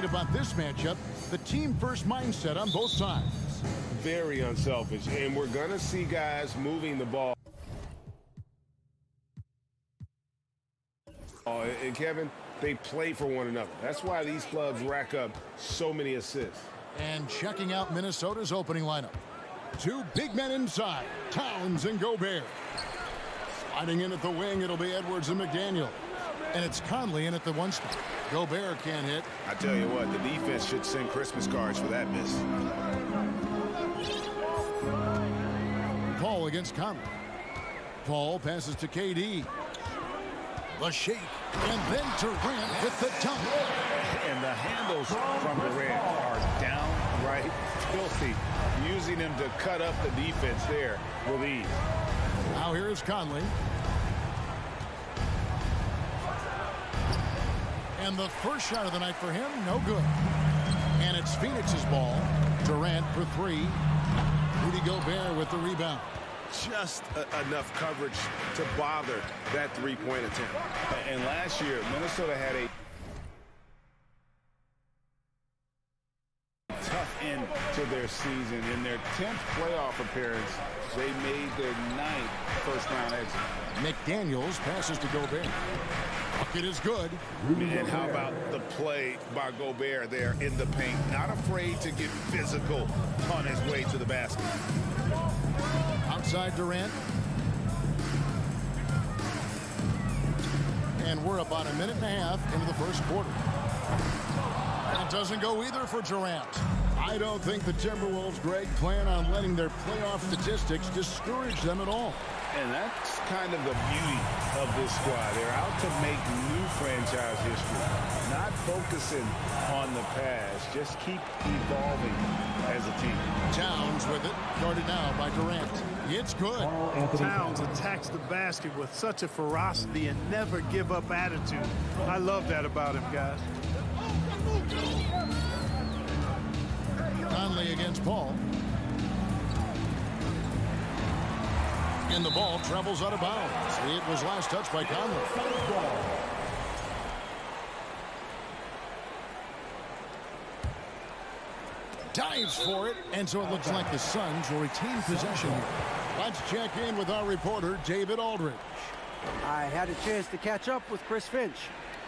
about this matchup, the team-first mindset on both sides. Very unselfish, and we're going to see guys moving the ball. And Kevin, they play for one another. That's why these clubs rack up so many assists. And checking out Minnesota's opening lineup. Two big men inside, Towns and Gobert. Sliding in at the wing, it'll be Edwards and McDaniel. And it's Conley in at the one spot. Gobert can't hit. I tell you what, the defense should send Christmas cards for that miss. Paul against Conley. Paul passes to KD. The shake, and then Durant with the dunk. And the handles from Durant are downright filthy, using him to cut up the defense there with ease. Now here is Conley. And the first shot of the night for him, no good. And it's Phoenix's ball. Durant for three. Rudy Gobert with the rebound. Just enough coverage to bother that three-point attempt. And last year, Minnesota had a tough end to their season. In their 10th playoff appearance, they made their 9th first-round exit. McDaniels passes to Gobert. Bucket is good. And how about the play by Gobert there in the paint? Not afraid to get physical on his way to the basket. Outside Durant. And we're about a minute and a half into the first quarter. And it doesn't go either for Durant. I don't think the Timberwolves, Greg, plan on letting their playoff statistics discourage them at all. And that's kind of the beauty of this squad. They're out to make new franchise history, not focusing on the past. Just keep evolving as a team. Towns with it, guarded now by Durant. It's good. Towns attacks the basket with such a ferocity and never give up attitude. I love that about him, guys. Conley against Paul. And the ball travels out of bounds. It was last touched by Conley. Dives for it, and so it looks like the Suns will retain possession here. Let's check in with our reporter, David Aldridge. I had a chance to catch up with Chris Finch.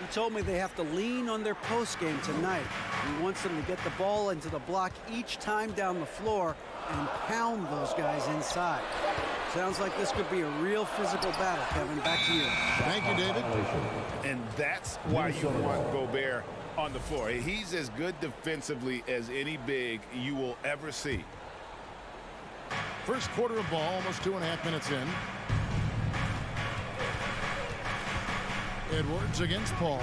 He told me they have to lean on their post game tonight. He wants them to get the ball into the block each time down the floor and pound those guys inside. Sounds like this could be a real physical battle, Kevin. Back to you. Thank you, David. And that's why you want Gobert on the floor. He's as good defensively as any big you will ever see. First quarter of ball, almost 2.5 minutes in. Edwards against Paul.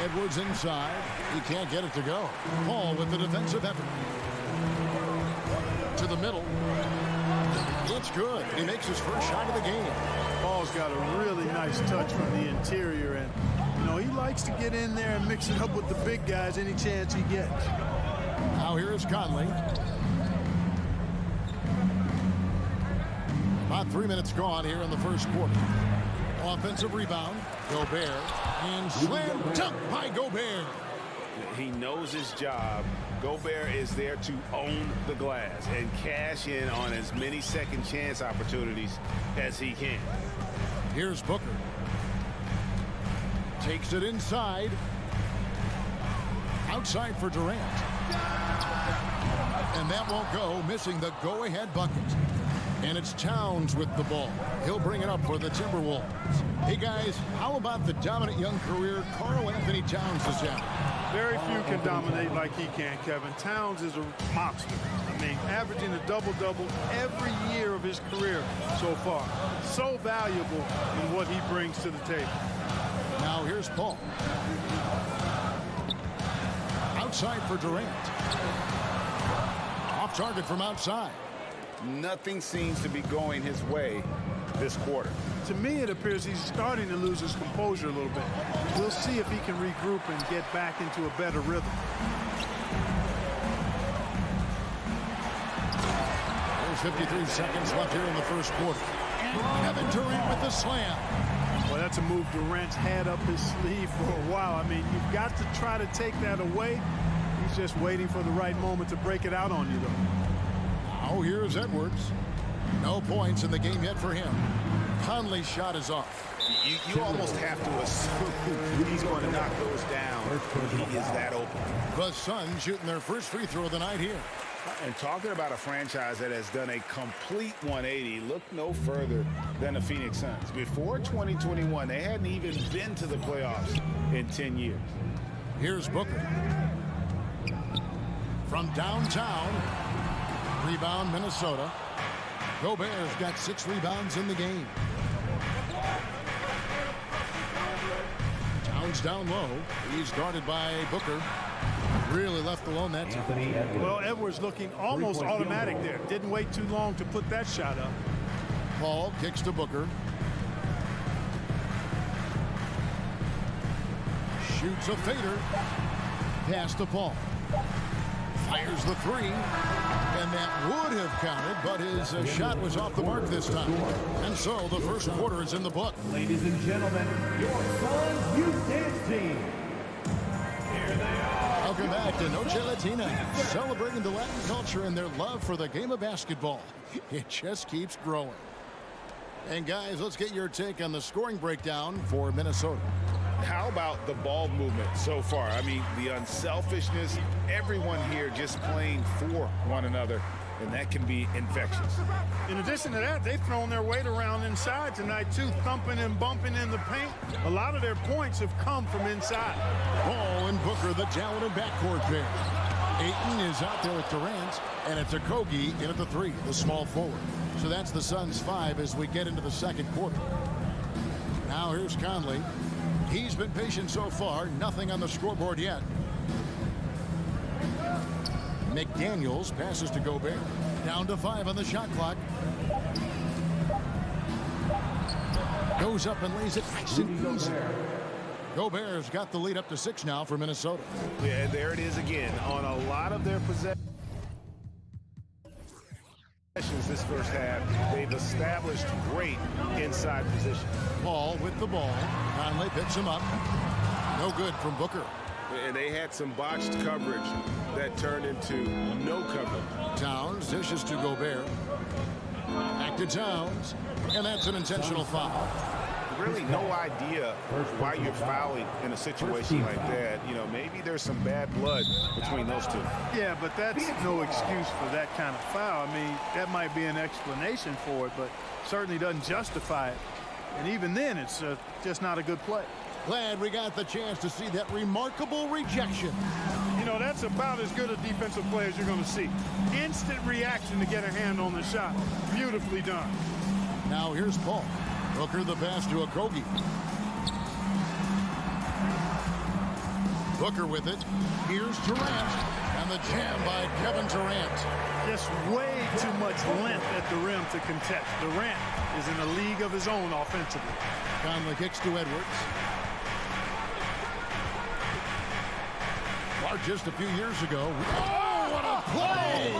Edwards inside. He can't get it to go. Paul with the defensive effort. To the middle. It's good. He makes his first shot of the game. Paul's got a really nice touch from the interior, and you know, he likes to get in there and mix it up with the big guys any chance he gets. Now here is Conley. About 3 minutes gone here in the first quarter. Offensive rebound. Gobert. And slam dunk by Gobert. He knows his job. Gobert is there to own the glass and cash in on as many second chance opportunities as he can. Here's Booker. Takes it inside. Outside for Durant. And that won't go, missing the go-ahead bucket. And it's Towns with the ball. He'll bring it up for the Timberwolves. Hey, guys, how about the dominant young career Karl Anthony Towns has had? Very few can dominate like he can, Kevin. Towns is a monster. I mean, averaging a double-double every year of his career so far. So valuable in what he brings to the table. Now here's Paul. Outside for Durant. Off target from outside. Nothing seems to be going his way this quarter. To me, it appears he's starting to lose his composure a little bit. We'll see if he can regroup and get back into a better rhythm. There's 53 seconds left here in the first quarter. And Kevin Durant with the slam. Well, that's a move Durant's had up his sleeve for a while. I mean, you've got to try to take that away. He's just waiting for the right moment to break it out on you, though. Now here's Edwards. No points in the game yet for him. Conley's shot is off. You almost have to assume he's going to knock those down. He is that open. The Suns shooting their first free throw of the night here. And talking about a franchise that has done a complete 180, look no further than the Phoenix Suns. Before 2021, they hadn't even been to the playoffs in 10 years. Here's Booker. From downtown, rebound Minnesota. Gobert's got 6 rebounds in the game. Towns down low. He's guarded by Booker. Really left alone that time. Well, Edwards looking almost automatic there. Didn't wait too long to put that shot up. Paul kicks to Booker. Shoots a fader. Pass to Paul. Fires the 3. And that would have counted, but his shot was off the mark this time. And so the first quarter is in the book. Ladies and gentlemen, your Suns Youth Dance Team. Here they are. Welcome back to Noche Latina, celebrating the Latin culture and their love for the game of basketball. It just keeps growing. And guys, let's get your take on the scoring breakdown for Minnesota. How about the ball movement so far? I mean, the unselfishness, everyone here just playing for one another, and that can be infectious. In addition to that, they've thrown their weight around inside tonight, too, thumping and bumping in the paint. A lot of their points have come from inside. Paul and Booker, the talented backcourt pair. Ayton is out there with Durant, and it's Okogie in at the 3, the small forward. So that's the Suns' 5 as we get into the second quarter. Now here's Conley. He's been patient so far. Nothing on the scoreboard yet. McDaniels passes to Gobert. Down to 5 on the shot clock. Goes up and lays it nice and easy. Gobert's got the lead up to 6 now for Minnesota. Yeah, there it is again. On a lot of their possessions this first half, they've established great inside position. Paul with the ball. Conley picks him up. No good from Booker. And they had some botched coverage that turned into no coverage. Towns dishes to Gobert. Back to Towns. And that's an intentional foul. Really no idea why you're fouling in a situation like that. You know, maybe there's some bad blood between those two. Yeah, but that's no excuse for that kind of foul. I mean, that might be an explanation for it, but certainly doesn't justify it. And even then, it's just not a good play. Glad we got the chance to see that remarkable rejection. You know, that's about as good a defensive play as you're going to see. Instant reaction to get a hand on the shot. Beautifully done. Now here's Paul. Booker the pass to Okogie. Booker with it. Here's Durant. And the jam by Kevin Durant. Just way too much length at the rim to contest. Durant is in a league of his own offensively. Conley kicks to Edwards. Or just a few years ago. Oh, what a play!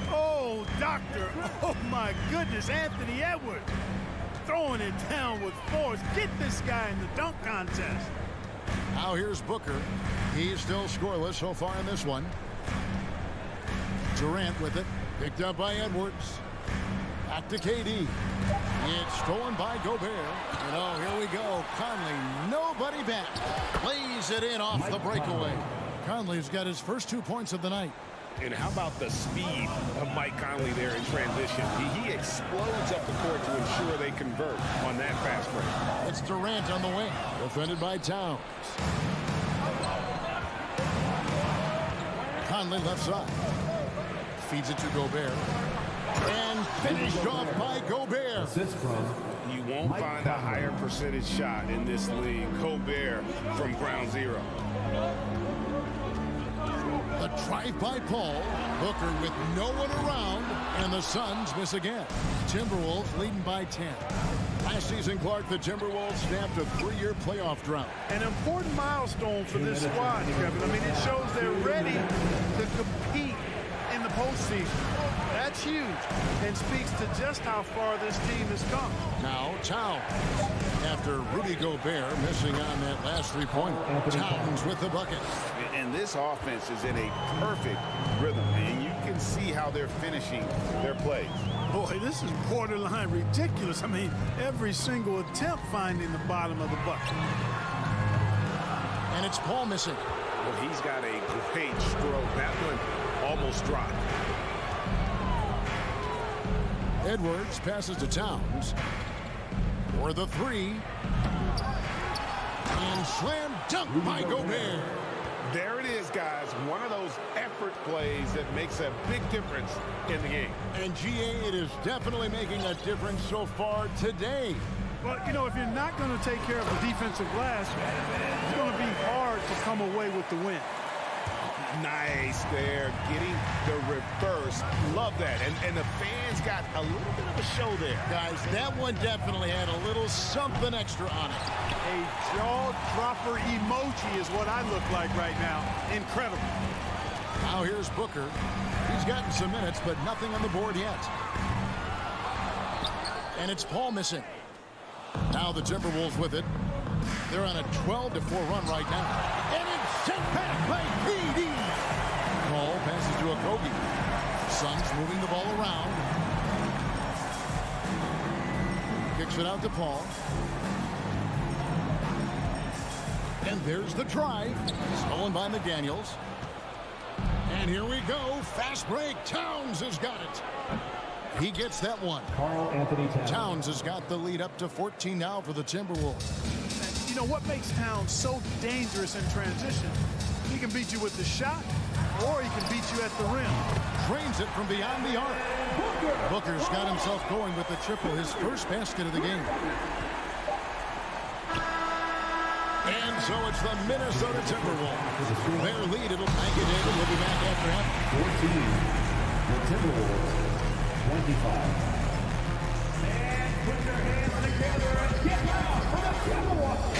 Oh, doctor. Oh, my goodness. Anthony Edwards throwing it down with force. Get this guy in the dunk contest. Now here's Booker. He's still scoreless so far in this one. Durant with it. Picked up by Edwards. Back to KD. It's stolen by Gobert. And oh, here we go. Conley, nobody back. Plays it in off the breakaway. Conley's got his first 2 points of the night. And how about the speed of Mike Conley there in transition? He explodes up the court to ensure they convert on that fast break. It's Durant on the wing, defended by Towns. Conley left side. Feeds it to Gobert. And finished off by Gobert. You won't find a higher percentage shot in this league. Gobert from ground zero. The drive by Paul. Booker with no one around. And the Suns miss again. Timberwolves leading by 10. Last season, Clark, the Timberwolves snapped a 3-year playoff drought. An important milestone for this squad, Kevin. I mean, it shows they're ready to compete in the postseason. That's huge and speaks to just how far this team has come. Now Towns. After Rudy Gobert missing on that last three-pointer. Towns with the bucket. And this offense is in a perfect rhythm, and you can see how they're finishing their plays. Boy, this is borderline ridiculous. I mean, every single attempt finding the bottom of the bucket. And it's Paul missing. Well, he's got a great stroke. That one almost dropped. Edwards passes to Towns for the three. And slam dunk by Gobert. There it is, guys. One of those effort plays that makes a big difference in the game. And GA, it is definitely making a difference so far today. But, you know, if you're not going to take care of the defensive glass, it's going to be hard to come away with the win. Nice there, getting the reverse. Love that. And the fans got a little bit of a show there. Guys, that one definitely had a little something extra on it. A jaw-dropper emoji is what I look like right now. Incredible. Now here's Booker. He's gotten some minutes, but nothing on the board yet. And it's Paul missing. Now the Timberwolves with it. They're on a 12-4 run right now. And it's sent back by PD. Paul passes to Okogie. Suns moving the ball around. Kicks it out to Paul. And there's the drive. Stolen by McDaniels. And here we go. Fast break. Towns has got it. He gets that one. Carl Anthony Towns. Towns has got the lead up to 14 now for the Timberwolves. You know what makes Towns so dangerous in transition? He can beat you with the shot, or he can beat you at the rim. Drains it from beyond the arc. Booker's got himself going with the triple, his first basket of the game. And so it's the Minnesota Timberwolves. Their lead, it'll thank you, David. We'll be back after half. 14. The Timberwolves. 25. And put your hands together and get loud for the Timberwolves.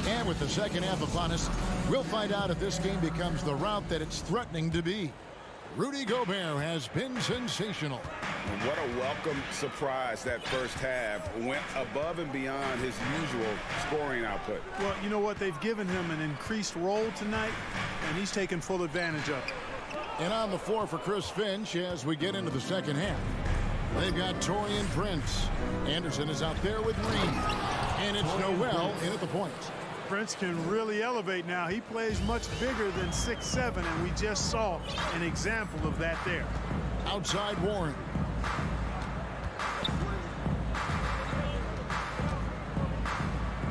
And with the second half upon us, we'll find out if this game becomes the route that it's threatening to be. Rudy Gobert has been sensational. And what a welcome surprise that first half. Went above and beyond his usual scoring output. Well, you know what? They've given him an increased role tonight, and he's taken full advantage of it. And on the floor for Chris Finch as we get into the second half. They've got Taurean Prince. Anderson is out there with Reed. And it's Noel in at the point. Prince can really elevate now. He plays much bigger than 6'7", and we just saw an example of that there. Outside Warren.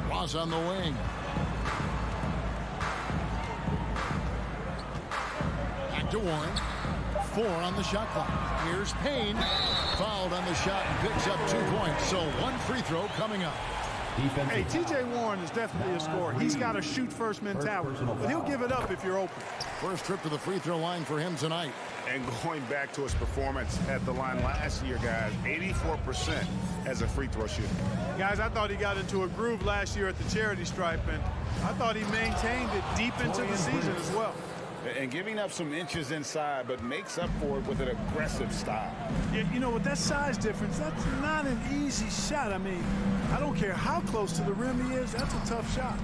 Ross on the wing. Back to Warren. 4 on the shot clock. Here's Payne. Fouled on the shot and picks up 2 points. So 1 free throw coming up. Hey, T.J. Warren is definitely a scorer. He's got a shoot-first mentality, but he'll give it up if you're open. First trip to the free throw line for him tonight. And going back to his performance at the line last year, guys, 84% as a free throw shooter. Guys, I thought he got into a groove last year at the charity stripe, and I thought he maintained it deep into the season as well. And giving up some inches inside, but makes up for it with an aggressive style. You know, with that size difference, that's not an easy shot. I mean, I don't care how close to the rim he is, that's a tough shot.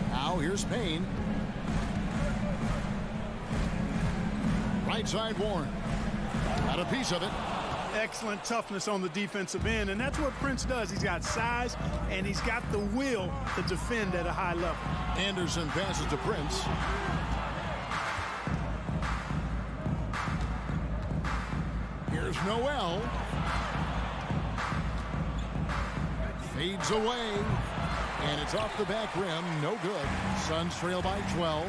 Now here's Payne. Right side Warren. Got a piece of it. Excellent toughness on the defensive end, and that's what Prince does. He's got size, and he's got the will to defend at a high level. Anderson passes to Prince. Here's Noel. Fades away. And it's off the back rim. No good. Suns trail by 12.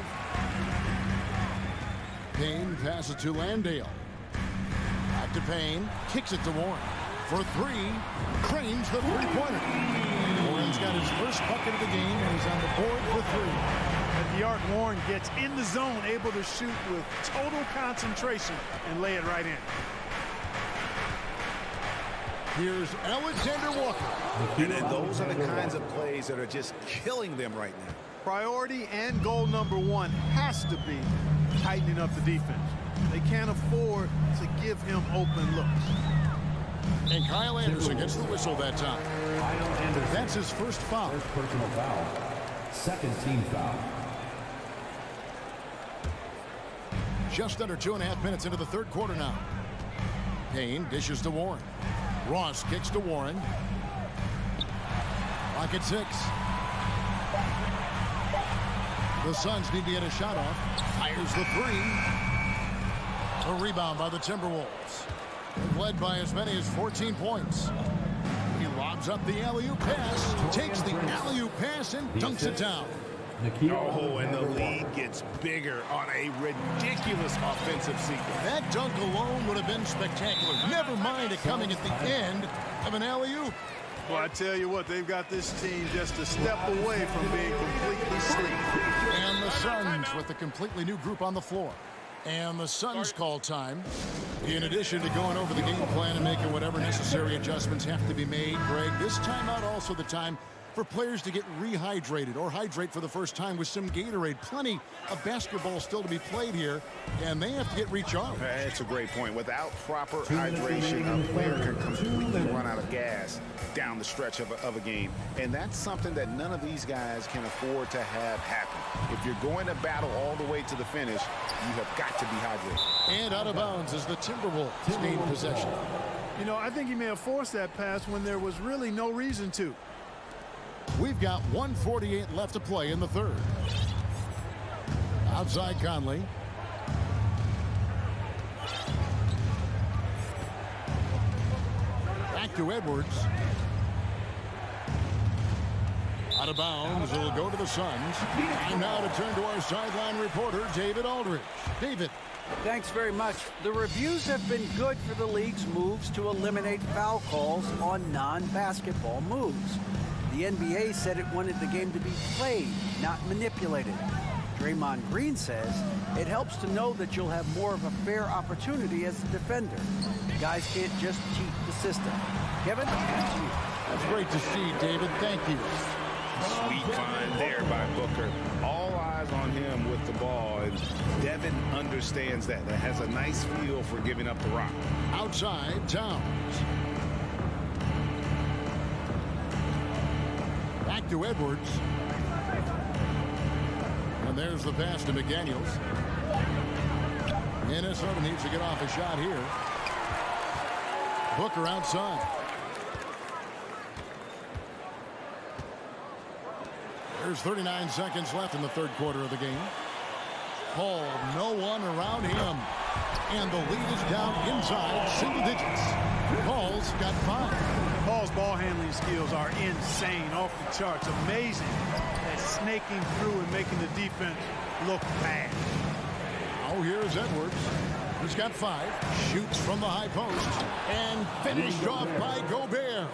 Payne passes to Landale. Back to Payne. Kicks it to Warren. For 3. Cranes the three-pointer. Warren's got his first bucket of the game, and he's on the board for 3. At the arc, Warren gets in the zone, able to shoot with total concentration and lay it right in. Here's Alexander Walker. And those are the kinds of plays that are just killing them right now. Priority and goal number one has to be tightening up the defense. They can't afford to give him open looks. And Kyle Anderson gets the whistle that time. Kyle Anderson. That's his first foul. First personal foul. Second team foul. Just under 2.5 minutes into the third quarter now. Payne dishes to Warren. Ross kicks to Warren. Clock at 6. The Suns need to get a shot off. Fires the 3. A rebound by the Timberwolves. They've led by as many as 14 points. He lobs up the alley-oop pass, takes the alley-oop pass, and dunks it down. Oh, and the lead gets bigger on a ridiculous offensive sequence. That dunk alone would have been spectacular. Never mind it coming at the end of an alley-oop. Well, I tell you what, they've got this team just a step away from being completely asleep. And the Suns with a completely new group on the floor. And the Suns call time. In addition to going over the game plan and making whatever necessary adjustments have to be made, Greg, this timeout also the time for players to get rehydrated or hydrate for the first time with some Gatorade. Plenty of basketball still to be played here, and they have to get recharged. That's a great point. Without proper hydration, a player can completely run out of gas down the stretch of a game. And that's something that none of these guys can afford to have happen. If you're going to battle all the way to the finish, you have got to be hydrated. And out of bounds as the Timberwolves gain possession. You know, I think he may have forced that pass when there was really no reason to. We've got 1:48 left to play in the third. Outside Conley. Back to Edwards. Out of bounds. It'll go to the Suns. And now to turn to our sideline reporter, David Aldridge. David. Thanks very much. The reviews have been good for the league's moves to eliminate foul calls on non-basketball moves. The NBA said it wanted the game to be played, not manipulated. Draymond Green says it helps to know that you'll have more of a fair opportunity as a defender. Guys can't just cheat the system. Kevin, back to you. That's great to see, David. Thank you. Sweet find there by Booker. All eyes on him with the ball, and Devin understands that. That has a nice feel for giving up the rock. Outside, Towns. Back to Edwards. And there's the pass to McDaniels. Minnesota needs to get off a shot here. Booker outside. There's 39 seconds left in the third quarter of the game. Paul, no one around him. And the lead is down inside single digits. Paul's got 5. Paul's ball handling skills are insane, off the charts, amazing at snaking through and making the defense look bad. Oh, here's Edwards. He's got 5. Shoots from the high post. And finished off by Gobert.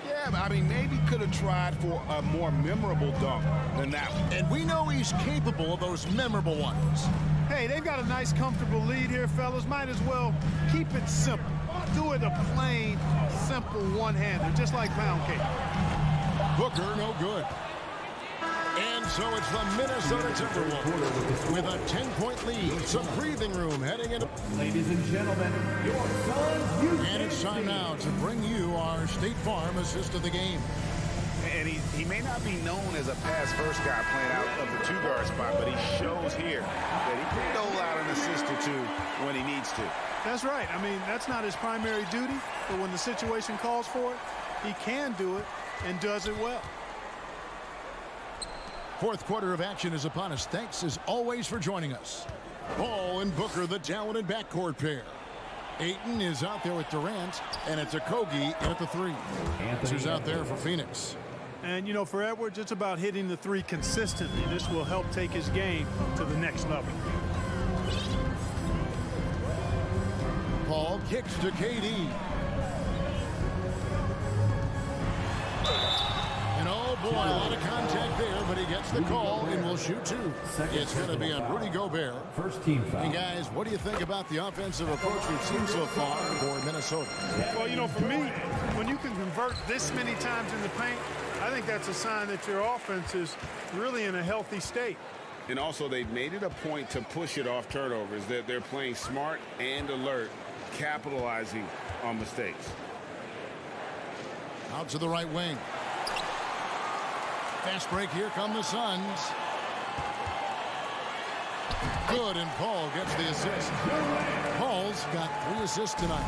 Yeah, but I mean, maybe could have tried for a more memorable dunk than that one. And we know he's capable of those memorable ones. Hey, they've got a nice, comfortable lead here, fellas. Might as well keep it simple. Do it a plain, simple one-hander, just like pound cake. Booker, no good. And so it's the Minnesota Timberwolves with a 10-point lead. Some breathing room heading into... Ladies and gentlemen, your Suns. And it's time now to bring you our State Farm assist of the game. And he may not be known as a pass-first guy playing out of the two-guard spot, but he shows here that he can dole out an assist or two when he needs to. That's right. I mean, that's not his primary duty, but when the situation calls for it, he can do it and does it well. Fourth quarter of action is upon us. Thanks, as always, for joining us. Paul and Booker, the talented backcourt pair. Ayton is out there with Durant, and it's Okogie at the 3. Who's out there for Phoenix. And, you know, for Edwards, it's about hitting the 3 consistently. This will help take his game to the next level. Paul kicks to KD. And oh boy, a lot of contact there, but he gets the call and will shoot two. It's going to be on Rudy Gobert. First team foul. And guys, what do you think about the offensive approach we've seen so far for Minnesota? Well, you know, for me, when you can convert this many times in the paint, I think that's a sign that your offense is really in a healthy state. And also, they've made it a point to push it off turnovers, that they're playing smart and alert, capitalizing on mistakes. Out to the right wing. Fast break. Here come the Suns. Good, and Paul gets the assist. Paul's got 3 assists tonight.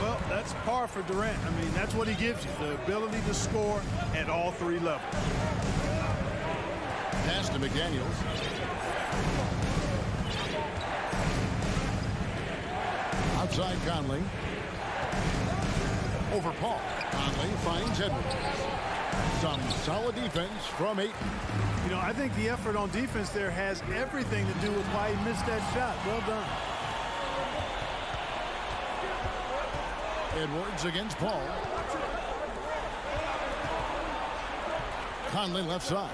Well, that's par for Durant. I mean, that's what he gives you, the ability to score at all 3 levels. Pass to McDaniels. Outside Conley. Over Paul. Conley finds Edwards. Some solid defense from Ayton. You know, I think the effort on defense there has everything to do with why he missed that shot. Well done. Edwards against Paul. Conley left side.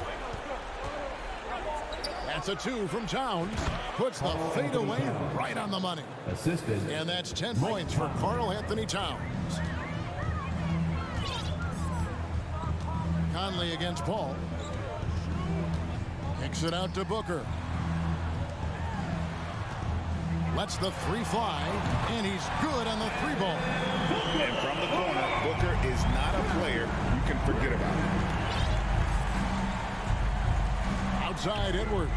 That's a 2 from Towns. Puts the fade away right on the money. Assisted. And that's 10 points for Karl Anthony Towns. Conley against Paul. Kicks it out to Booker. Lets the 3 fly, and he's good on the 3 ball. And from the corner, Booker is not a player you can forget about. Outside Edwards.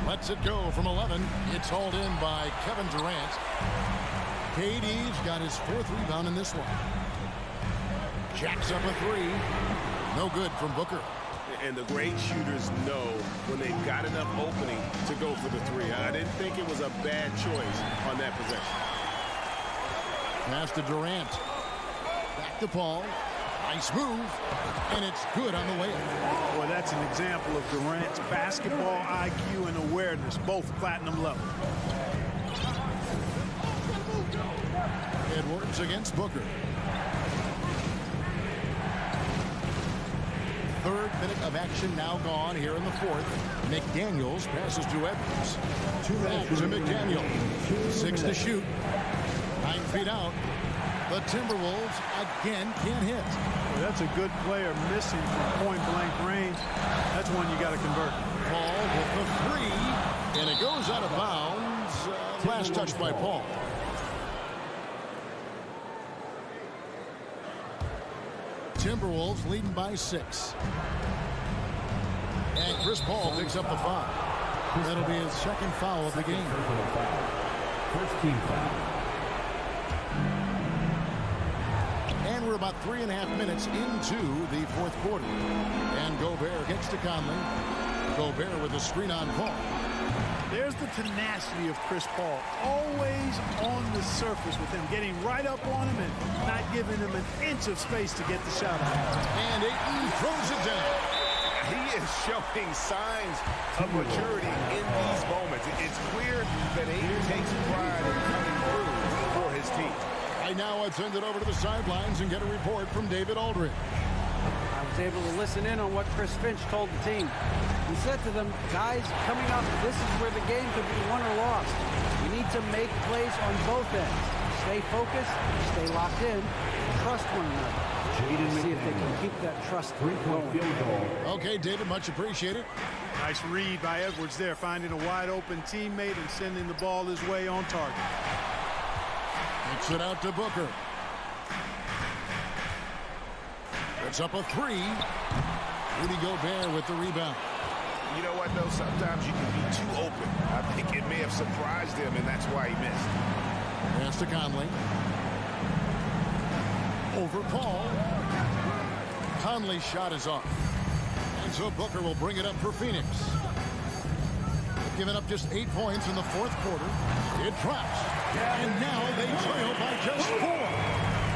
Lets it go from 11. It's hauled in by Kevin Durant. KD's got his 4th rebound in this one. Jacks up a 3. No good from Booker. And the great shooters know when they've got enough opening to go for the 3. I didn't think it was a bad choice on that possession. Pass to Durant. Back to Paul. Nice move. And it's good on the way. Boy, that's an example of Durant's basketball IQ and awareness, both platinum level. Edwards against Booker. 3rd minute of action now gone here in the 4th. McDaniels passes to Edwards. 2 minutes to McDaniel. 6 to shoot. 9 feet out. The Timberwolves again can't hit. Well, that's a good player missing from point-blank range. That's one you got to convert. Paul with the 3, and it goes out of bounds. Last touch by Paul. Timberwolves leading by 6. And Chris Paul picks up the foul. That'll be his 2nd foul of the game. First team foul. And we're about 3.5 minutes into the 4th quarter. And Gobert gets to Conley. Gobert with a screen on Paul. There's the tenacity of Chris Paul, always on the surface with him, getting right up on him and not giving him an inch of space to get the shot out. And Ayton throws it down. He is showing signs of maturity in these moments. It's clear that Ayton takes pride in coming through for his team. Right now, let's send it over to the sidelines and get a report from David Aldridge. I was able to listen in on what Chris Finch told the team. He said to them, guys, coming up, this is where the game could be won or lost. We need to make plays on both ends. Stay focused, stay locked in, trust one another. See if they can keep that trust going. Okay, David, much appreciated. Nice read by Edwards there, finding a wide-open teammate and sending the ball his way on target. Kicks it out to Booker. It's up a 3. Rudy Gobert with the rebound. You know what, though? Sometimes you can be too open. I think it may have surprised him, and that's why he missed. Pass to Conley. Over Paul. Conley's shot is off. And so Booker will bring it up for Phoenix. Giving up just 8 points in the 4th quarter. It drops. And now they trail by just 4.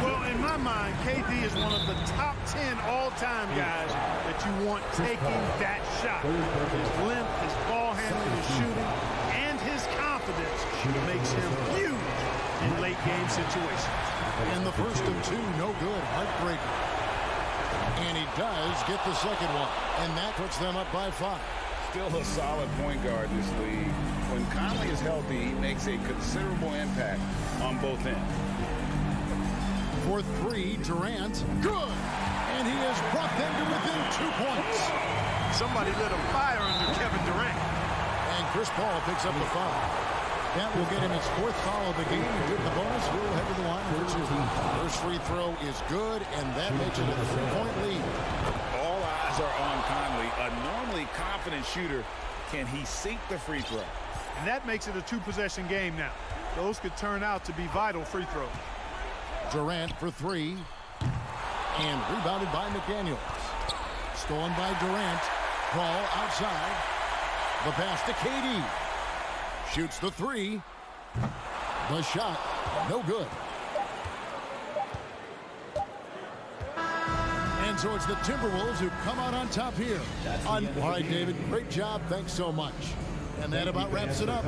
Well, in my mind, KD is one of the top 10 all-time guys that you want taking that shot. His length, his ball handling, his shooting, and his confidence makes him huge in late-game situations. And the first of 2, no good. Heartbreaker. And he does get the second one. And that puts them up by 5. Still a solid point guard in this league. When Conley is healthy, he makes a considerable impact on both ends. For 3, Durant. Good. And he has brought them to within 2 points. Somebody lit a fire under Kevin Durant. And Chris Paul picks up the foul. That will get him his 4th foul of the game. He took the bonus. He'll head to the line for 2. First free throw is good, and that makes it a 3-point lead. All eyes are on Conley. A normally confident shooter. Can he sink the free throw? And that makes it a 2-possession game now. Those could turn out to be vital free throws. Durant for 3. And rebounded by McDaniels. Stolen by Durant. Ball outside. The pass to KD. Shoots the 3. The shot, no good. And so it's the Timberwolves who come out on top here. All right, David, great job. Thanks so much. And that about wraps it up.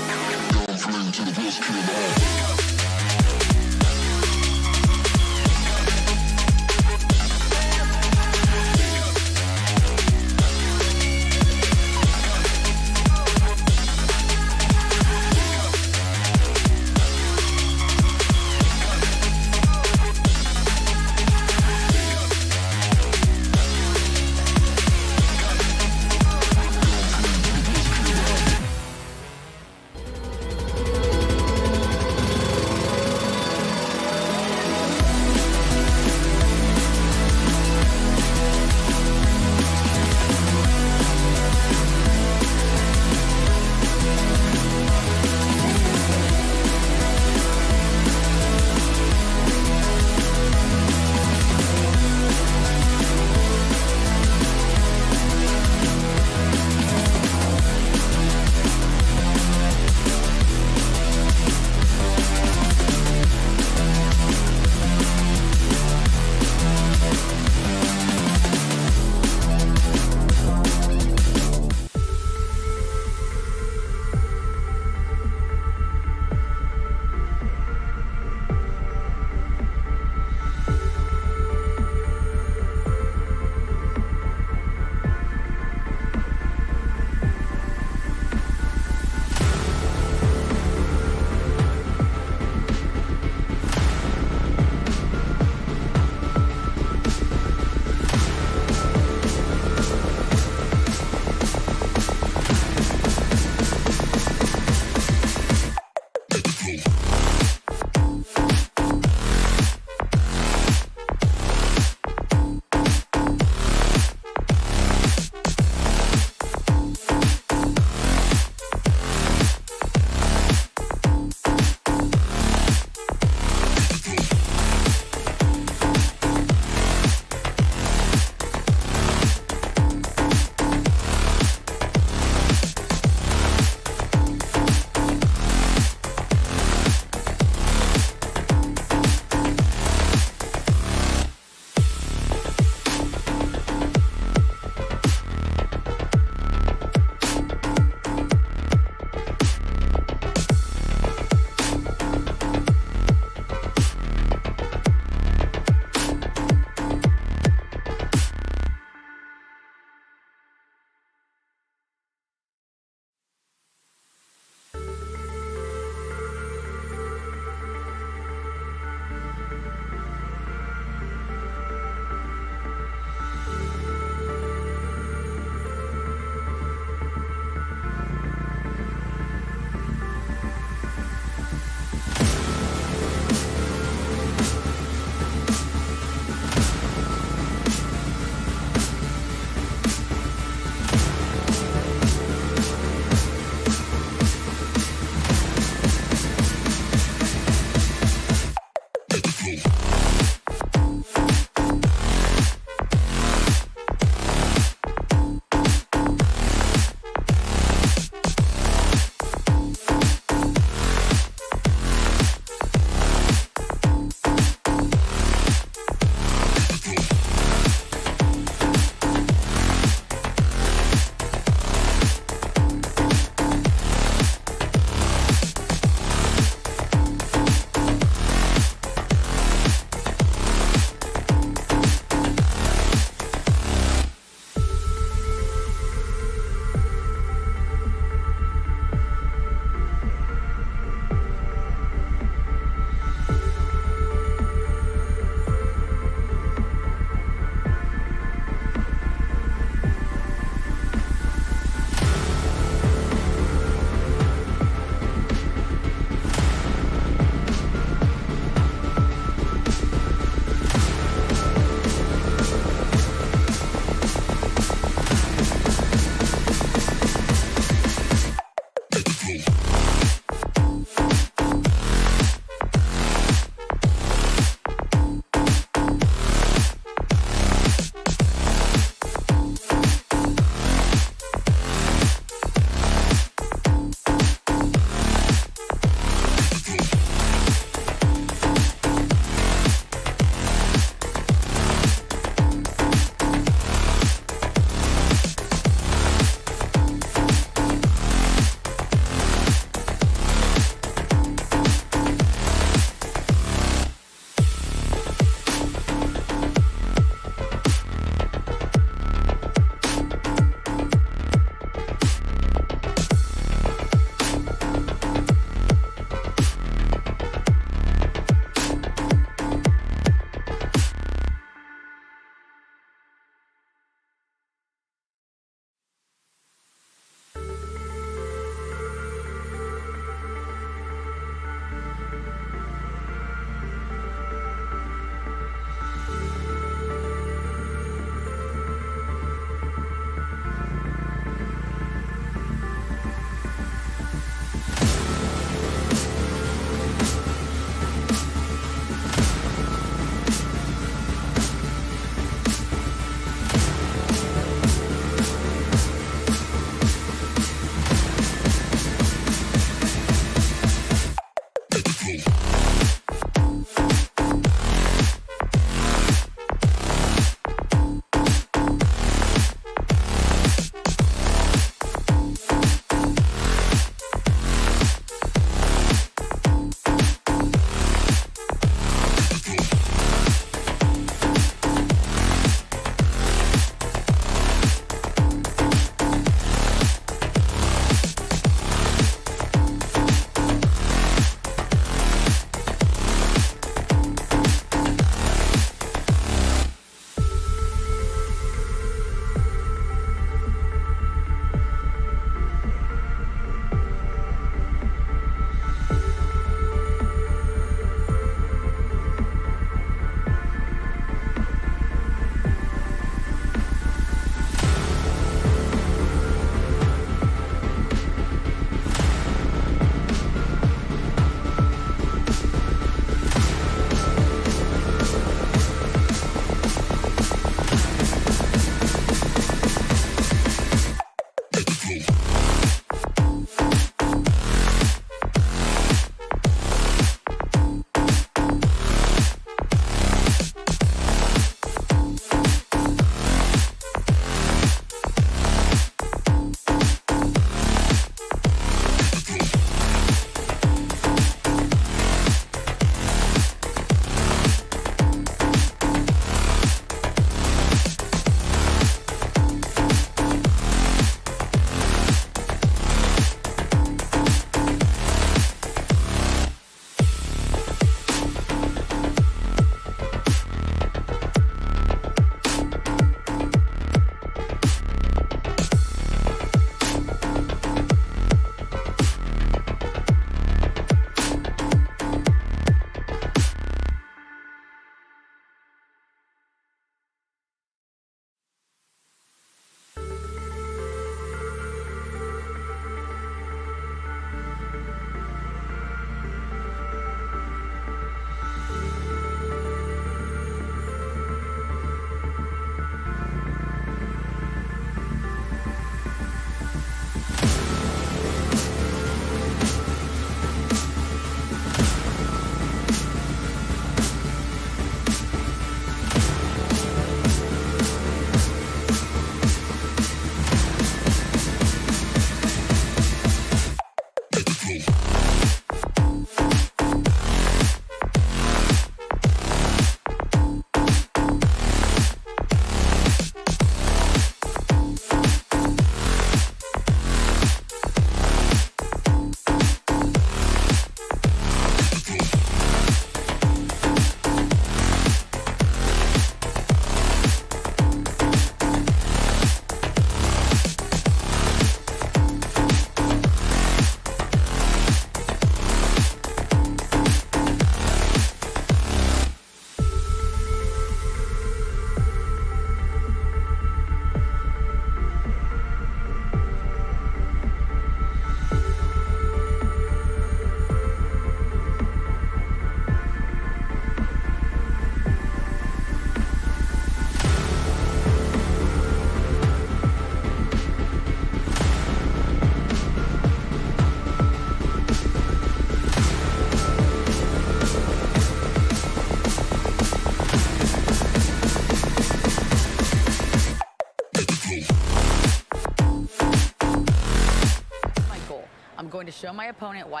going to show my opponent why.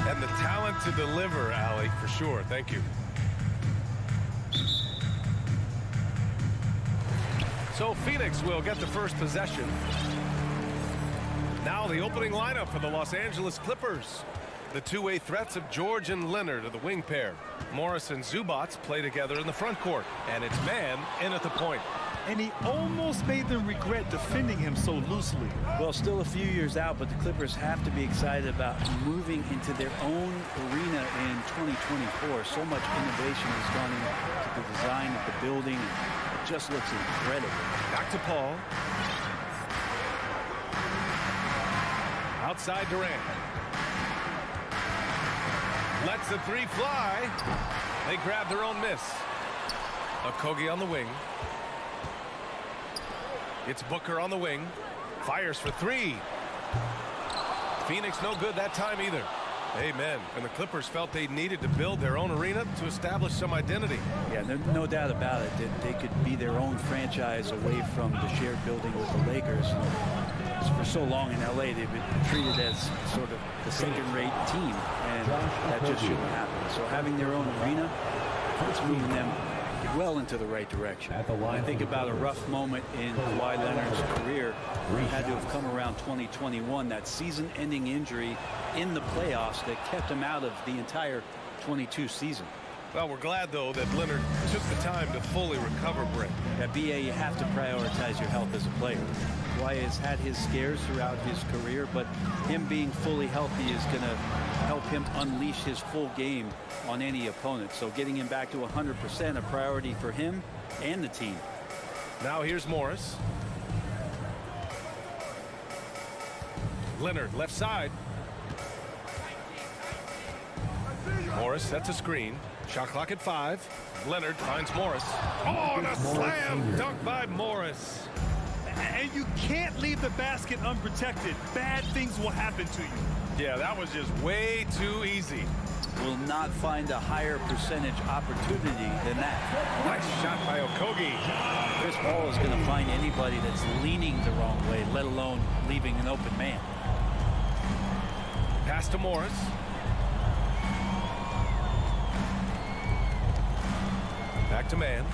And the talent to deliver, Allie, for sure. Thank you. So Phoenix will get the first possession. Now the opening lineup for the Los Angeles Clippers. The two-way threats of George and Leonard are the wing pair. Morris and Zubats play together in the front court. And it's man in at the point. And he almost made them regret defending him so loosely. Well, still a few years out, but the Clippers have to be excited about moving into their own arena in 2024. So much innovation has gone into the design of the building. It just looks incredible. Back to Paul. Outside Durant. Lets the three fly. They grab their own miss. Okogie on the wing. It's Booker on the wing. Fires for three. Phoenix no good that time either. Amen. And the Clippers felt they needed to build their own arena to establish some identity. Yeah, no doubt about it that they could be their own franchise away from the shared building with the Lakers. For so long in LA, they've been treated as sort of the second-rate team, and that just shouldn't happen. So having their own arena, it's moving them well into the right direction. I think about a rough moment in Kawhi Leonard's career. He had to have come around 2021, that season-ending injury in the playoffs that kept him out of the entire 22 season. Well, we're glad, though, that Leonard took the time to fully recover, Brett. At BA, you have to prioritize your health as a player. Kawhi has had his scares throughout his career, but him being fully healthy is going to help him unleash his full game on any opponent. So getting him back to 100% a priority for him and the team. Now here's Morris. Leonard left side. Morris sets a screen. Shot clock at 5. Leonard finds Morris. Oh, and a slam dunk by Morris. And you can't leave the basket unprotected. Bad things will happen to you. Yeah, that was just way too easy. Will not find a higher percentage opportunity than that. Nice shot by Okogie. Chris Paul is going to find anybody that's leaning the wrong way, let alone leaving an open man. Pass to Morris. Back to man.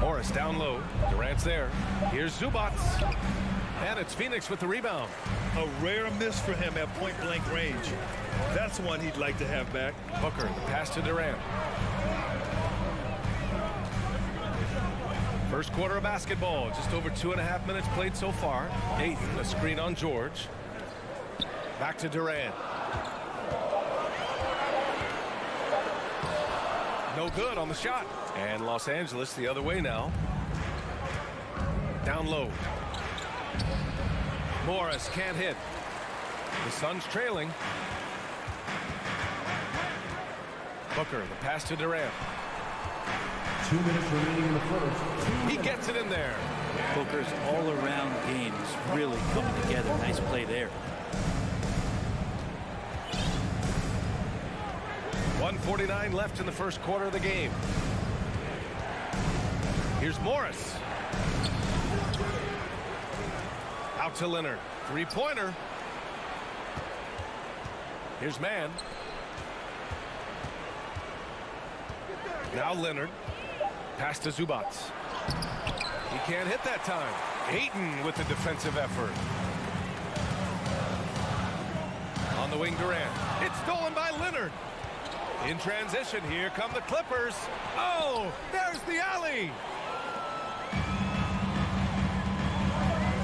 Morris down low. Durant's there. Here's Zubats. And it's Phoenix with the rebound. A rare miss for him at point-blank range. That's one he'd like to have back. Booker, the pass to Durant. First quarter of basketball. Just over 2.5 minutes played so far. Ayton, a screen on George. Back to Durant. No good on the shot. And Los Angeles the other way now. Down low. Morris can't hit. The Suns trailing. Booker, the pass to Durant. 2 minutes remaining in the first. He gets it in there. Booker's all-around game is really coming together. Nice play there. 1:49 left in the first quarter of the game. Here's Morris. Out to Leonard. Three-pointer. Here's man. Now Leonard. Pass to Zubats. He can't hit that time. Ayton with the defensive effort. On the wing, Durant. It's stolen by Leonard. In transition, here come the Clippers. Oh, there's the alley.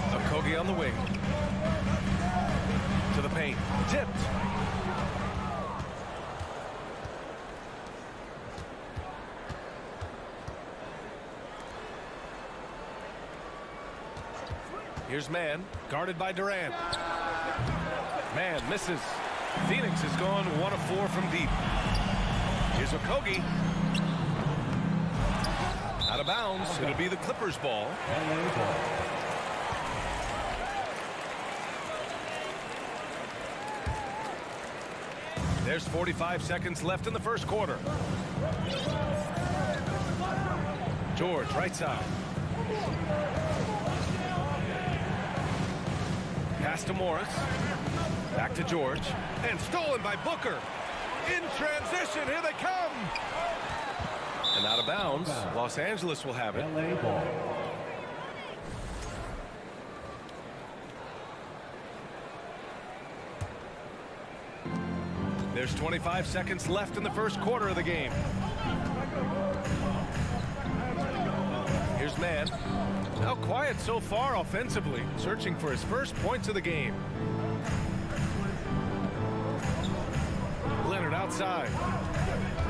Okogie on the wing. To the paint. Tipped. Here's man, guarded by Durant. Man misses. Phoenix has gone 1 of 4 from deep. Here's Okogie. Out of bounds. It'll be the Clippers' ball. There's 45 seconds left in the first quarter. George, right side. Pass to Morris. Back to George. And stolen by Booker. In transition, here they come. And out of bounds, Los Angeles will have it. LA ball. There's 25 seconds left in the first quarter of the game. Here's Mann. Now quiet so far offensively, searching for his first points of the game. Leonard outside.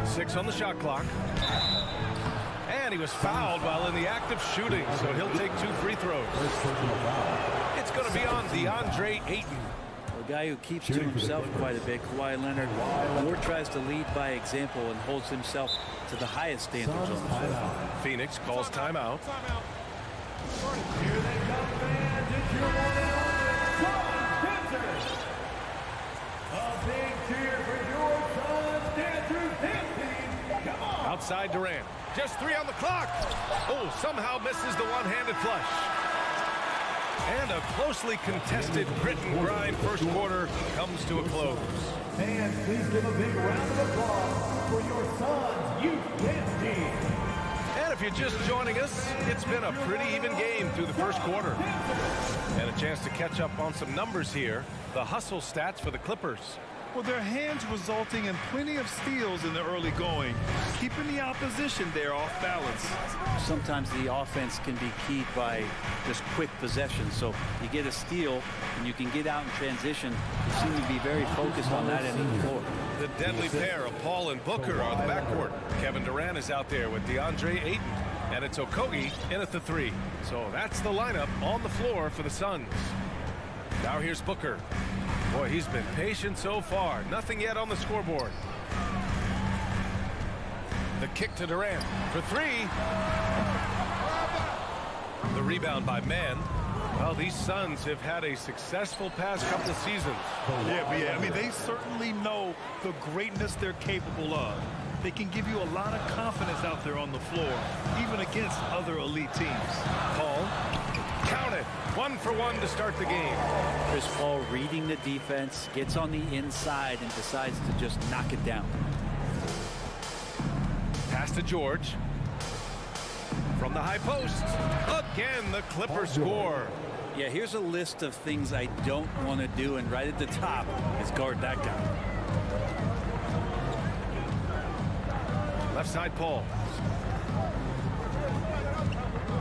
6 on the shot clock. And he was fouled while in the act of shooting, so he'll take 2 free throws. It's going to be on DeAndre Ayton. A guy who keeps to himself quite a bit, Kawhi Leonard, more tries to lead by example and holds himself to the highest standards on the floor. Phoenix calls timeout. Here they come, fans. It's your Suns. A big cheer for your Suns. Dance through team. Come on. Outside Durant. Just 3 on the clock. Oh, somehow misses the one-handed flush. And a closely contested grit and grind first quarter comes to a close. Fans, please give a big round of applause for your Suns youth dance team. And if you're just joining us, it's been a pretty even game through the first quarter. And a chance to catch up on some numbers here. The hustle stats for the Clippers. Well, their hands resulting in plenty of steals in the early going, keeping the opposition there off balance. Sometimes the offense can be keyed by just quick possession. So you get a steal and you can get out in transition. You seem to be very focused on that end of the floor. The deadly pair of Paul and Booker are the backcourt. Kevin Durant is out there with DeAndre Ayton. And it's Okogie in at the 3. So that's the lineup on the floor for the Suns. Now here's Booker. Boy, he's been patient so far. Nothing yet on the scoreboard. The kick to Durant for 3. The rebound by Mann. Well, these Suns have had a successful past couple of seasons. Yeah, I mean, they certainly know the greatness they're capable of. They can give you a lot of confidence out there on the floor, even against other elite teams. Paul, count it. 1 for 1 to start the game. Chris Paul reading the defense, gets on the inside and decides to just knock it down. Pass to George. From the high post. Again, the Clippers score. Yeah, here's a list of things I don't want to do, and right at the top is guard that guy. Left side, Paul.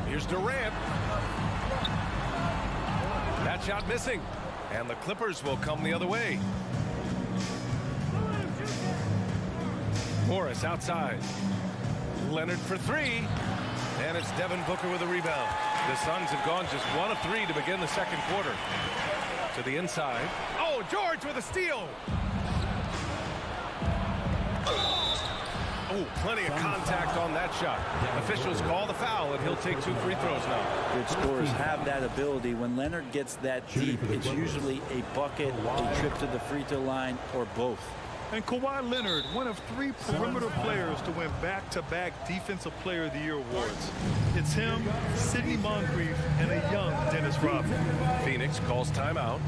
Here's Durant. That shot missing. And the Clippers will come the other way. Morris outside. Leonard for 3. And it's Devin Booker with a rebound. The Suns have gone just 1 of 3 to begin the second quarter. To the inside. Oh, George with a steal. Oh, plenty of contact on that shot. Officials call the foul, and he'll take 2 free throws now. Good scorers have that ability. When Leonard gets that deep, it's usually a bucket, a trip to the free throw line, or both. And Kawhi Leonard, one of 3 perimeter players to win back-to-back Defensive Player of the Year awards. It's him, Sidney Moncrief, and a young Dennis Rodman. Phoenix calls timeout.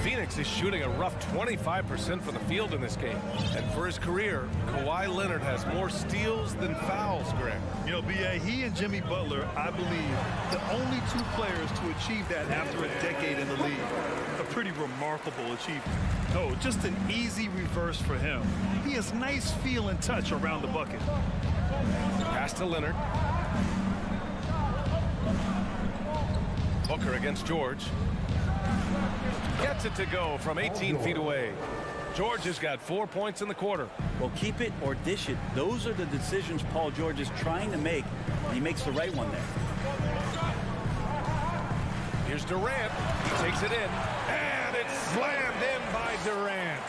Phoenix is shooting a rough 25% from the field in this game. And for his career, Kawhi Leonard has more steals than fouls, Greg. You know, B.A., he and Jimmy Butler, I believe, the only 2 players to achieve that after a decade in the league. A pretty remarkable achievement. Oh, just an easy reverse for him. He has nice feel and touch around the bucket. Pass to Leonard. Booker against George. Gets it to go from 18 feet away. George has got 4 points in the quarter. Well, keep it or dish it. Those are the decisions Paul George is trying to make, and he makes the right one there. Here's Durant. He takes it in, and it's slammed in by Durant.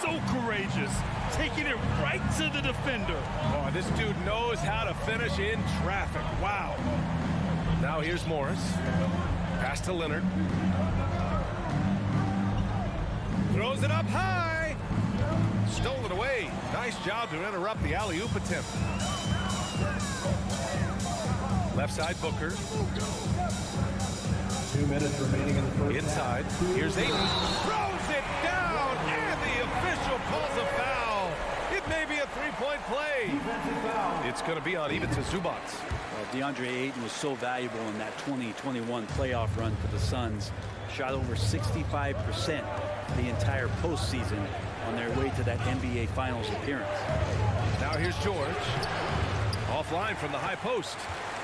So courageous, taking it right to the defender. Oh, this dude knows how to finish in traffic. Wow. Now here's Morris. Pass to Leonard. Throws it up high. Stolen away. Nice job to interrupt the alley-oop attempt. Left side, Booker. 2 minutes remaining in the first Inside. half. Here's Ayton. Throws it down, and the official calls a foul. It may be a three-point play. Defensive foul. It's going to be on even to Zubats. Well, DeAndre Ayton was so valuable in that 2021 playoff run for the Suns. Shot over 65% the entire postseason on their way to that NBA Finals appearance. Now here's George. Offline from the high post.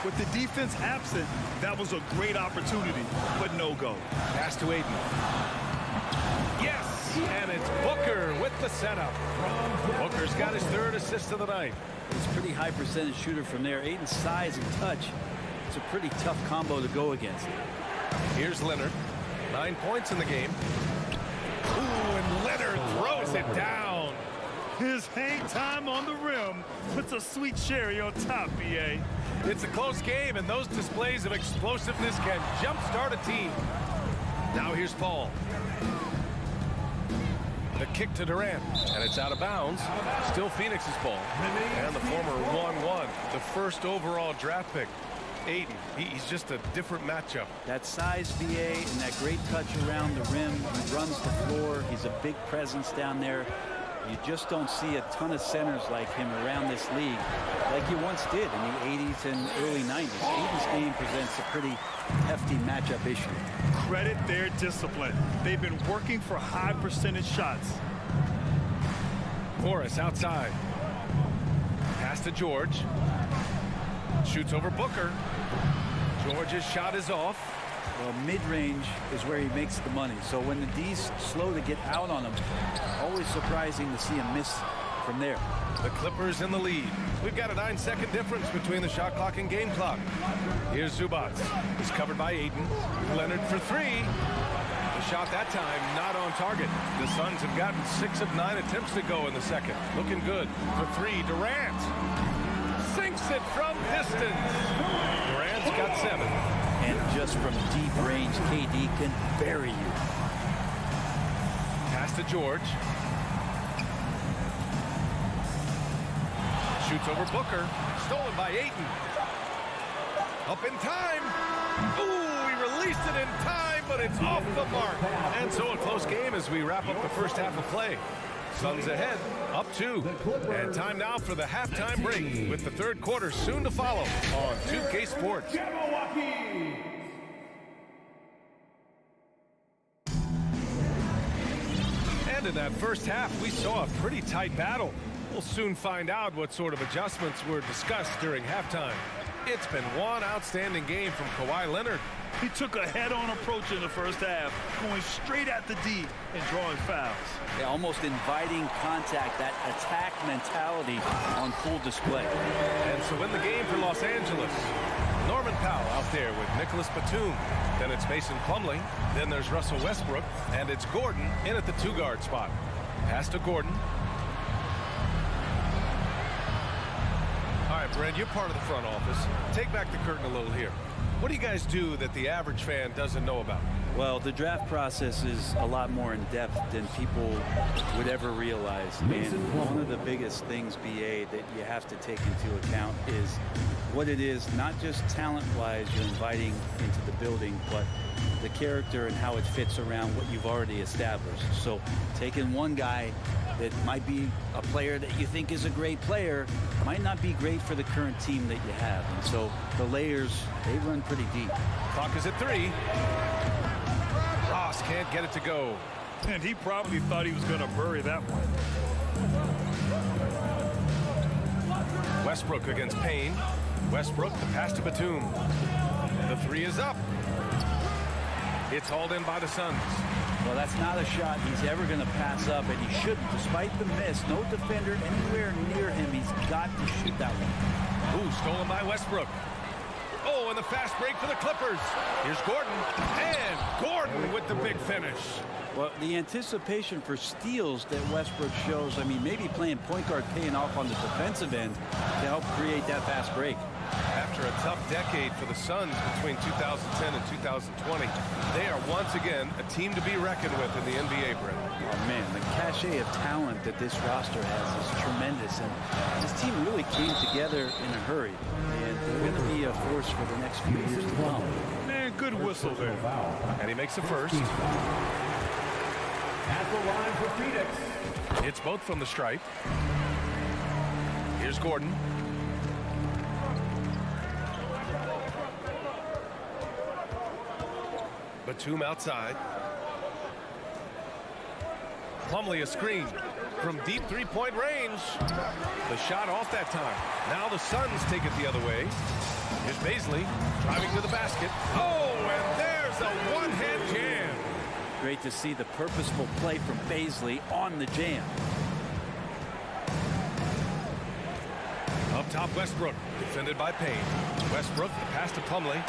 With the defense absent, that was a great opportunity, but no go. Pass to Ayton. Yes, and it's Booker with the setup. Booker's got his third assist of the night. He's a pretty high percentage shooter from there. Ayton's size and touch, it's a pretty tough combo to go against. Here's Leonard. 9 points in the game. Ooh, and Leonard throws it down. His hang time on the rim puts a sweet cherry on top, BA. It's a close game, and those displays of explosiveness can jumpstart a team. Now here's Paul. The kick to Durant, and it's out of bounds. Still Phoenix's ball. And the former 1-1, the first overall draft pick. Ayton, he's just a different matchup. That size, BA, and that great touch around the rim. He runs the floor. He's a big presence down there. You just don't see a ton of centers like him around this league like you once did in the 80s and early 90s. Ayton's game presents a pretty hefty matchup issue. Credit their discipline. They've been working for high percentage shots. Morris outside. Pass to George. Shoots over Booker. George's shot is off. Well, mid-range is where he makes the money. So when the D's slow to get out on him, always surprising to see him miss from there. The Clippers in the lead. We've got a 9-second difference between the shot clock and game clock. Here's Zubats. He's covered by Ayton. Leonard for three. The shot that time not on target. The Suns have gotten 6 of 9 attempts to go in the second. Looking good. For three, Durant sinks it from distance. Durant's got 7. And just from deep range, KD can bury you. Pass to George. Shoots over Booker. Stolen by Ayton. Up in time. Ooh, he released it in time, but it's off the mark. And so a close game as we wrap up the first half of play. Suns ahead, up 2. And time now for the halftime break with the third quarter soon to follow on 2K Sports. And in that first half, we saw a pretty tight battle. We'll soon find out what sort of adjustments were discussed during halftime. It's been one outstanding game from Kawhi Leonard. He took a head-on approach in the first half, going straight at the D and drawing fouls. Yeah, almost inviting contact, that attack mentality on full display. And so in the game for Los Angeles, Norman Powell out there with Nicholas Batum. Then it's Mason Plumlee. Then there's Russell Westbrook. And it's Gordon in at the 2-guard spot. Pass to Gordon. All right, Brent, you're part of the front office. Take back the curtain a little here. What do you guys do that the average fan doesn't know about? Well, the draft process is a lot more in depth than people would ever realize. And one of the biggest things, BA, that you have to take into account is what it is, not just talent-wise you're inviting into the building, but the character and how it fits around what you've already established. So taking one guy that might be a player that you think is a great player might not be great for the current team that you have. And so the layers, they run pretty deep. Clock is at 3. Ross can't get it to go. And he probably thought he was going to bury that one. Westbrook against Payne. Westbrook, the pass to Batum. The 3 is up. It's hauled in by the Suns. Well, that's not a shot he's ever going to pass up, and he shouldn't. Despite the miss, no defender anywhere near him. He's got to shoot that one. Ooh, stolen by Westbrook. Oh, and the fast break for the Clippers. Here's Gordon. And Gordon with the big finish. Well, the anticipation for steals that Westbrook shows, I mean, maybe playing point guard paying off on the defensive end to help create that fast break. After a tough decade for the Suns between 2010 and 2020, they are once again a team to be reckoned with in the NBA, Brett. Oh, man, the cachet of talent that this roster has is tremendous, and this team really came together in a hurry, and they're going to be a force for the next few years to come. Man, good whistle there. And he makes a first. At the line for Phoenix. Hits both from the stripe. Here's Gordon. Batum outside. Plumlee a screen from deep three-point range. The shot off that time. Now the Suns take it the other way. Here's Baisley driving to the basket. Oh, and there's a one-hand jam. Great to see the purposeful play from Baisley on the jam. Up top, Westbrook, defended by Payne. Westbrook, the pass to Plumlee.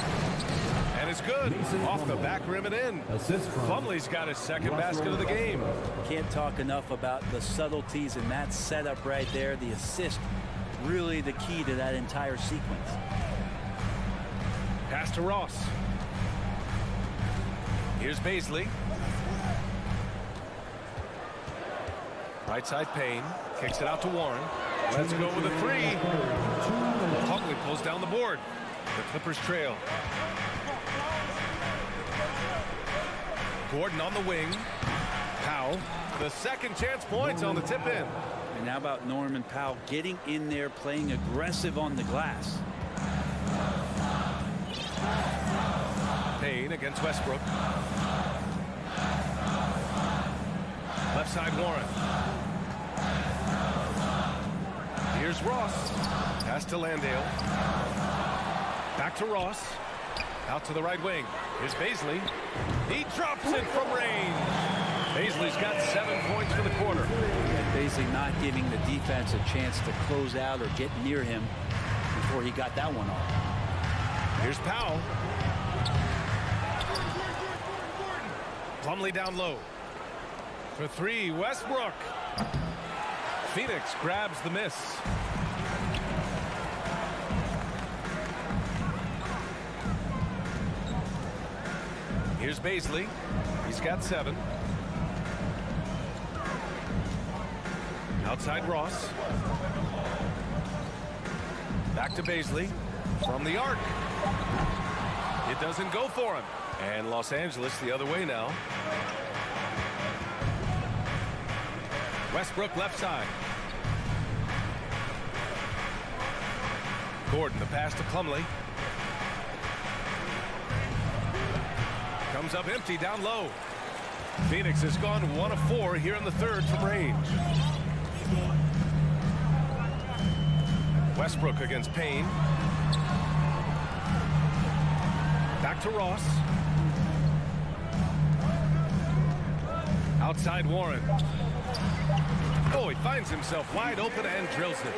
And it's good. Off the back rim and in. Plumlee's got his second basket of the game. Can't talk enough about the subtleties in that setup right there. The assist, really the key to that entire sequence. Pass to Ross. Here's Baisley. Right side Payne. Kicks it out to Warren. Let's go with a three. Plumlee pulls down the board. The Clippers trail. Gordon on the wing. Powell. The second chance points on the tip in. And how about Norman Powell getting in there, playing aggressive on the glass. Payne against Westbrook. Left side Warren. Here's Ross. Pass to Landale. Back to Ross. Out to the right wing. Here's Baisley. He drops it from range. Baisley's got 7 points for the quarter. Baisley not giving the defense a chance to close out or get near him before he got that one off. Here's Powell. Plumlee down low. For three, Westbrook. Phoenix grabs the miss. Here's Baisley. He's got 7. Outside Ross. Back to Baisley. From the arc. It doesn't go for him. And Los Angeles the other way now. Westbrook left side. Gordon, the pass to Plumlee. Comes up empty down low. Phoenix has gone 1 of 4 here in the third from range. Westbrook against Payne. Back to Ross. Outside Warren. Oh, he finds himself wide open and drills it.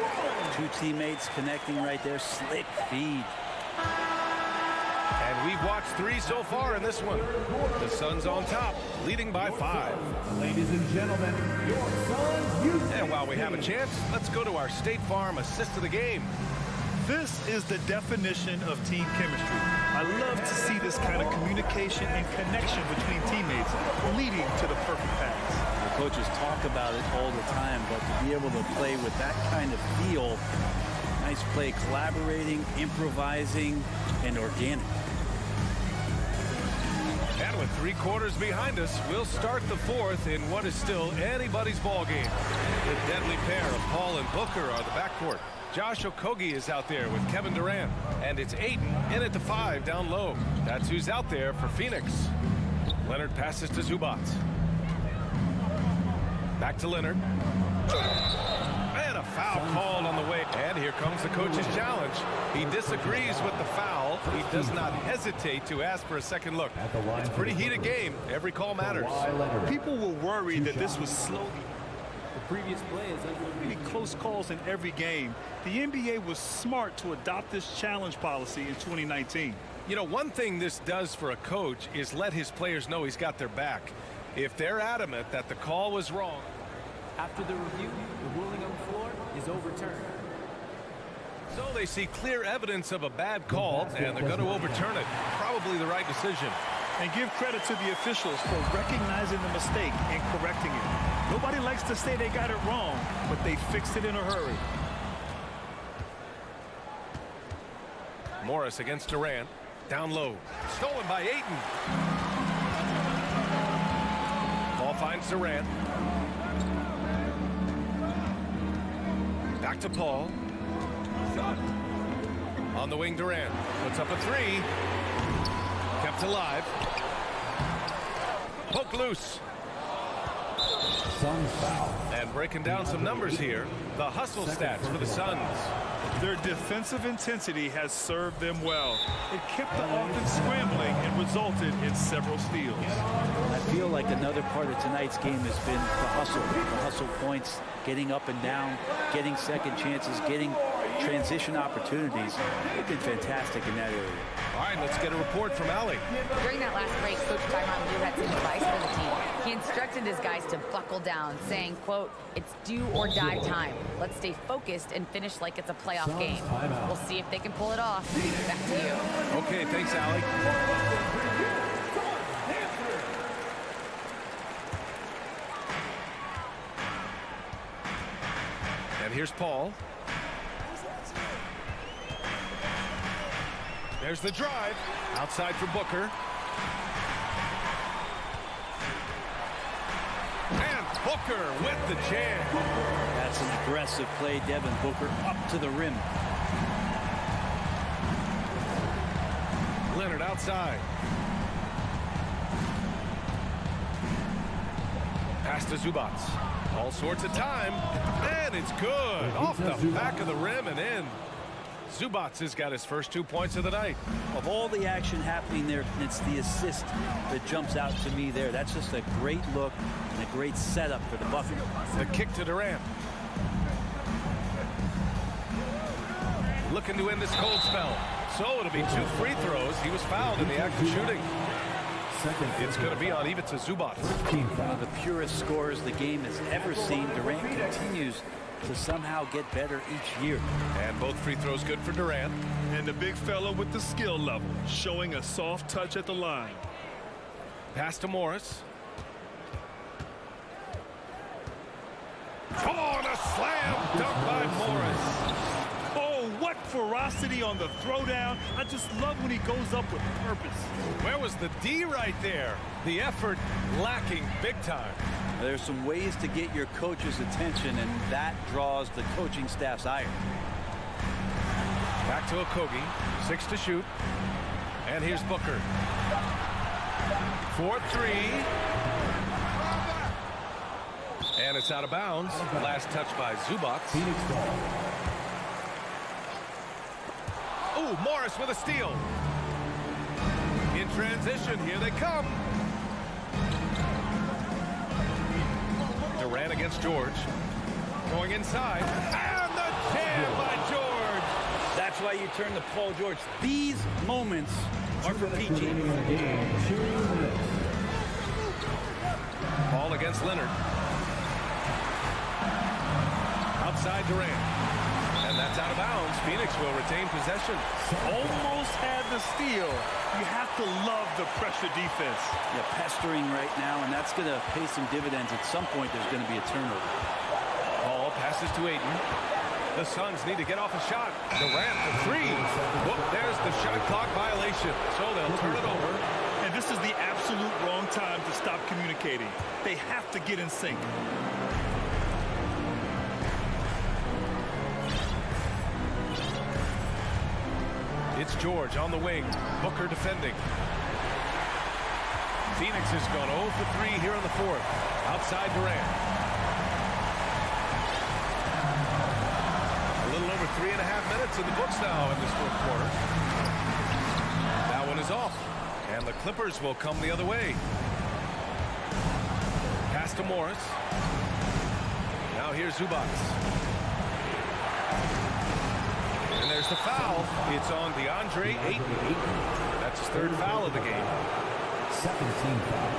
Two teammates connecting right there. Slick feed. And we've watched 3 so far in this one. The Suns on top, leading by 5. Ladies and gentlemen, your Suns use. And while we have a chance, let's go to our State Farm assist of the game. This is the definition of team chemistry. I love to see this kind of communication and connection between teammates leading to the perfect pass. The coaches talk about it all the time, but to be able to play with that kind of feel, nice play, collaborating, improvising, and organic. And with 3 quarters behind us, we'll start the 4th in what is still anybody's ball game. The deadly pair of Paul and Booker are the backcourt. Josh Okogie is out there with Kevin Durant. And it's Ayton in at the 5 down low. That's who's out there for Phoenix. Leonard passes to Zubac. Back to Leonard. And a foul called on the way. And here comes the coach's challenge. He disagrees with the foul. He does not hesitate to ask for a second look. It's a pretty heated game. Every call matters. People were worried that this was slow. The previous play is Really close calls in every game. The NBA was smart to adopt this challenge policy in 2019. You know, one thing this does for a coach is let his players know he's got their back. If they're adamant that the call was wrong. After the review, the ruling on the floor is overturned. So they see clear evidence of a bad call, and they're going to overturn it. Probably the right decision. And give credit to the officials for recognizing the mistake and correcting it. Nobody likes to say they got it wrong, but they fixed it in a hurry. Morris against Durant. Down low. Stolen by Ayton. Ball finds Durant. Back to Paul. On the wing, Durant puts up a three. Kept alive. Poke loose. And breaking down some numbers here. The hustle stats for the Suns. Their defensive intensity has served them well. It kept the offense scrambling and resulted in several steals. I feel like another part of tonight's game has been the hustle points, getting up and down, getting second chances, getting transition opportunities. They've been fantastic in that area. All right, let's get a report from Allie. During that last break, Coach Tyronn Lue had some advice for the team. He instructed his guys to buckle down, saying, quote, "It's do or die time. Let's stay focused and finish like it's a playoff game. We'll see if they can pull it off." Back to you. Okay, thanks, Allie. And here's Paul. There's the drive. Outside for Booker. And Booker with the jam. That's an aggressive play. Devin Booker up to the rim. Leonard outside. Pass to Zubats. All sorts of time. And it's good. Off the back of the rim and in. Zubats has got his first 2 points of the night. Of all the action happening there, it's the assist that jumps out to me there. That's just a great look and a great setup for the bucket. The kick to Durant. Looking to end this cold spell. So it'll be 2 free throws. He was fouled in the act of shooting. It's going to be on Ivica Zubats. One of the purest scorers the game has ever seen. Durant continues to somehow get better each year. And both free throws good for Durant. And the big fella with the skill level, showing a soft touch at the line. Pass to Morris. Oh, and a slam dunk by Morris. Oh, what ferocity on the throwdown. I just love when he goes up with purpose. Where was the D right there? The effort lacking big time. There's some ways to get your coach's attention, and that draws the coaching staff's ire. Back to Okogie. 6 to shoot. And here's Booker. 4-3. And it's out of bounds. Last touch by Zubats. Oh, Morris with a steal. In transition, here they come. Durant against George. Going inside. And the jam by George. That's why you turn to Paul George. These moments are for PG. Paul against Leonard. Outside Durant. And that's out of bounds. Phoenix will retain possession. Almost had the steal. You have to love the pressure defense. Yeah, pestering right now, and that's going to pay some dividends. At some point, there's going to be a turnover. Paul passes to Ayton. The Suns need to get off a shot. Durant for 3. Whoop, there's the shot clock violation. So they'll turn it over. And this is the absolute wrong time to stop communicating. They have to get in sync. It's George on the wing. Booker defending. Phoenix has gone 0 for 3 here in the 4th. Outside Durant. A little over 3.5 minutes in the books now in this 4th quarter. That one is off. And the Clippers will come the other way. Pass to Morris. Now here's Zubats. And there's the foul. It's on DeAndre Ayton. That's his 3rd foul of the game. 17 foul.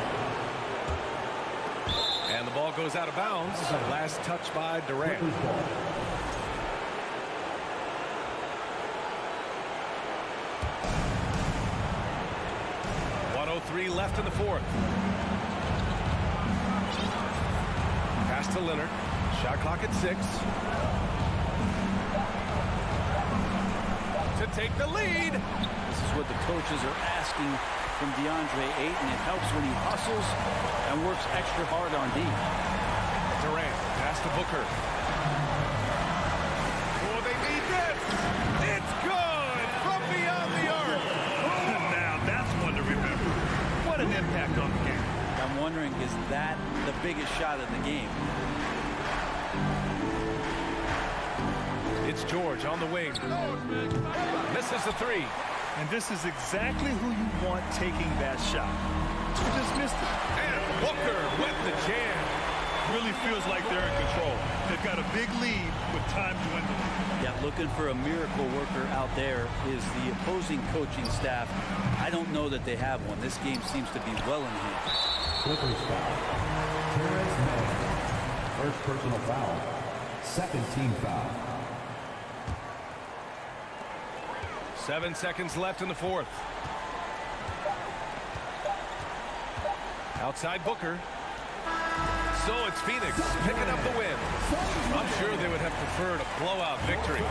And the ball goes out of bounds. Last touch by Durant. 3 left in the fourth. Pass to Leonard. Shot clock at 6. To take the lead. This is what the coaches are asking from DeAndre Ayton. It helps when he hustles and works extra hard on D. Durant, pass to Booker. Oh, they need this. It's good from beyond the arc. Now, that's one to remember. What an impact on the game. I'm wondering, is that the biggest shot of the game? It's George on the wing. Misses the 3. And this is exactly who you want taking that shot. He just missed it. And Booker with the jam. Really feels like they're in control. They've got a big lead with time dwindling. Yeah, looking for a miracle worker out there is the opposing coaching staff. I don't know that they have one. This game seems to be well in hand. Clippers foul. Horens man. First personal foul. Second team foul. 7 seconds left in the fourth. Outside Booker. So it's Phoenix picking up the win. I'm sure they would have preferred a blowout victory.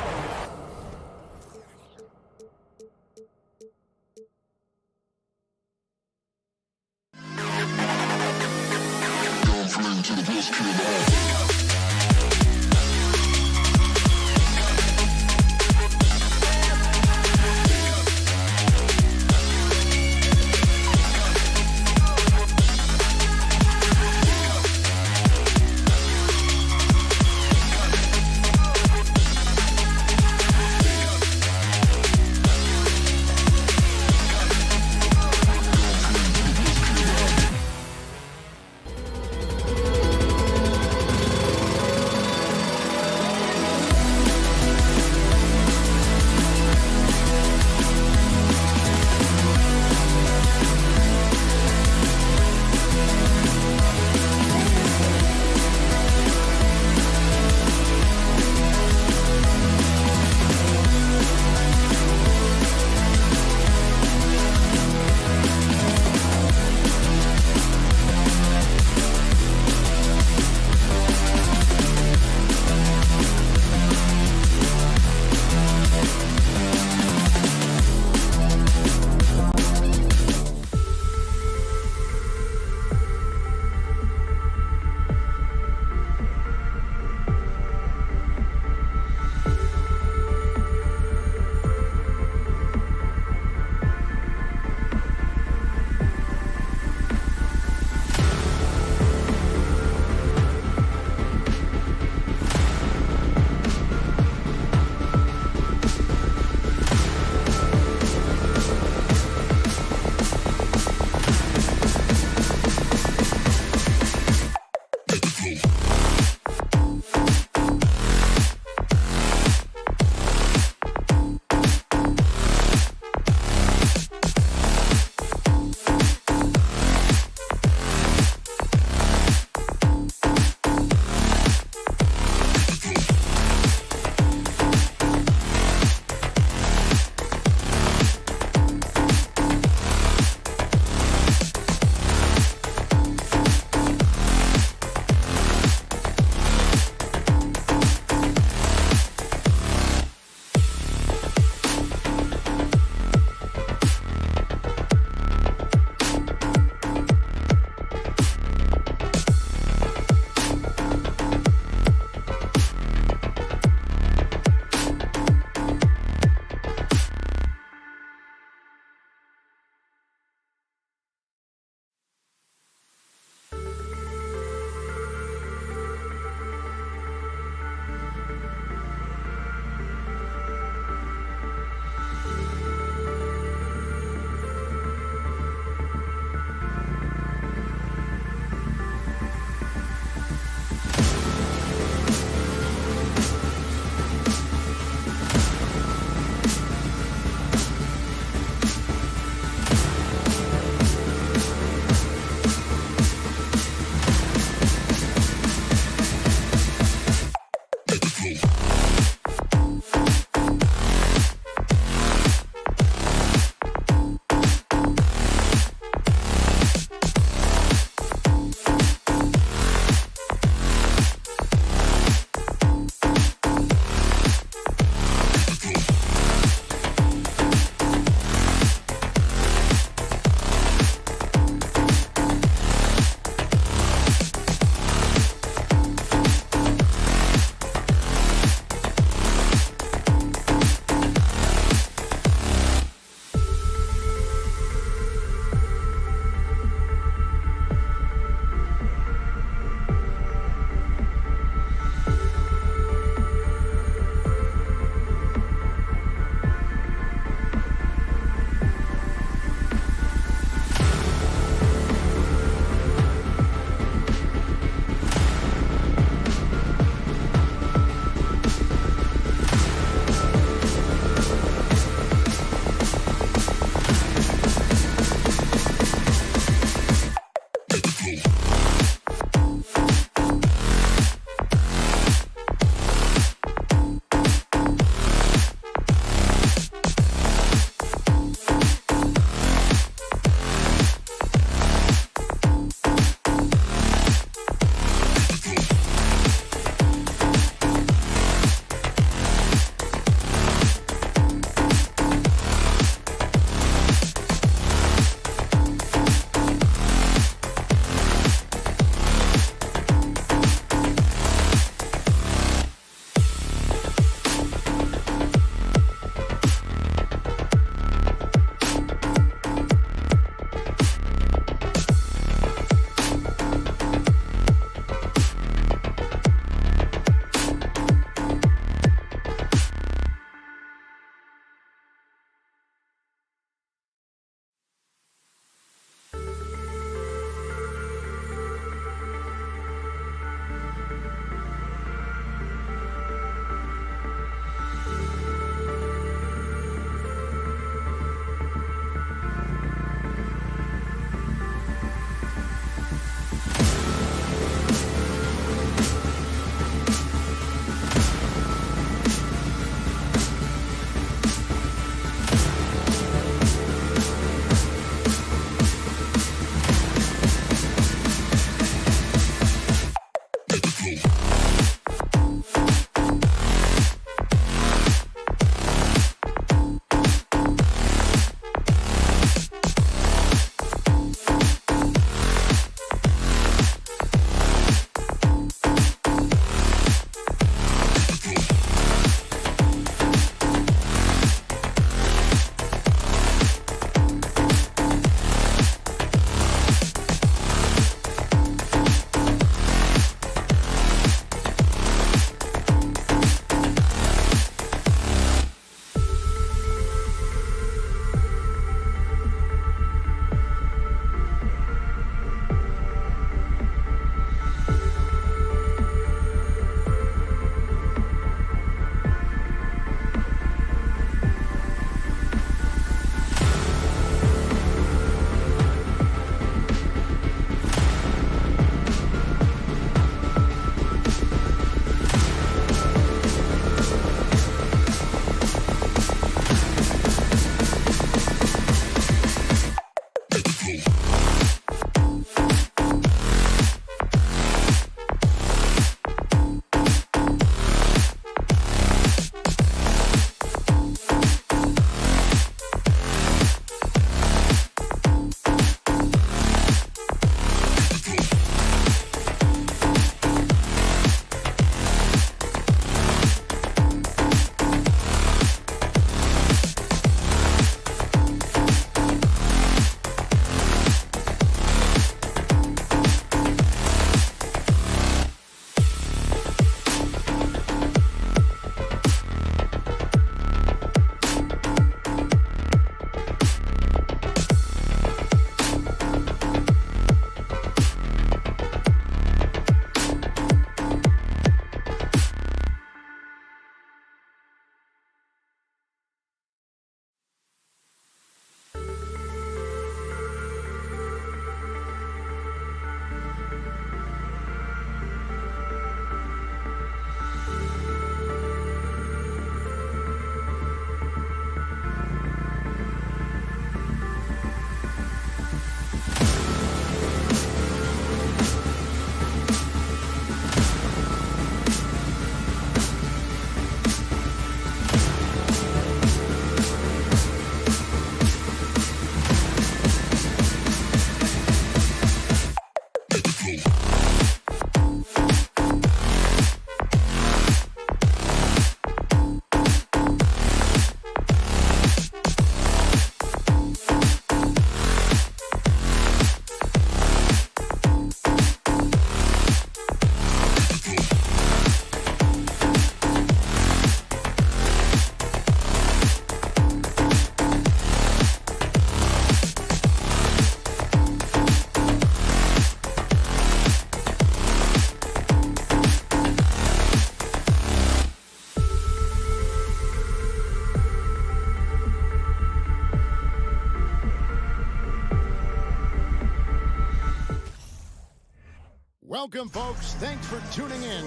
Welcome, folks. Thanks for tuning in.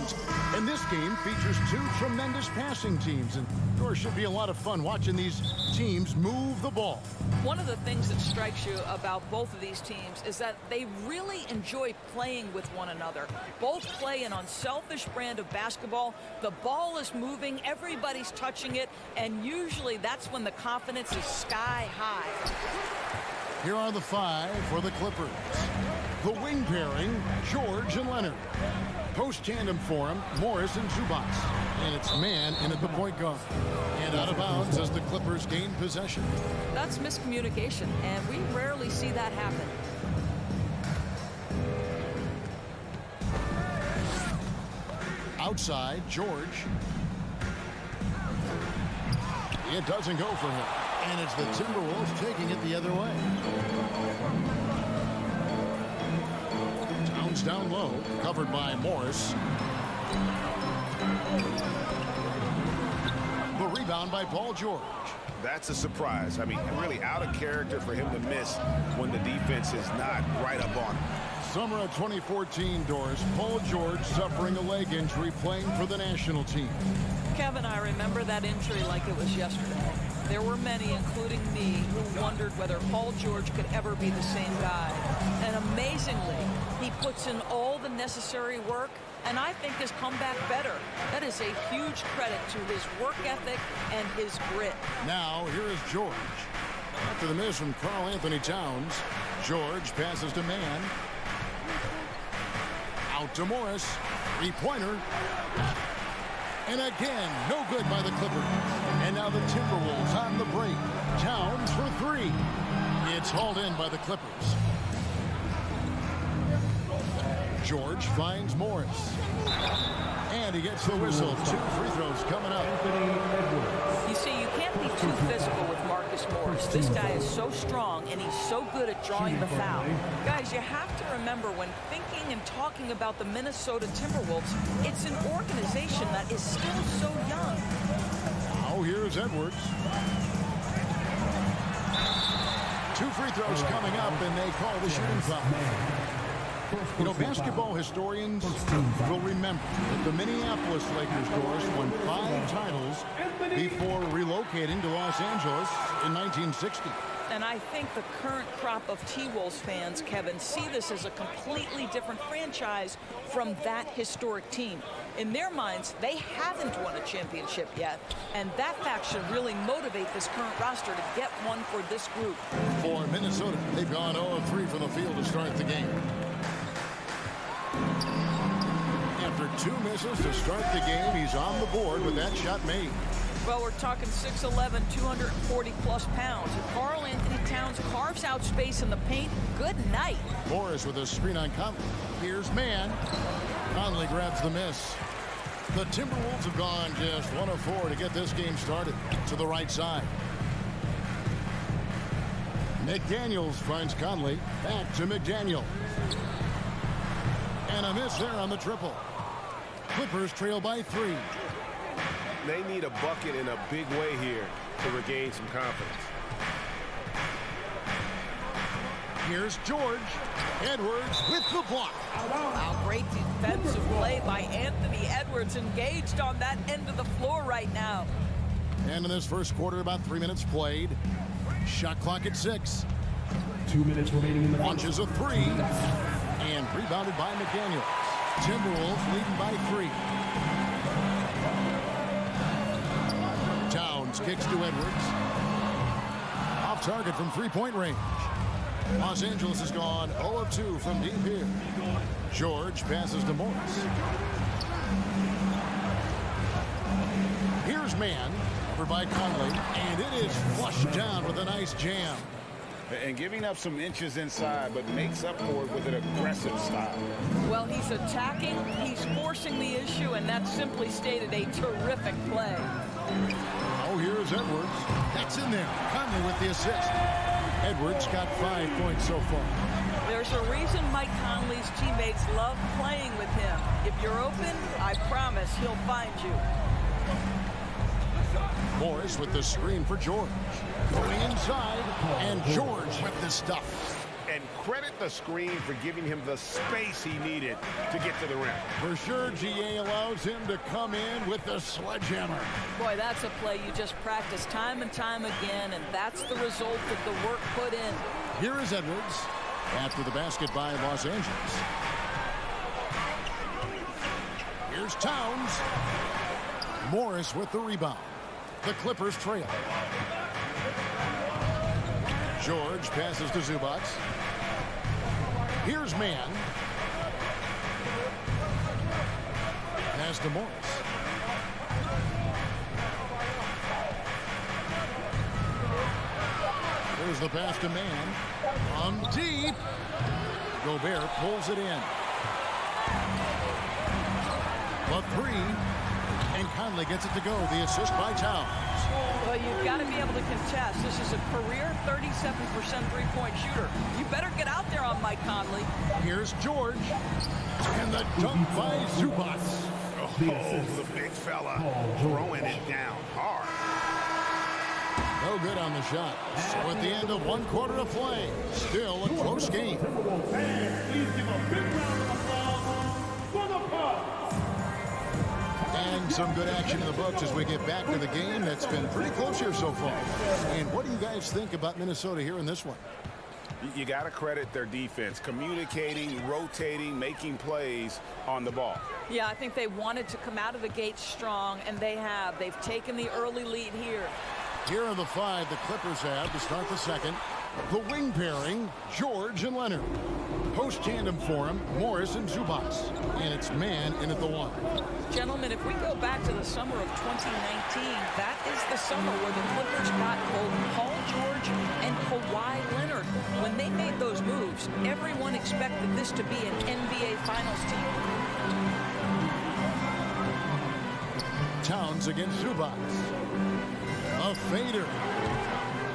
And this game features two tremendous passing teams, and there should be a lot of fun watching these teams move the ball. One of the things that strikes you about both of these teams is that they really enjoy playing with one another. Both play an unselfish brand of basketball. The ball is moving, everybody's touching it, and usually that's when the confidence is sky high. Here are the five for the Clippers. The wing pairing, George and Leonard. Post tandem for him, Morris and Zubac. And it's man in at the point guard. And out of bounds as the Clippers gain possession. That's miscommunication, and we rarely see that happen. Outside, George. It doesn't go for him. And it's the Timberwolves taking it the other way. Towns down low, covered by Morris. The rebound by Paul George. That's a surprise. I mean, really out of character for him to miss when the defense is not right up on him. Summer of 2014, Doris. Paul George suffering a leg injury playing for the national team. Kevin, I remember that injury like it was yesterday. There were many, including me, who wondered whether Paul George could ever be the same guy. And amazingly, he puts in all the necessary work, and I think has come back better. That is a huge credit to his work ethic and his grit. Now, here is George. After the miss from Karl Anthony Towns, George passes to man. Out to Morris. Three-pointer. And again, no good by the Clippers. And now the Timberwolves on the break. Towns for three. It's hauled in by the Clippers. George finds Morris. And he gets the whistle. 2 free throws coming up. You see, you can't be too physical with Marcus Morris. This guy is so strong, and he's so good at drawing the foul. Guys, you have to remember when thinking and talking about the Minnesota Timberwolves, it's an organization that is still so young. Now here's Edwards. 2 free throws coming up, and they call the shooting foul. You know, basketball historians will remember that the Minneapolis Lakers, Doris, won 5 titles before relocating to Los Angeles in 1960. And I think the current crop of T-Wolves fans, Kevin, see this as a completely different franchise from that historic team. In their minds, they haven't won a championship yet, and that fact should really motivate this current roster to get one for this group. For Minnesota, they've gone 0 of 3 from the field to start the game. After 2 misses to start the game, he's on the board with that shot made. Well, we're talking 6'11", 240-plus pounds. If Karl Anthony Towns carves out space in the paint, good night. Morris with a screen on Conley. Here's man. Conley grabs the miss. The Timberwolves have gone just 1 of 4 to get this game started. To the right side. McDaniels finds Conley. Back to McDaniel. And a miss there on the triple. Clippers trail by 3. They need a bucket in a big way here to regain some confidence. Here's George. Edwards with the block. Wow, great defensive play by Anthony Edwards, engaged on that end of the floor right now. And in this first quarter, about 3 minutes played. Shot clock at 6. 2 minutes remaining in the launches a 3. And rebounded by McDaniel. Timberwolves leading by 3. Towns kicks to Edwards. Off target from 3-point range. Los Angeles has gone 0 of 2 from deep here. George passes to Morris. Here's man, over by Conley, and it is flushed down with a nice jam. And giving up some inches inside, but makes up for it with an aggressive style. Well, he's attacking, he's forcing the issue, and that simply stated a terrific play. Oh, here's Edwards. That's in there. Conley with the assist. Edwards got 5 points so far. There's a reason Mike Conley's teammates love playing with him. If you're open, I promise he'll find you. Morris with the screen for George. Going inside, and George with the stuff. and credit the screen for giving him the space he needed to get to the rim. For sure, GA allows him to come in with the sledgehammer. Boy, that's a play you just practice time and time again, and that's the result of the work put in. Here is Edwards after the basket by Los Angeles. Here's Towns. Morris with the rebound. The Clippers trail. George passes to Zubac. Here's Mann. Pass to Morris. Here's the pass to Mann. On deep. Gobert pulls it in. The three. And Conley gets it to go. The assist by Towns. Well, you've got to be able to contest. This is a career 37% three-point shooter. You better get out there on Mike Conley. Here's George. And the dunk by Zubac. Oh, the big fella throwing it down hard. No good on the shot. So at the end of 1 quarter of play, still a close game. Please give a big round of applause for the Pirates. And some good action in the books as we get back to the game that's been pretty close here so far. And what do you guys think about Minnesota here in this one? You got to credit their defense, communicating, rotating, making plays on the ball. Yeah, I think they wanted to come out of the gate strong, and they have. They've taken the early lead here. Here are the 5 the Clippers have to start the second. The wing pairing, George and Leonard. Post tandem for him, Morris and Zubac. And it's Mann in at the 1. Gentlemen, if we go back to the summer of 2019, that is the summer where the Clippers got both Paul George and Kawhi Leonard. When they made those moves, everyone expected this to be an NBA Finals team. Towns against Zubac. A fader.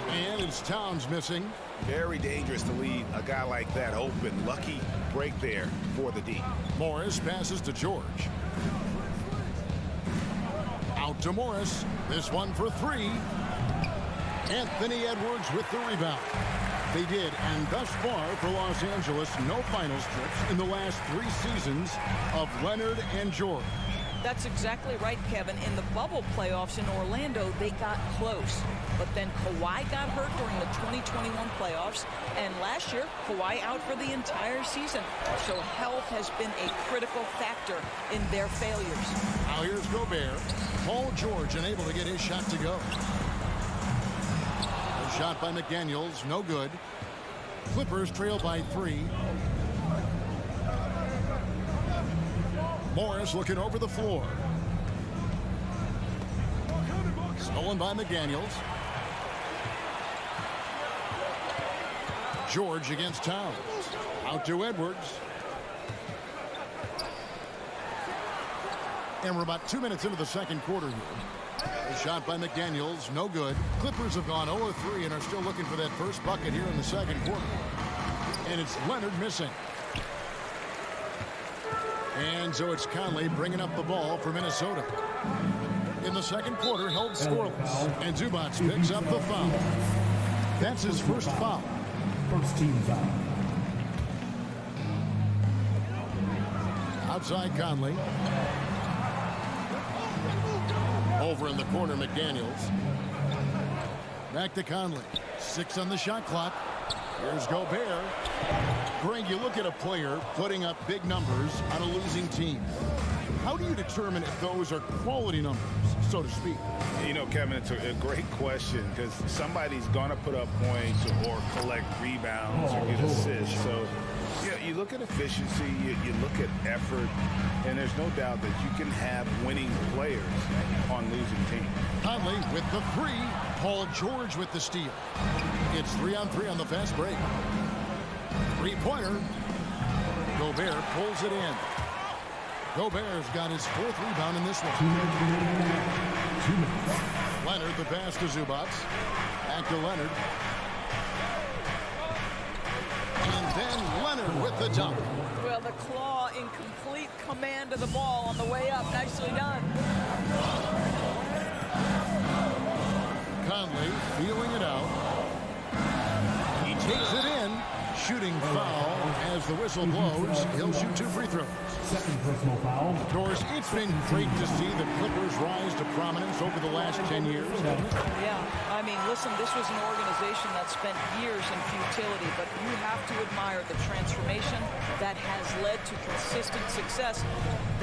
And it's Towns missing. Very dangerous to leave a guy like that open. Lucky break there for the D. Morris passes to George. Out to Morris. This one for 3. Anthony Edwards with the rebound. They did, and thus far for Los Angeles, no finals trips in the last 3 seasons of Leonard and George. That's exactly right, Kevin. In the bubble playoffs in Orlando, they got close. But then Kawhi got hurt during the 2021 playoffs. And last year, Kawhi out for the entire season. So health has been a critical factor in their failures. Now here's Gobert. Paul George unable to get his shot to go. A shot by McDaniels, no good. Clippers trail by 3. Morris looking over the floor. Stolen by McDaniels. George against Towns. Out to Edwards. And we're about 2 minutes into the second quarter here. A shot by McDaniels, no good. Clippers have gone 0-3 and are still looking for that first bucket here in the second quarter. And it's Leonard missing. And so it's Conley bringing up the ball for Minnesota. In the second quarter, held scoreless. And Zubac picks up the foul. That's his first foul. First team foul. Outside Conley. Over in the corner, McDaniels. Back to Conley. 6 on the shot clock. Here's Gobert. Greg, you look at a player putting up big numbers on a losing team. How do you determine if those are quality numbers, so to speak? You know, Kevin, it's a great question because somebody's going to put up points or collect rebounds or get assists. So, you look at efficiency, you look at effort, and there's no doubt that you can have winning players on losing teams. Conley with the 3. Paul George with the steal. It's 3-on-3 on the fast break. 3-pointer. Gobert pulls it in. Gobert's got his 4th rebound in this one. 2 minutes. Leonard, the pass to Zubac. Back to Leonard. And then Leonard with the dunk. Well, the claw in complete command of the ball on the way up. Nicely done. Conley feeling it out. He takes it in. shooting foul as the whistle blows. He'll shoot 2 free throws. Second personal foul. Doris, it's been great to see the Clippers rise to prominence over the last 10 years, hasn't it? Yeah, I mean, listen, this was an organization that spent years in futility, but you have to admire the transformation that has led to consistent success.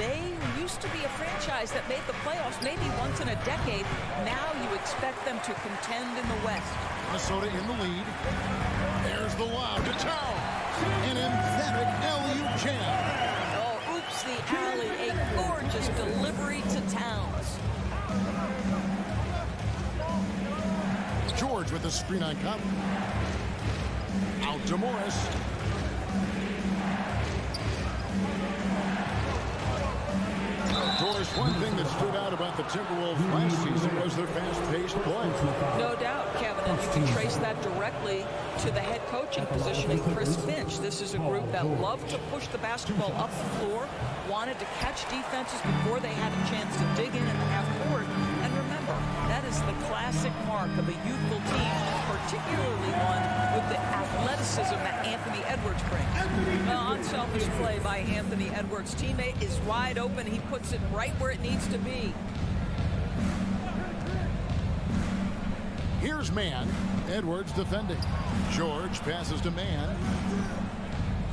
They used to be a franchise that made the playoffs maybe once in a decade. Now you expect them to contend in the West. Minnesota in the lead. There's the lob to Towns. An emphatic LU jam. Oh, oops, the alley. A gorgeous delivery to Towns. George with the screen on Conley. Out to Morris. Doris, one thing that stood out about the Timberwolves last season was their fast-paced play. No doubt, Kevin, and you can trace that directly to the head coaching position in Chris Finch. This is a group that loved to push the basketball up the floor, wanted to catch defenses before they had a chance to dig in at the half court. And remember, that is the classic mark of a youthful team, particularly one with the athleticism that Anthony Edwards brings. Well, unselfish play by Anthony Edwards' teammate is wide open. He puts it right where it needs to be. Here's man. Edwards defending. George passes to man.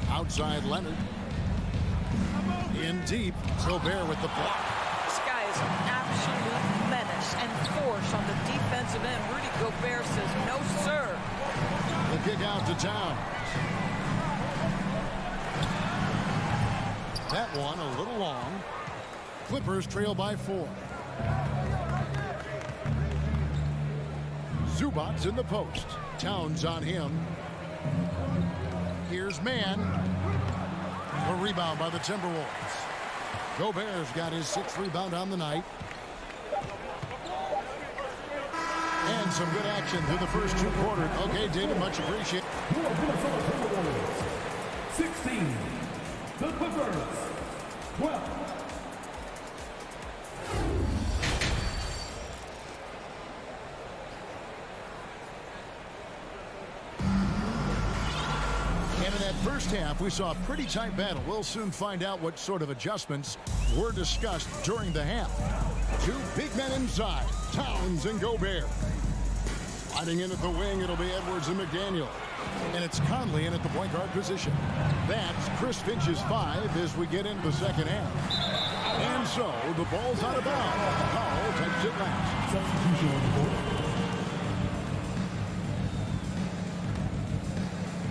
Outside Leonard. In deep. Gobert with the block. This guy is an absolute menace and force on the defensive end. Rudy Gobert says, no, sir. The kick out to Towns. That one a little long. Clippers trail by 4. Zubac's in the post. Towns on him. Here's man. A rebound by the Timberwolves. Gobert's got his 6th rebound on the night. And some good action through the first 2 quarters. Okay, David, much appreciated. 16. The Clippers. 12. And in that first half, we saw a pretty tight battle. We'll soon find out what sort of adjustments were discussed during the half. 2 big men inside, Towns and Gobert. Fighting in at the wing, it'll be Edwards and McDaniel. And it's Conley in at the point guard position. That's Chris Finch's 5 as we get into the second half. And so, the ball's out of bounds. Powell takes it last. Substitution on the board.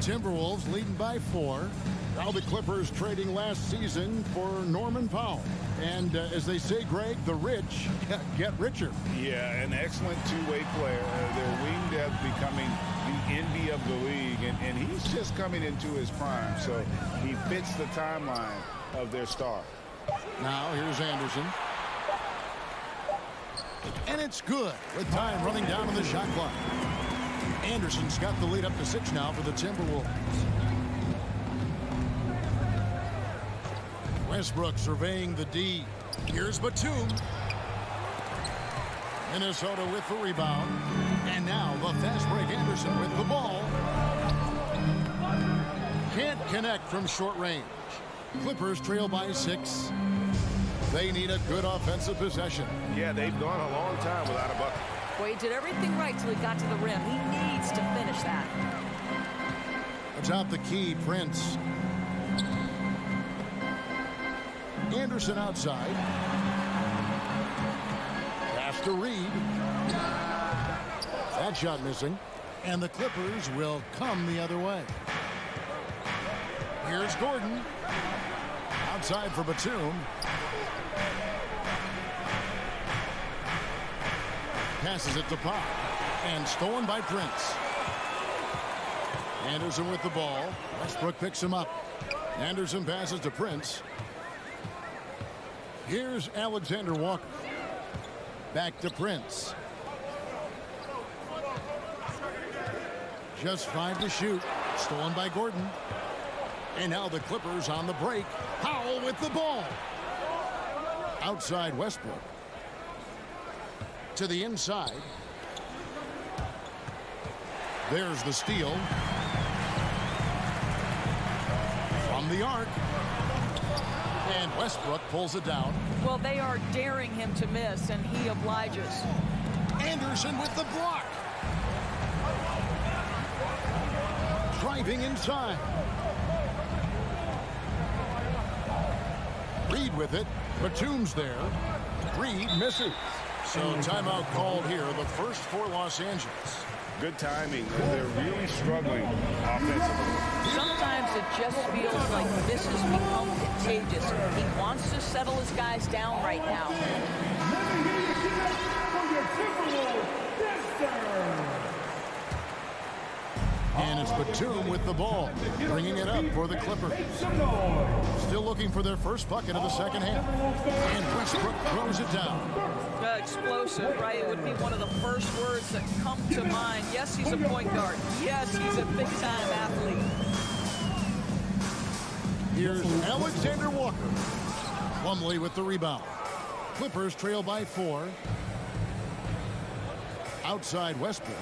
Timberwolves leading by 4. Now the Clippers trading last season for Norman Powell. And as they say, Greg, the rich get richer. Yeah, an excellent two-way player. Their wing depth becoming the envy of the league. And he's just coming into his prime. So he fits the timeline of their star. Now here's Anderson. And it's good with time running down to the shot clock. Anderson's got the lead up to 6 now for the Timberwolves. Westbrook surveying the D. Here's Batum. Minnesota with the rebound. And now the fast break Anderson with the ball. Can't connect from short range. Clippers trail by 6. They need a good offensive possession. Yeah, they've gone a long time without a bucket. Well, he did everything right till he got to the rim. He needs to finish that. Atop the key, Prince. Anderson outside. Pass to Reed. That shot missing. And the Clippers will come the other way. Here's Gordon. Outside for Batum. Passes it to Pop. And stolen by Prince. Anderson with the ball. Westbrook picks him up. Anderson passes to Prince. Here's Alexander Walker. Back to Prince. Just 5 to shoot. Stolen by Gordon. And now the Clippers on the break. Powell with the ball. Outside Westbrook. To the inside. There's the steal. the arc. And Westbrook pulls it down. Well, they are daring him to miss, and he obliges. Anderson with the block. Driving inside. Reed with it. Batum's there. Reed misses. So timeout called here, the first for Los Angeles. Good timing. They're really struggling offensively. Sometimes it just feels like this has become contagious. He wants to settle his guys down right now. Let me hear you give it up for your Timberwolves, Dexter. And it's Batum with the ball, bringing it up for the Clippers. Still looking for their first bucket of the second half. And Westbrook throws it down. Explosive, right? It would be one of the first words that come to mind. Yes, he's a point guard. Yes, he's a big-time athlete. Here's Alexander Walker. Plumlee with the rebound. Clippers trail by 4. Outside Westbrook.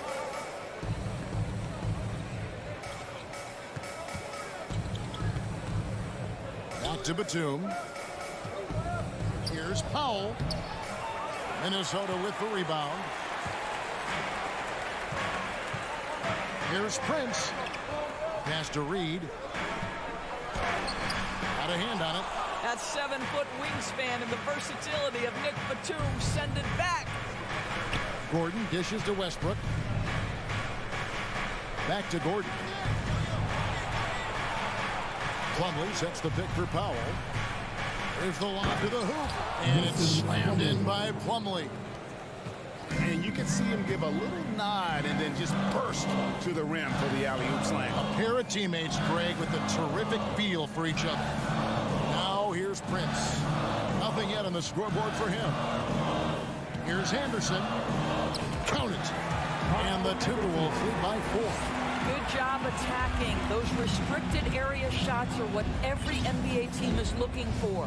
Back to Batum. Here's Powell. Minnesota with the rebound. Here's Prince. Pass to Reed. Got a hand on it. That 7-foot wingspan and the versatility of Nick Batum send it back. Gordon dishes to Westbrook. Back to Gordon. Plumlee sets the pick for Powell. There's the lob to the hoop. And it's slammed in by Plumlee. And you can see him give a little nod and then just burst to the rim for the alley-oop slam. A pair of teammates, Greg, with a terrific feel for each other. Now here's Prince. Nothing yet on the scoreboard for him. Here's Anderson. Count it. And the Timberwolves lead by 4. Good job attacking. Those restricted area shots are what every NBA team is looking for.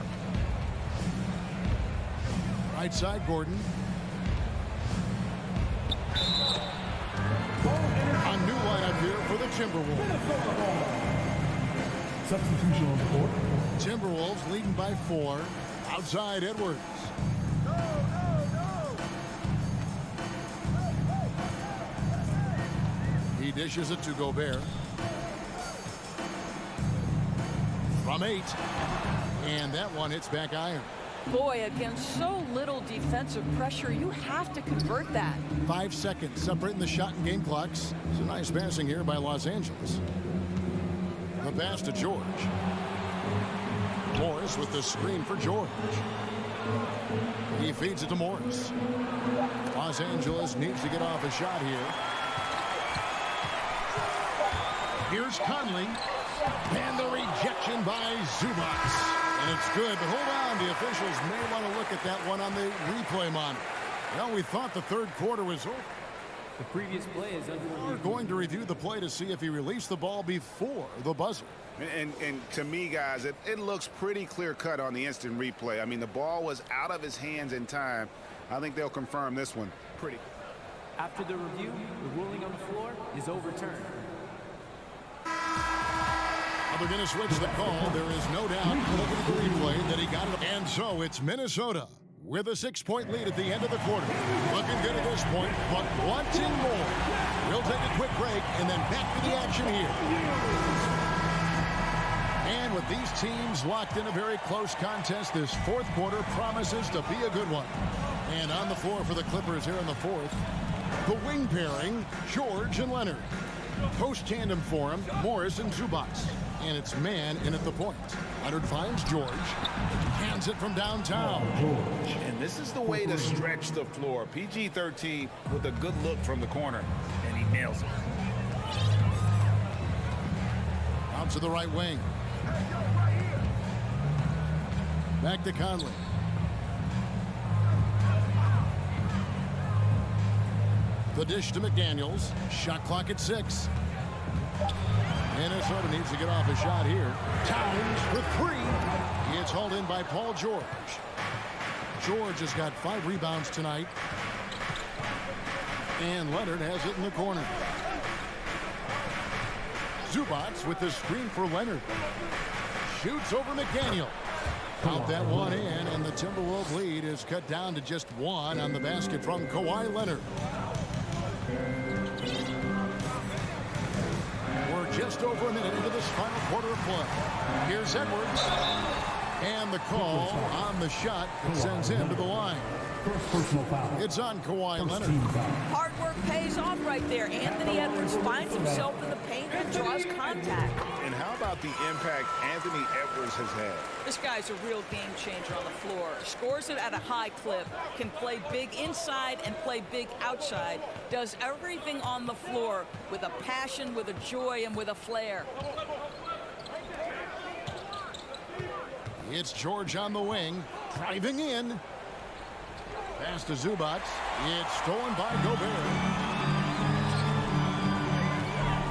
Right side, Gordon. A new lineup here for the Timberwolves. Substitution on the court. Timberwolves leading by 4. Outside Edwards. He dishes it to Gobert. From 8. And that one hits back iron. Boy, against so little defensive pressure, you have to convert that. 5 seconds separating the shot and game clocks. It's a nice passing here by Los Angeles. The pass to George. Morris with the screen for George. He feeds it to Morris. Los Angeles needs to get off a shot here. Here's Conley. And the rejection by Zubac. And it's good, but hold on. The officials may want to look at that one on the replay monitor. Well, we thought the third quarter was over. The previous play is under review. We're going to review the play to see if he released the ball before the buzzer. And to me, guys, it looks pretty clear-cut on the instant replay. I mean, the ball was out of his hands in time. I think they'll confirm this one pretty. After the review, the ruling on the floor is overturned. They're going to switch the call. There is no doubt over the replay that he got it. And so it's Minnesota with a 6-point lead at the end of the quarter. Looking good at this point, but wanting more. We'll take a quick break and then back to the action here. And with these teams locked in a very close contest, this fourth quarter promises to be a good one. And on the floor for the Clippers here in the fourth, the wing pairing, George and Leonard. Post tandem for him, Morris and Zubac. And it's man in at the point. Leonard finds George. Hands it from downtown. And this is the way to stretch the floor. PG-13 with a good look from the corner. And he nails it. Out to the right wing. Back to Conley. The dish to McDaniels. Shot clock at 6. Minnesota needs to get off a shot here. Towns for 3. It's hauled in by Paul George. George has got 5 rebounds tonight. And Leonard has it in the corner. Zubac with the screen for Leonard. shoots over McDaniel. Count that one in, and the Timberwolves lead is cut down to just one on the basket from Kawhi Leonard. We're just over a minute into this final quarter of play. Here's Edwards. And the call on the shot that sends him to the line. It's on Kawhi Leonard. Hard work pays off right there. Anthony Edwards finds himself in the paint and draws contact. And how about the impact Anthony Edwards has had? This guy's a real game changer on the floor. Scores it at a high clip, can play big inside and play big outside. Does everything on the floor with a passion, with a joy, and with a flair. It's George on the wing, driving in. Pass to Zubac. It's stolen by Gobert.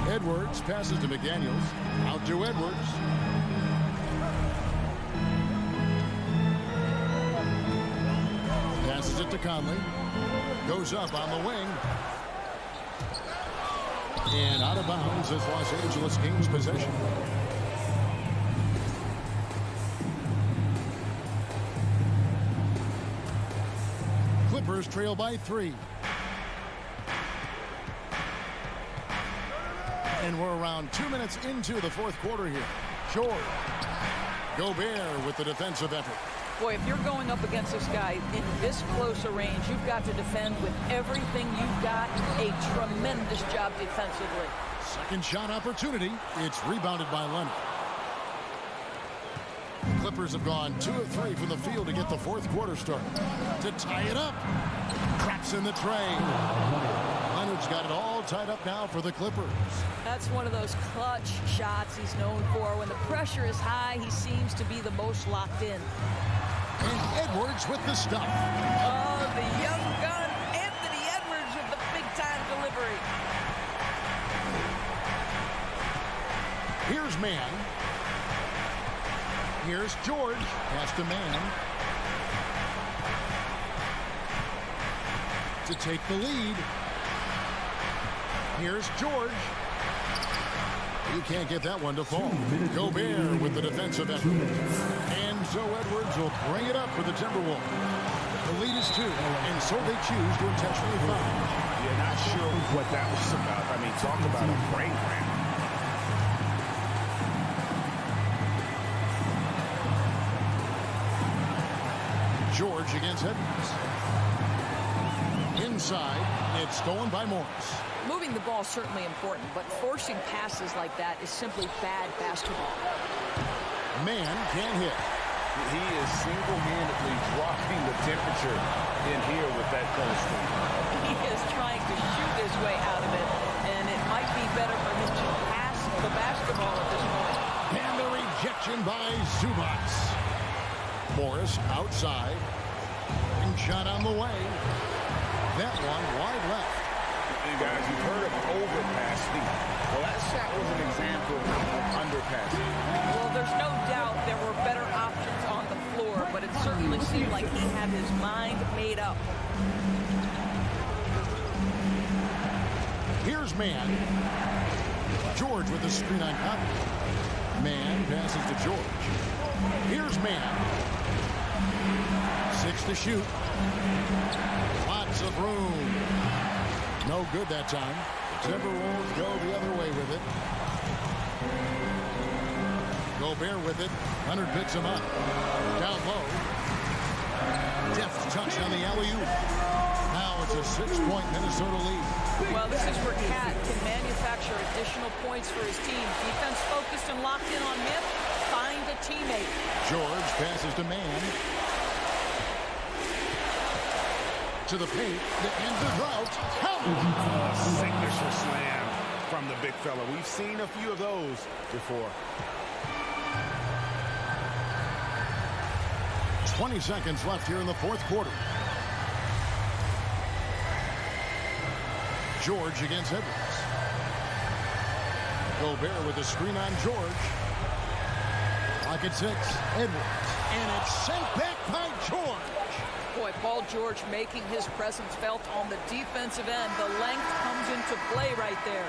Edwards passes to McDaniels. Out to Edwards. Passes it to Conley. Goes up on the wing. And out of bounds as Los Angeles gains possession. Clippers trail by 3. And we're around 2 minutes into the fourth quarter here. George. Gobert with the defensive effort. Boy, if you're going up against this guy in this close a range, you've got to defend with everything you've got. A tremendous job defensively. Second shot opportunity. It's rebounded by Leonard. The Clippers have gone 2 of 3 from the field to get the fourth quarter started. To tie it up. Traps in the tray. Leonard's got it all tied up now for the Clippers. That's one of those clutch shots he's known for. When the pressure is high, he seems to be the most locked in. And Edwards with the stuff. Oh, the young gun, Anthony Edwards with the big-time delivery. Here's Man. Here's George. Pass to Man. To take the lead. Here's George. You can't get that one to fall. Gobert with the defensive effort. And so Edwards will bring it up for the Timberwolves. The lead is 2, and so they choose to intentionally foul. You're not sure what that was about. I mean, talk about a brain cramp. George against Edwards. Inside, it's stolen by Morris. Moving the ball is certainly important, but forcing passes like that is simply bad basketball. Man can't hit. He is single-handedly dropping the temperature in here with that close swing. He is trying to shoot his way out of it, and it might be better for him to pass the basketball at this point. And the rejection by Zubac. Morris outside. And shot on the way. That one wide left. And guys, you've heard of overpassing. Well, that shot was an example of underpassing. Well, there's no doubt there were better options on the floor, but it certainly seemed like he had his mind made up. Here's Man. George with the screen on Conley. Man passes to George. Here's Man. 6 to shoot. Lots of room. No good that time. Timberwolves go the other way with it. Gobert with it. Leonard picks him up. Down low. Deft touch on the alley-oop. Now it's a 6-point Minnesota lead. Well, this is where Cat can manufacture additional points for his team. Defense focused and locked in on him. Find a teammate. George passes to Man. To the paint, the end of the drought. Signature slam from the big fella. We've seen a few of those before. 20 seconds left here in the fourth quarter. George against Edwards. Gobert with the screen on George. Clock at 6. Edwards. And it's sent back by George. Boy, Paul George making his presence felt on the defensive end. The length comes into play right there.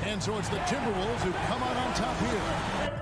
And so it's the Timberwolves who come out on top here.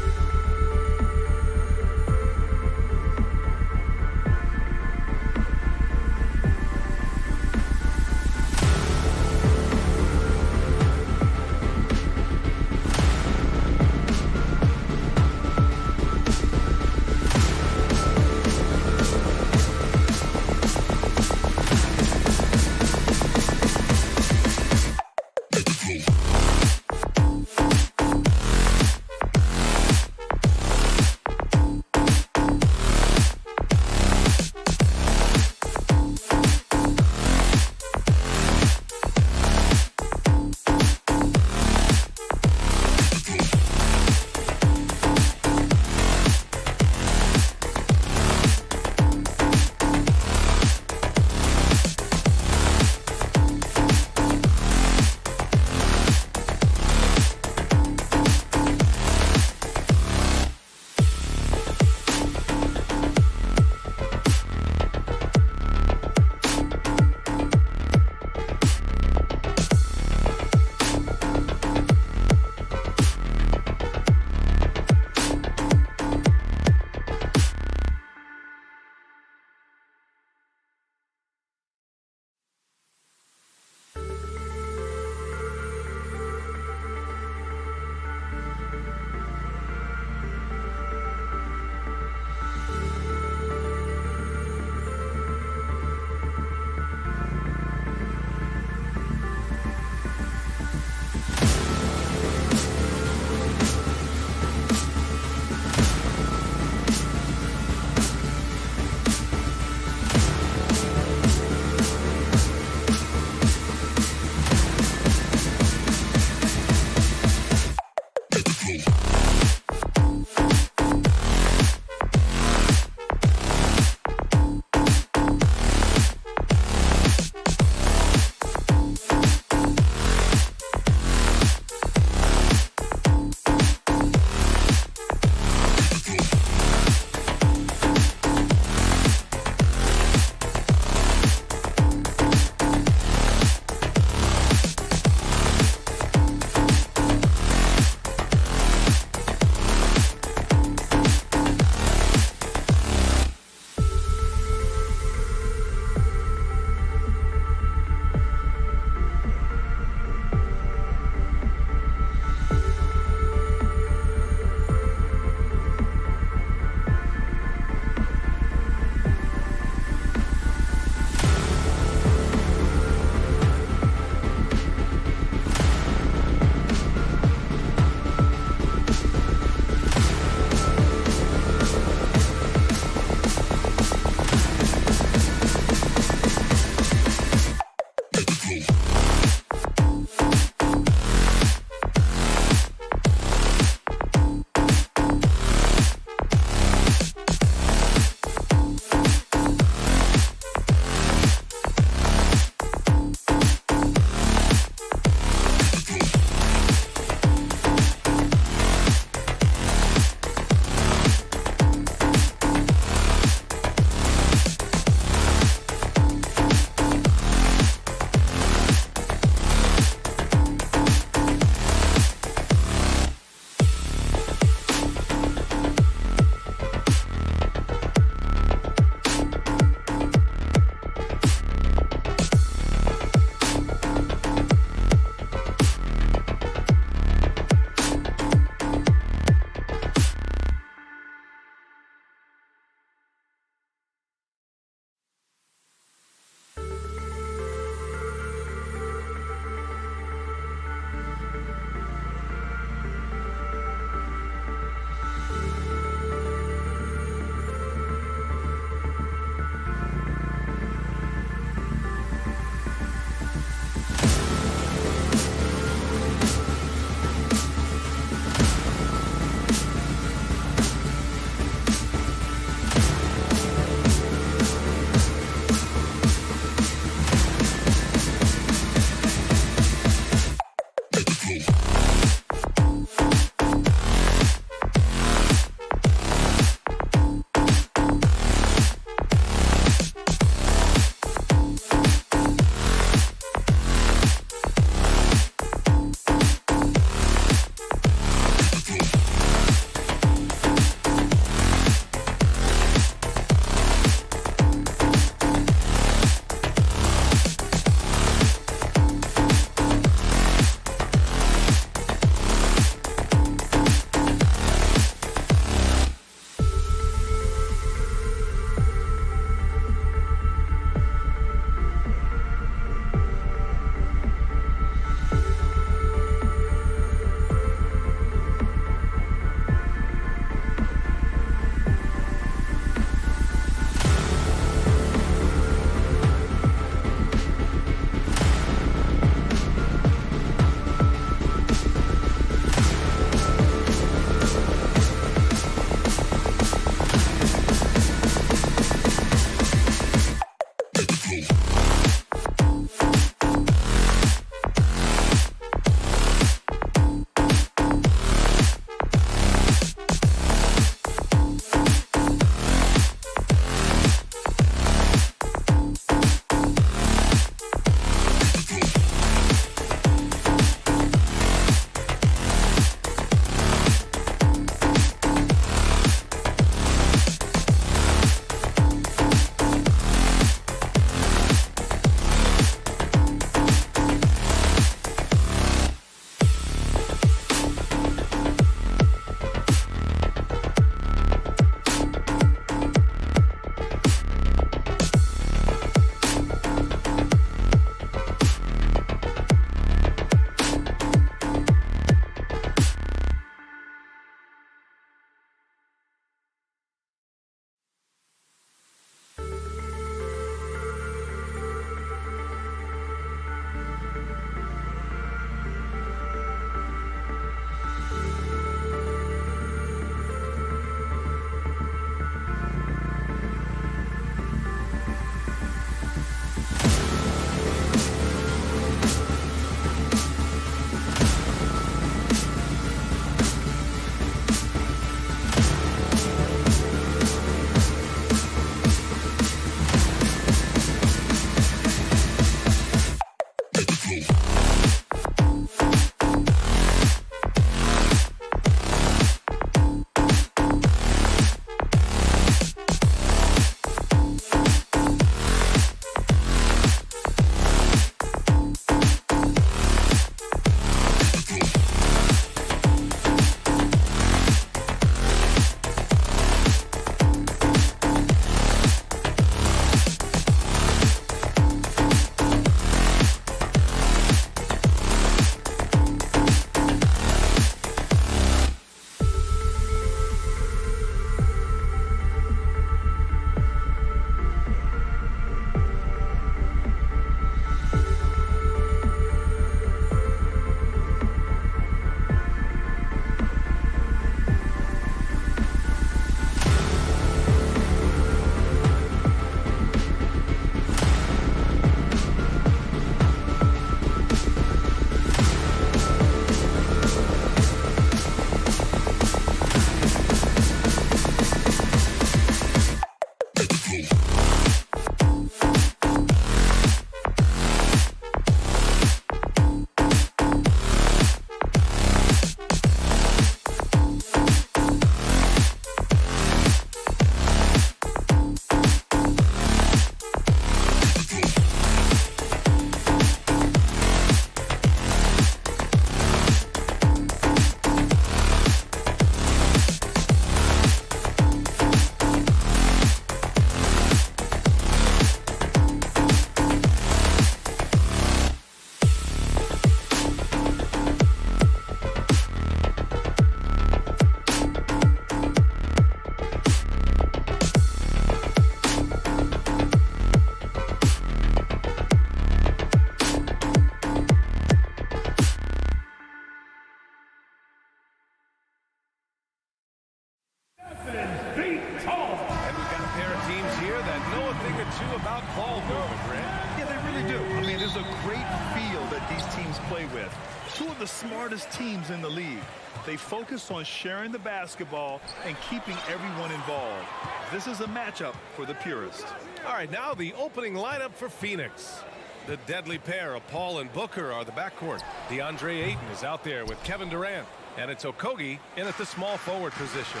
Two of the smartest teams in the league. They focus on sharing the basketball and keeping everyone involved. This is a matchup for the purists. All right, now the opening lineup for Phoenix. The deadly pair of Paul and Booker are the backcourt. DeAndre Ayton is out there with Kevin Durant. And it's Okogie in at the small forward position.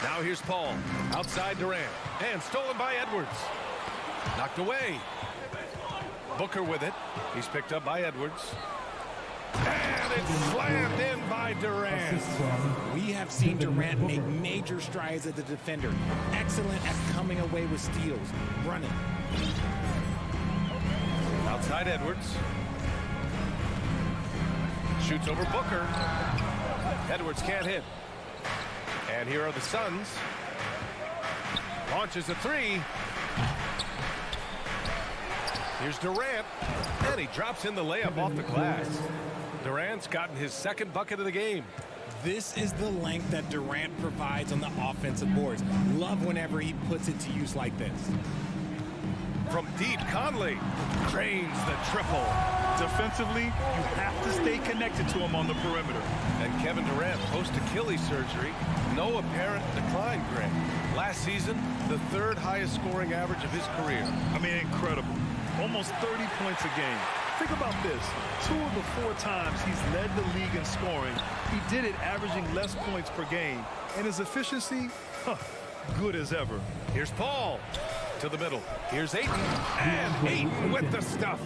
Now here's Paul. Outside Durant. And stolen by Edwards. Knocked away. Booker with it. He's picked up by Edwards. And it's slammed in by Durant. We have seen Durant make major strides as a defender. Excellent at coming away with steals. Running. Outside Edwards. Shoots over Booker. Edwards can't hit. And here are the Suns. Launches a three. Here's Durant. And he drops in the layup off the glass. Durant's gotten his second bucket of the game. This is the length that Durant provides on the offensive boards. Love whenever he puts it to use like this. From deep, Conley drains the triple. Defensively, you have to stay connected to him on the perimeter. And Kevin Durant, post-Achilles surgery, no apparent decline, Greg. Last season, the third highest scoring average of his career. I mean, incredible. Almost 30 points a game. Think about this. 2 of the 4 times he's led the league in scoring, he did it averaging less points per game. And his efficiency, good as ever. Here's Paul. To the middle. Here's Ayton. And Ayton with the stuff.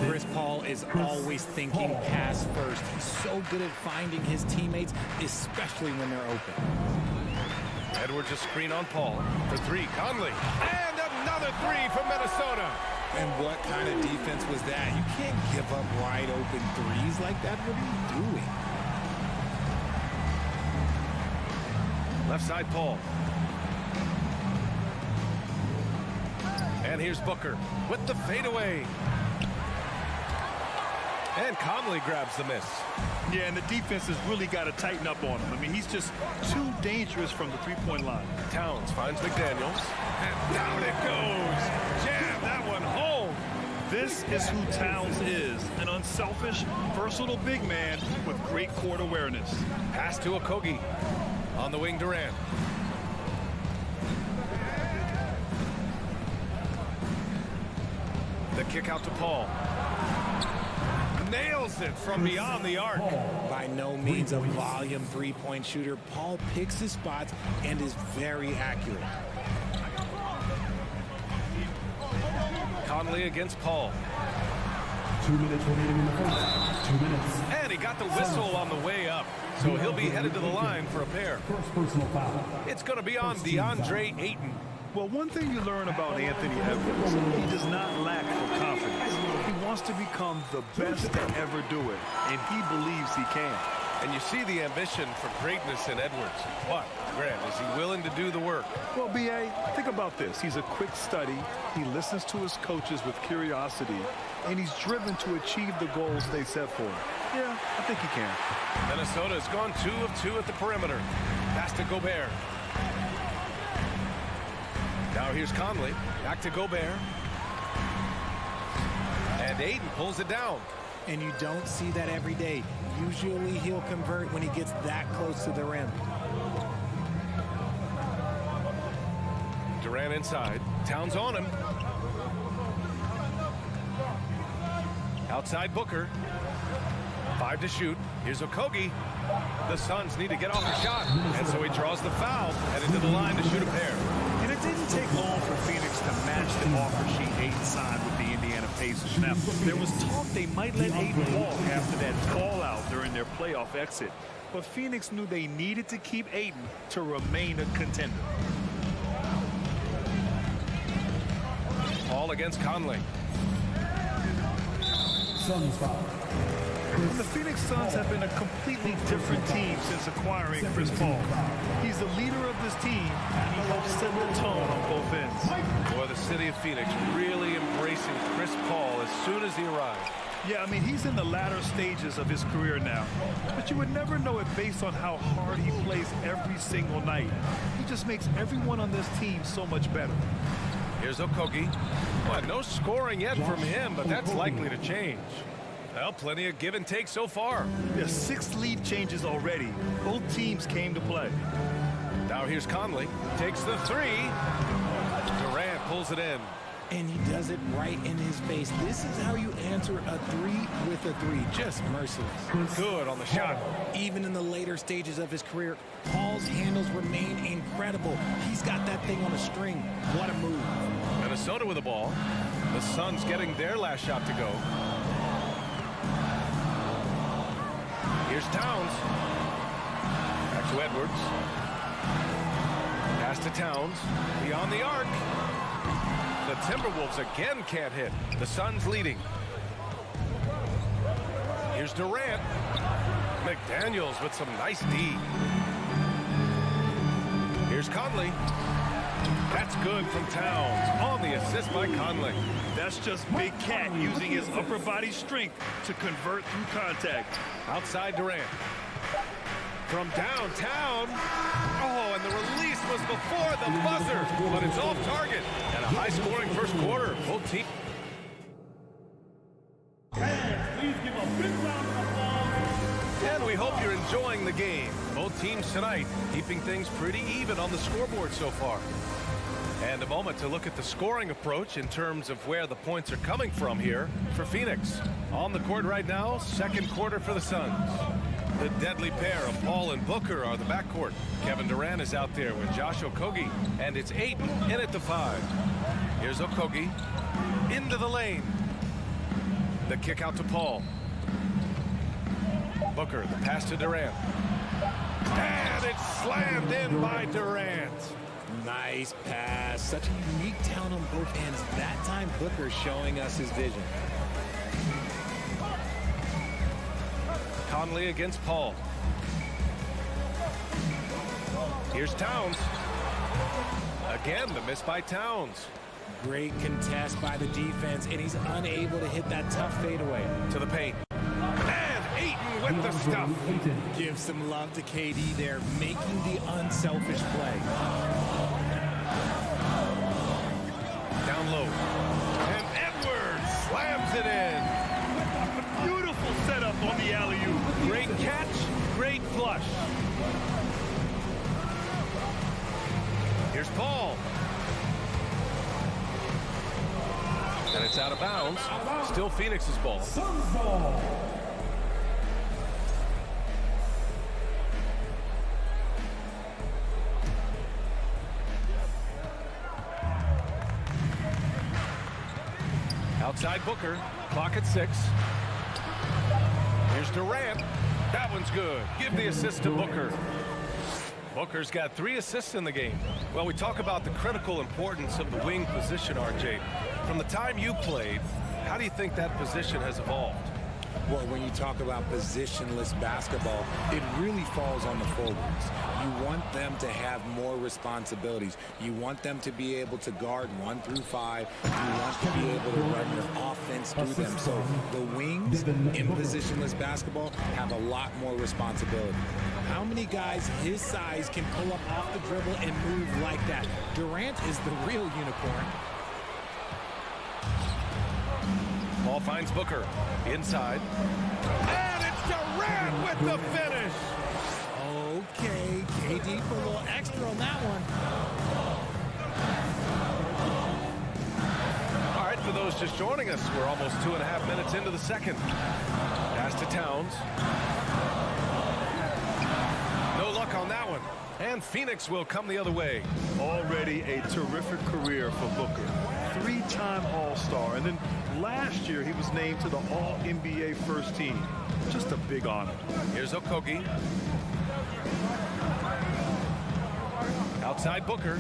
Chris Paul is always thinking pass first. He's so good at finding his teammates, especially when they're open. Edwards a screen on Paul. For 3, Conley. And another 3 from Minnesota. And what kind of defense was that? You can't give up wide open threes like that. What are you doing? Left side, Paul. And here's Booker with the fadeaway. And Conley grabs the miss. Yeah, and the defense has really got to tighten up on him. I mean, he's just too dangerous from the three-point line. Towns finds McDaniels. And down it goes. Jam that one home. This is who Towns is. An unselfish, versatile big man with great court awareness. Pass to Okogie. On the wing, Durant. The kick out to Paul. drills it from beyond the arc. By no means a volume three-point shooter, Paul picks his spots and is very accurate. Conley against Paul. 2 minutes remaining in the first. 2 minutes. And he got the whistle on the way up, so he'll be headed to the line for a pair. First personal foul. It's going to be on DeAndre Ayton. Well, one thing you learn about Anthony Edwards, he does not lack for confidence. He wants to become the best to ever do it, and he believes he can. And you see the ambition for greatness in Edwards. But, Grant, is he willing to do the work? Well, B.A., think about this. He's a quick study. He listens to his coaches with curiosity, and he's driven to achieve the goals they set for him. Yeah, I think he can. Minnesota's gone 2 of 2 at the perimeter. Pass to Gobert. Now here's Conley. Back to Gobert. And Ayton pulls it down. And you don't see that every day. Usually he'll convert when he gets that close to the rim. Durant inside. Towns on him. Outside Booker. 5 to shoot. Here's Okogie. The Suns need to get off the shot. And so he draws the foul. Headed to the line to shoot a pair. And it didn't take long for Phoenix to match the offer sheet Ayton signed with the Indiana Pacers. Now, there was talk they might let Ayton walk after that fallout during their playoff exit. But Phoenix knew they needed to keep Ayton to remain a contender. Paul against Conley. Suns foul. The Phoenix Suns have been a completely different team since acquiring Chris Paul. He's the leader of this team, and he helps set the tone on both ends. Boy, the city of Phoenix really embracing Chris Paul as soon as he arrived. Yeah, I mean, he's in the latter stages of his career now. But you would never know it based on how hard he plays every single night. He just makes everyone on this team so much better. Here's Okogie. Well, no scoring yet from him, but that's likely to change. Well, plenty of give and take so far. There's 6 lead changes already. Both teams came to play. Now here's Conley. Takes the 3. Durant pulls it in. And he does it right in his face. This is how you answer a 3 with a 3. Just merciless. Good on the shot. Even in the later stages of his career, Paul's handles remain incredible. He's got that thing on a string. What a move. Minnesota with the ball. The Suns getting their last shot to go. Here's Towns. Back to Edwards. Pass to Towns. Beyond the arc. The Timberwolves again can't hit. The Suns leading. Here's Durant. McDaniels with some nice D. Here's Conley. That's good from Towns. On the assist by Conley. That's just Big Cat using his upper body strength to convert through contact. Outside Durant. From downtown. Oh, and the release was before the buzzer, but it's off target. And a high-scoring first quarter. Both teams. Please give a big round of applause. And we hope you're enjoying the game. Both teams tonight keeping things pretty even on the scoreboard so far. And a moment to look at the scoring approach in terms of where the points are coming from here for Phoenix. On the court right now, second quarter for the Suns. The deadly pair of Paul and Booker are the backcourt. Kevin Durant is out there with Josh Okogie, and it's Ayton in at the 5. Here's Okogie into the lane. The kick out to Paul. Booker, the pass to Durant. And it's slammed in by Durant. Nice pass. Such a unique talent on both ends. That time, Booker showing us his vision. Conley against Paul. Here's Towns. Again, the miss by Towns. Great contest by the defense, and he's unable to hit that tough fadeaway. To the paint. And Ayton with the stuff. Give some love to KD there, making the unselfish play. Down low. And Edwards slams it in. Beautiful setup on the alley-oop. Great catch, great flush. Here's Paul. And it's out of bounds. Still Phoenix's ball. Outside Booker, clock at 6. Here's Durant. That one's good. Give the assist to Booker. Booker's got 3 assists in the game. Well, we talk about the critical importance of the wing position, RJ. From the time you played, how do you think that position has evolved? Well, when you talk about positionless basketball, it really falls on the forwards. You want them to have more responsibilities. You want them to be able to guard 1 through 5. You want to be able to run your offense through them. So the wings in positionless basketball have a lot more responsibility. How many guys his size can pull up off the dribble and move like that? Durant is the real unicorn. Ball finds Booker inside. And it's Durant with the finish. Okay, KD for a little extra on that one. All right, for those just joining us, we're almost 2.5 minutes into the second. Pass to Towns. No luck on that one. And Phoenix will come the other way. Already a terrific career for Booker. 3-time All-Star, and then last year he was named to the All-NBA first team. Just a big honor. Here's Okogie. Outside Booker.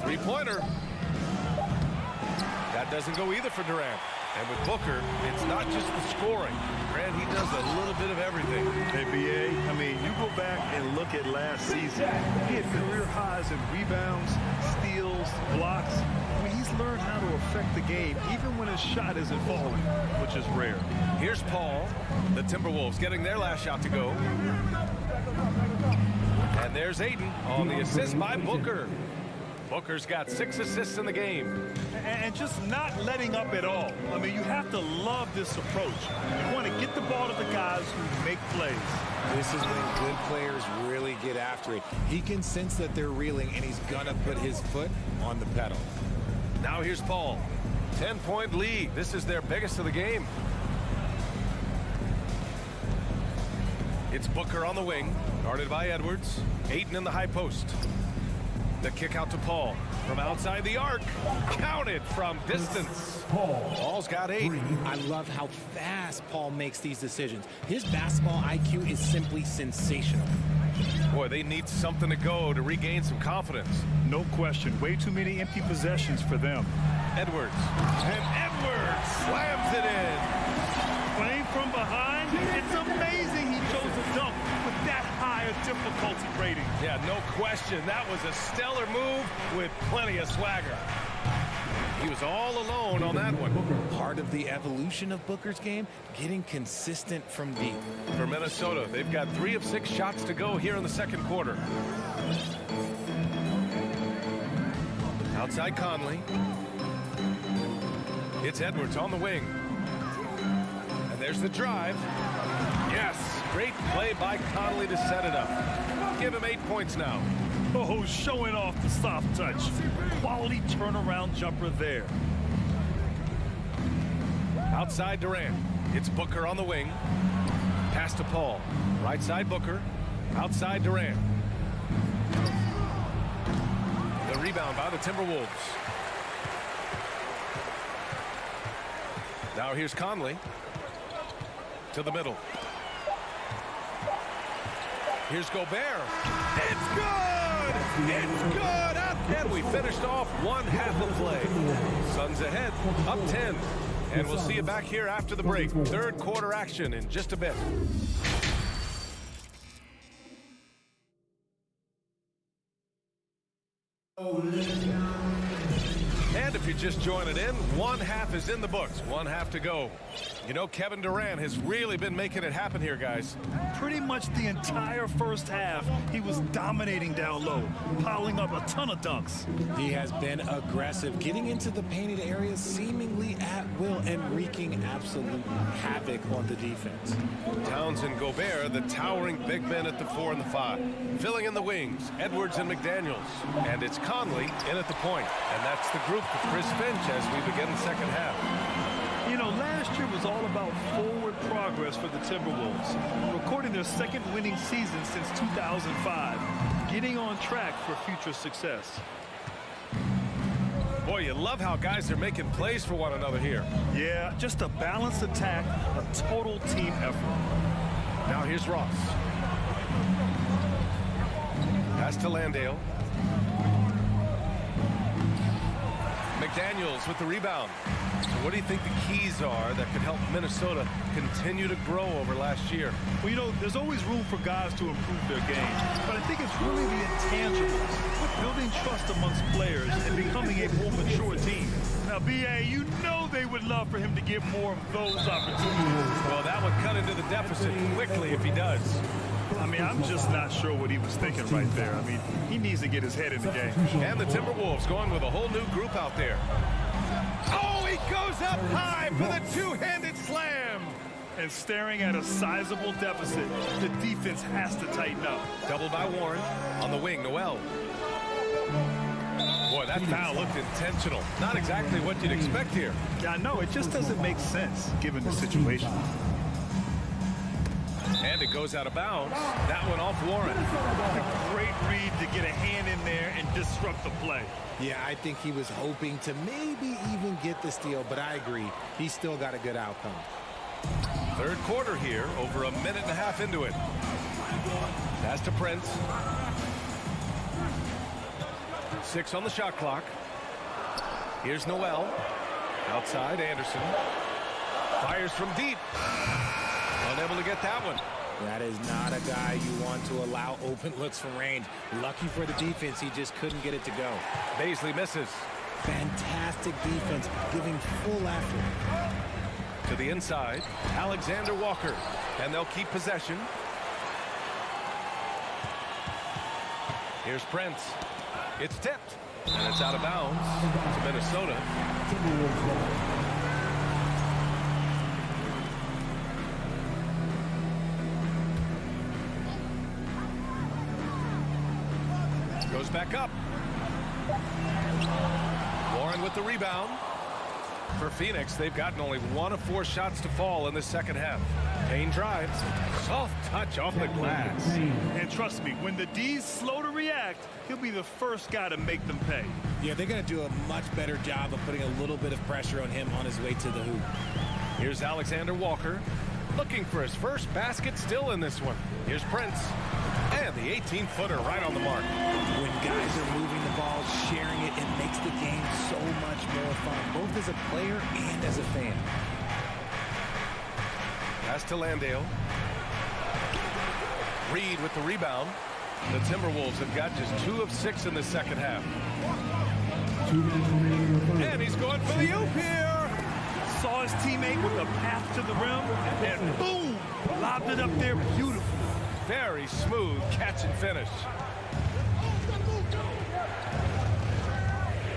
3-pointer. That doesn't go either for Durant. And with Booker, it's not just the scoring. Grant, he does a little bit of everything. NBA, I mean, you go back and look at last season. He had career highs in rebounds, steals, blocks. I mean, he's learned how to affect the game, even when his shot isn't falling, which is rare. Here's Paul. The Timberwolves getting their last shot to go. And there's Ayton on the assist by Booker. Booker's got 6 assists in the game. And just not letting up at all. I mean, you have to love this approach. You want to get the ball to the guys who make plays. This is when good players really get after it. He can sense that they're reeling, and he's going to put his foot on the pedal. Now here's Paul. 10-point lead. This is their biggest of the game. It's Booker on the wing, guarded by Edwards. Ayton in the high post. The kick out to Paul from outside the arc. Counted from distance. Paul's got 8. I love how fast Paul makes these decisions. His basketball IQ is simply sensational. Boy, they need something to go to regain some confidence. No question. Way too many empty possessions for them. Edwards. And Edwards slams it in. Playing from behind, it's amazing he chose to dunk with that high a difficulty rating. Yeah, no question. That was a stellar move with plenty of swagger. He was all alone on that one. Part of the evolution of Booker's game, getting consistent from deep. For Minnesota, they've got 3 of 6 shots to go here in the second quarter. Outside Conley. It's Edwards on the wing. And there's the drive. Yes, great play by Conley to set it up. Give him 8 points now. Oh, showing off the soft touch. Quality turnaround jumper there. Outside Durant. It's Booker on the wing. Pass to Paul. Right side Booker. Outside Durant. The rebound by the Timberwolves. Now here's Conley. To the middle. Here's Gobert. It's good! It's good! And we finished off one half of play. Suns ahead, up 10. And we'll see you back here after the break. Third quarter action in just a bit. And if you're just joining in, one half is in the books. One half to go. You know, Kevin Durant has really been making it happen here, guys. Pretty much the entire first half, he was dominating down low, piling up a ton of dunks. He has been aggressive, getting into the painted areas seemingly at will and wreaking absolute havoc on the defense. Towns and Gobert, the towering big men at the 4 and the 5. Filling in the wings, Edwards and McDaniels. And it's Conley in at the point. And that's the group with Chris Finch as we begin the second half. You know, last year was all about forward progress for the Timberwolves, recording their second winning season since 2005, getting on track for future success. Boy, you love how guys are making plays for one another here. Yeah, just a balanced attack, a total team effort. Now here's Ross. Pass to Landale. McDaniels with the rebound. So what do you think the keys are that could help Minnesota continue to grow over last year? Well, you know, there's always room for guys to improve their game, but I think it's really the intangibles, building trust amongst players and becoming a more mature team. Now, B.A., you know they would love for him to get more of those opportunities. Well, that would cut into the deficit quickly if he does. I mean, I'm just not sure what he was thinking right there. I mean, he needs to get his head in the game. And the Timberwolves going with a whole new group out there. Oh, he goes up high for the two-handed slam. And staring at a sizable deficit, the defense has to tighten up. Doubled by Warren on the wing, Noel. Boy, that foul looked intentional. Not exactly what you'd expect here. Yeah, I know. It just doesn't make sense given the situation. And it goes out of bounds. That one off Warren. A great read to get a hand in there and disrupt the play. Yeah, I think he was hoping to maybe even get the steal, but I agree. He still got a good outcome. Third quarter here, over a minute and a half into it. Pass to Prince. 6 on the shot clock. Here's Noel. Outside, Anderson. Fires from deep. Unable to get that one. That is not a guy you want to allow open looks from range. Lucky for the defense, he just couldn't get it to go. Baisley misses. Fantastic defense, giving full effort. To the inside, Alexander Walker. And they'll keep possession. Here's Prince. It's tipped. And it's out of bounds to Minnesota. Goes back up. Warren with the rebound. For Phoenix, they've gotten only 1 of 4 shots to fall in the second half. Payne drives. Soft touch off the glass. And trust me, when the D's slow to react, he'll be the first guy to make them pay. Yeah, they're going to do a much better job of putting a little bit of pressure on him on his way to the hoop. Here's Alexander Walker. Looking for his first basket still in this one. Here's Prince. And the 18-footer right on the mark. When guys are moving the ball, sharing it, it makes the game so much more fun, both as a player and as a fan. Pass to Landale. Reed with the rebound. The Timberwolves have got just 2 of 6 in the second half. And he's going for the oop here. Saw his teammate with a path to the rim, and boom, lobbed it up there beautifully. Very smooth catch and finish.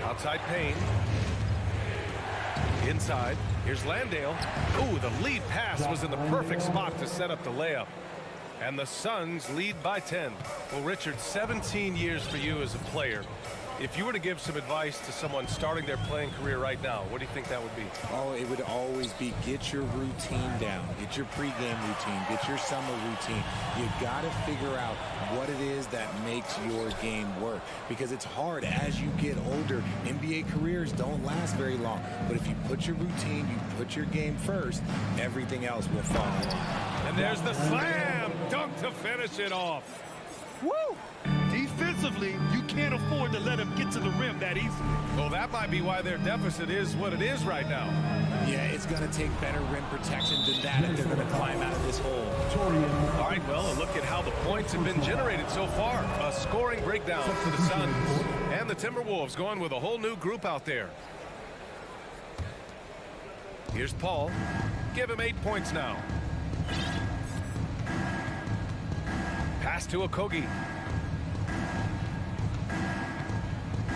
Outside Payne. Inside. Here's Landale. Ooh, the lead pass was in the perfect spot to set up the layup. And the Suns lead by 10. Well, Richard, 17 years for you as a player. If you were to give some advice to someone starting their playing career right now, what do you think that would be? Oh, it would always be get your routine down. Get your pregame routine. Get your summer routine. You got to figure out what it is that makes your game work. Because it's hard as you get older. NBA careers don't last very long. But if you put your routine, you put your game first, everything else will fall in line. And there's the slam dunk to finish it off. Woo! Defensively, you can't afford to let him get to the rim that easily. Well, that might be why their deficit is what it is right now. Yeah, it's going to take better rim protection than that if they're going to climb out of this hole. All right, well, a look at how the points have been generated so far. A scoring breakdown for the Suns. And the Timberwolves going with a whole new group out there. Here's Paul. Give him 8 points now. Pass to Okogie.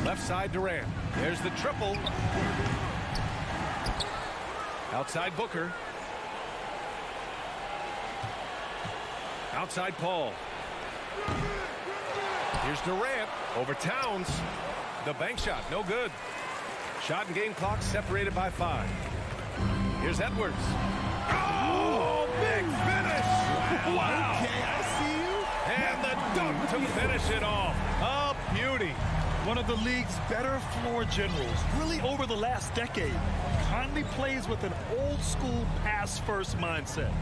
Left side Durant. There's the triple. Outside Booker. Outside Paul. Here's Durant over Towns. The bank shot, no good. Shot and game clock separated by 5. Here's Edwards. Oh, big finish! Wow! Okay, I see you. And the dunk to finish it off. A beauty. One of the league's better floor generals, really over the last decade. Conley plays with an old-school pass-first mindset.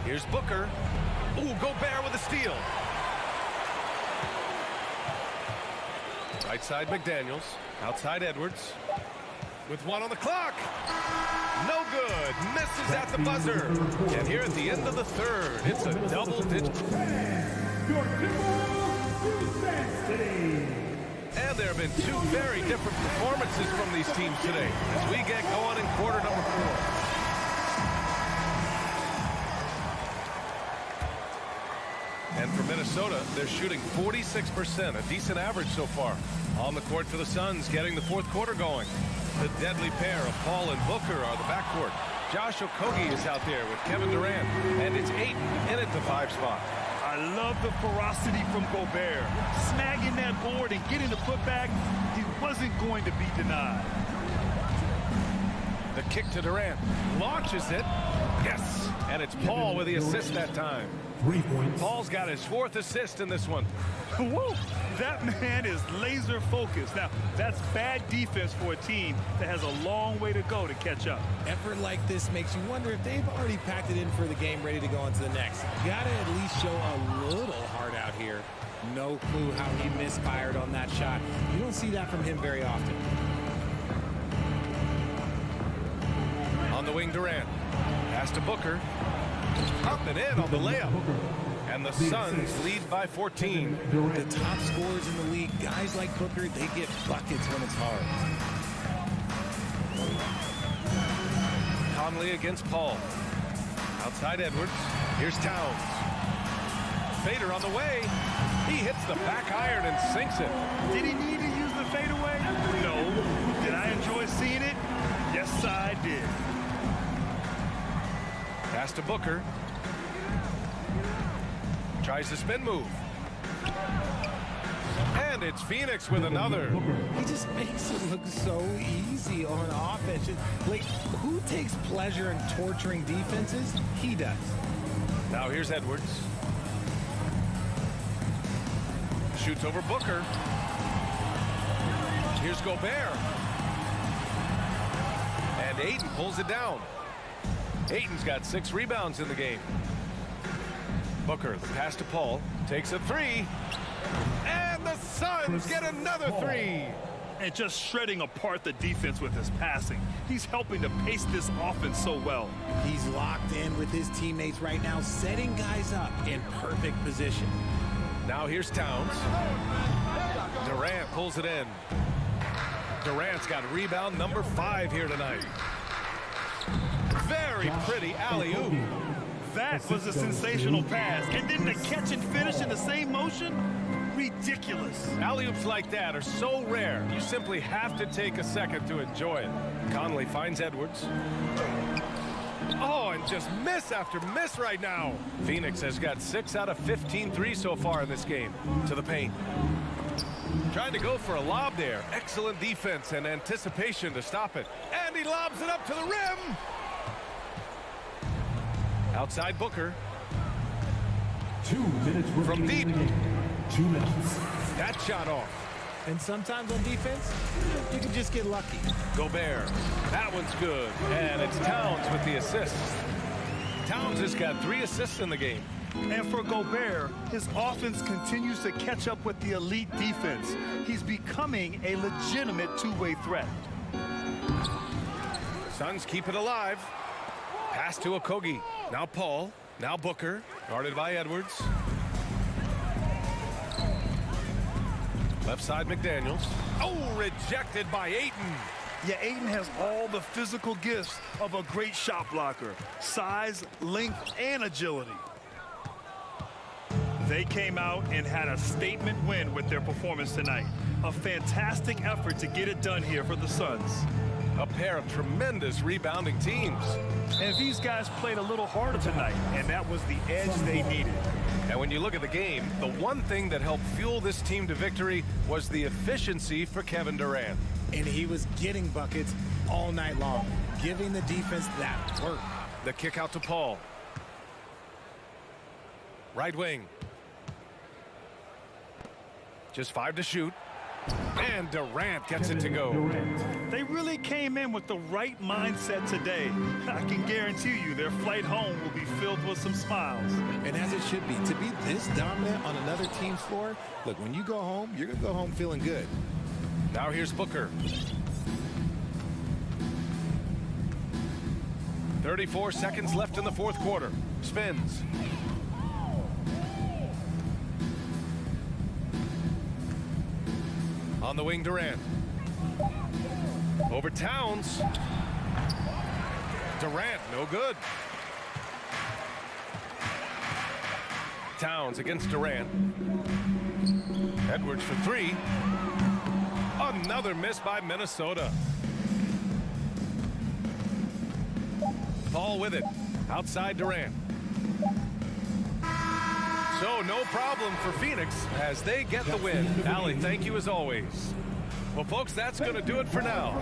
Here's Booker. Ooh, Gobert with a steal. Right side McDaniels. Outside Edwards. With one on the clock. No good. Misses at the buzzer. And here at the end of the third, it's a double-digit. And there have been two very different performances from these teams today as we get going in quarter number 4. And for Minnesota, they're shooting 46%, a decent average so far. On the court for the Suns, getting the fourth quarter going. The deadly pair of Paul and Booker are the backcourt. Josh Okogie is out there with Kevin Durant, and it's Ayton in at the 5 spot. I love the ferocity from Gobert. Snagging that board and getting the putback, he wasn't going to be denied. The kick to Durant. Launches it. Yes. And it's Paul with the assist that time. 3 points. Paul's got his 4th assist in this one. Whoa, that man is laser focused. Now, that's bad defense for a team that has a long way to go to catch up. Effort like this makes you wonder if they've already packed it in for the game, ready to go on to the next. Gotta at least show a little heart out here. No clue how he misfired on that shot. You don't see that from him very often. On the wing, Durant. Pass to Booker. Up and in on the layup. And the Suns lead by 14. The top scorers in the league, guys like Booker, they get buckets when it's hard. Conley against Paul. Outside Edwards. Here's Towns. Fader on the way. He hits the back iron and sinks it. Did he need to use the fadeaway? No. Did I enjoy seeing it? Yes, I did. Pass to Booker. Tries the spin move. And it's Phoenix with another. He just makes it look so easy on offense. Like, who takes pleasure in torturing defenses? He does. Now here's Edwards. Shoots over Booker. Here's Gobert. And Ayton pulls it down. Ayton's got 6 rebounds in the game. Booker, the pass to Paul, takes a 3. And the Suns get another 3. And just shredding apart the defense with his passing. He's helping to pace this offense so well. He's locked in with his teammates right now, setting guys up in perfect position. Now here's Towns. Durant pulls it in. Durant's got rebound number 5 here tonight. Very pretty alley-oop. That was a sensational pass. And then the catch and finish in the same motion? Ridiculous. Alley-oops like that are so rare, you simply have to take a second to enjoy it. Conley finds Edwards. Oh, and just miss after miss right now. Phoenix has got 6 out of 15 threes so far in this game. To the paint. Trying to go for a lob there. Excellent defense and anticipation to stop it. And he lobs it up to the rim. Outside Booker. 2 minutes from deep. 2 minutes. That shot off. And sometimes on defense, you can just get lucky. Gobert. That one's good. And it's Towns with the assist. Towns has got 3 assists in the game. And for Gobert, his offense continues to catch up with the elite defense. He's becoming a legitimate two-way threat. Suns keep it alive. Pass to Okogie. Now Paul. Now Booker. Guarded by Edwards. Left side McDaniels. Oh, rejected by Ayton. Yeah, Ayton has all the physical gifts of a great shot blocker. Size, length, and agility. They came out and had a statement win with their performance tonight. A fantastic effort to get it done here for the Suns. A pair of tremendous rebounding teams. And these guys played a little harder tonight, and that was the edge they needed. And when you look at the game, the one thing that helped fuel this team to victory was the efficiency for Kevin Durant. And he was getting buckets all night long, giving the defense that work. The kick out to Paul. Right wing. Just 5 to shoot. And Durant gets it to go. They really came in with the right mindset today. I can guarantee you their flight home will be filled with some smiles. And as it should be, to be this dominant on another team's floor, look, when you go home, you're going to go home feeling good. Now here's Booker. 34 seconds left in the fourth quarter. Spins. On the wing, Durant. Over Towns. Durant, no good. Towns against Durant. Edwards for three. Another miss by Minnesota. Paul with it. Outside Durant. So no problem for Phoenix as they get the win. Allie, thank you as always. Well, folks, that's going to do it for now.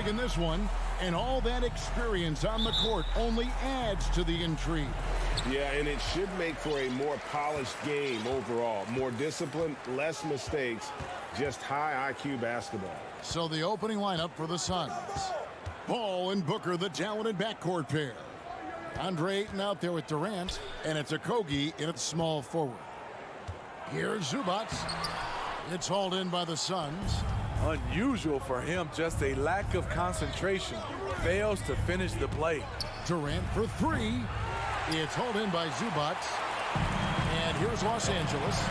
in this one, and all that experience on the court only adds to the intrigue. Yeah, and it should make for a more polished game overall. More discipline, less mistakes, just high IQ basketball. So the opening lineup for the Suns. Paul and Booker, the talented backcourt pair. Andre Ayton out there with Durant, and it's Okogie in at small forward. Here's Zubac. It's hauled in by the Suns. Unusual for him, just a lack of concentration. Fails to finish the play. Durant for three. It's hauled in by Zubac. And here's Los Angeles.